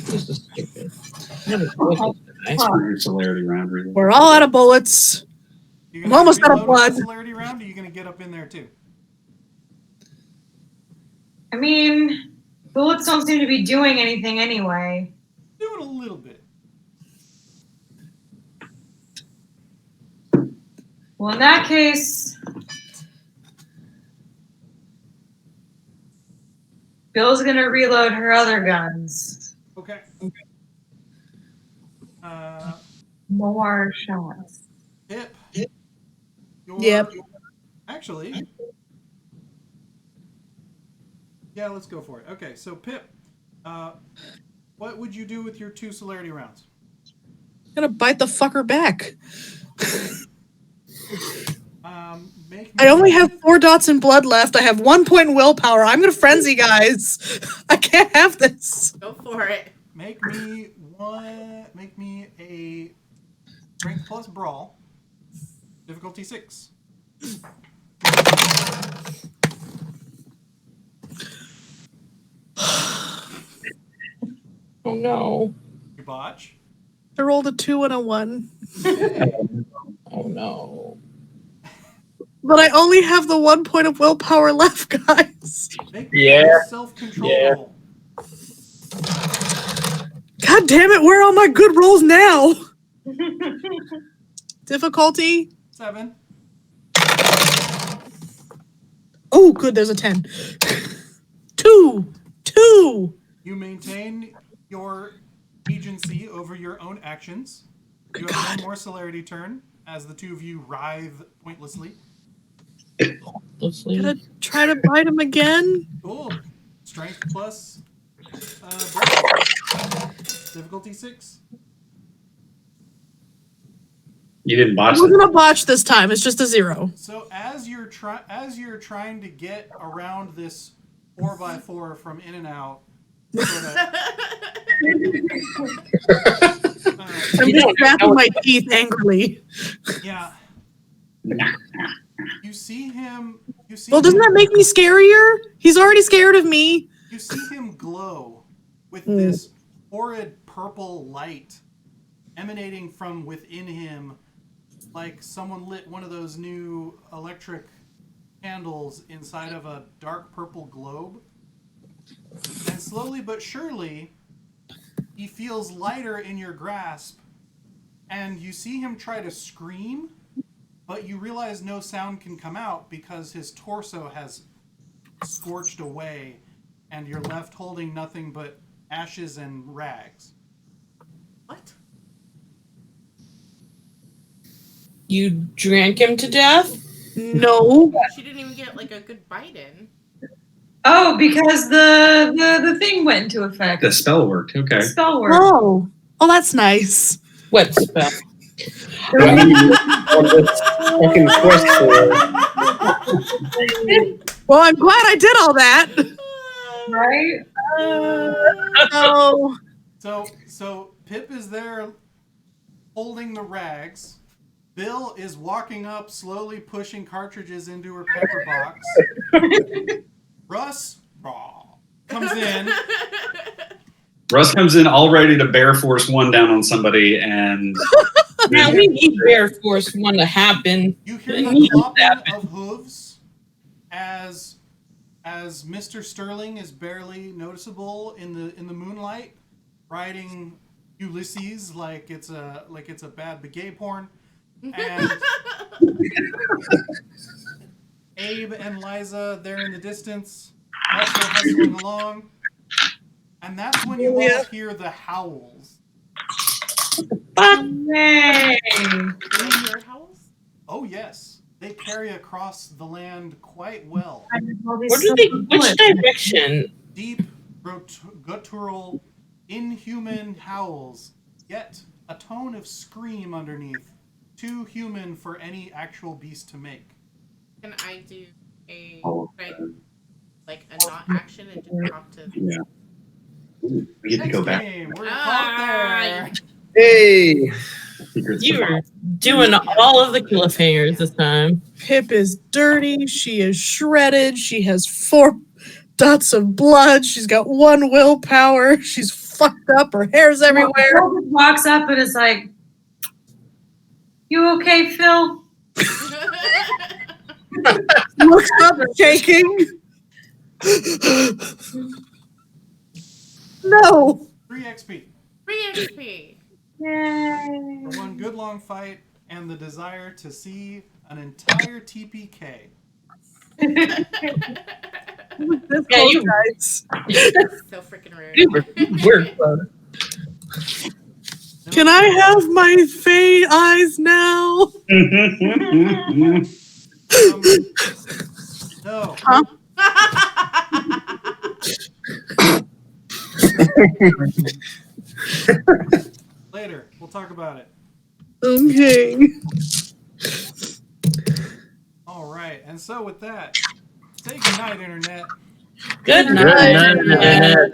This is stupid. Your celerity round. Really. We're all out of bullets. You I'm gonna almost out of reload blood. the celerity round, or are you gonna get up in there too? I mean, bullets don't seem to be doing anything anyway. Do it a little bit. Well, in that case, Bill's gonna reload her other guns. Okay. More shots. Pip. Yep. Actually. Yeah, let's go for it. Okay, so Pip, what would you do with your 2 celerity rounds? I'm gonna bite the fucker back. I only have 4 dots in blood left. I have 1 point in willpower. I'm gonna frenzy, guys. I can't have this. Go for it. Make me a strength plus brawl. Difficulty 6. Oh no. You botch. I rolled a 2 and a 1. Oh no. But I only have the 1 point of willpower left, guys. Make Yeah. a self-control Yeah. roll. God damn it, where are all my good rolls now? Difficulty? 7. Oh, good, there's a 10. 2. You maintain your agency over your own actions. You have 1 more celerity turn as the 2 of you writhe pointlessly. Let's leave. Gonna try to bite him again? Cool. Strength plus brawl. Difficulty 6. You didn't It botch it. wasn't a botch this time, it's just a 0. So as you're trying to get around this 4x4 from in and out, sort of, I'm just snapping my teeth angrily. yeah. You see him. Well, doesn't that make me scarier? He's already scared of me. You see him glow with this horrid purple light emanating from within him, like someone lit one of those new electric candles inside of a dark purple globe. And slowly but surely, he feels lighter in your grasp, and you see him try to scream, but you realize no sound can come out because his torso has scorched away, and you're left holding nothing but ashes and rags. What? You drank him to death? No. She didn't even get like a good bite in. Oh, because the thing went into effect. The spell worked. Okay. The spell worked. Oh. Oh, that's nice. What spell? On this fucking quest for Well, I'm glad I did all that. Right? Oh. So Pip is there holding the rags. Bill is walking up, slowly pushing cartridges into her pepper box. Russ comes in. Russ comes in all ready to bear force one down on somebody, and Now we need Bear Force 1 to happen. You hear the clopping of hooves as Mr. Sterling is barely noticeable in the moonlight, riding Ulysses like it's a bad gay porn, and Abe and Liza they're in the distance, also hustling along, and that's when you all hear the howls. Yay! Your house? Oh yes, they carry across the land quite well. Which direction? Deep, guttural, inhuman howls, yet a tone of scream underneath, too human for any actual beast to make. Can I do a like a not action and just talk to? yeah, we get to go back. Game, we're caught there. Hey! You are doing all of the cliffhangers this time. Pip is dirty. She is shredded. She has 4 dots of blood. She's got 1 willpower. She's fucked up. Her hair's everywhere. Phil just walks up and is like, "You okay, Phil?" Looks up, shaking. No. 3 XP 3 XP. Yay! for one good long fight and the desire to see an entire TPK. This Yeah, close, you- guys. So freaking rude. We're close. Can I have my Faye eyes now? No. Huh? Later, we'll talk about it. Okay. All right, and so with that, say goodnight, Internet. Good Good night. night.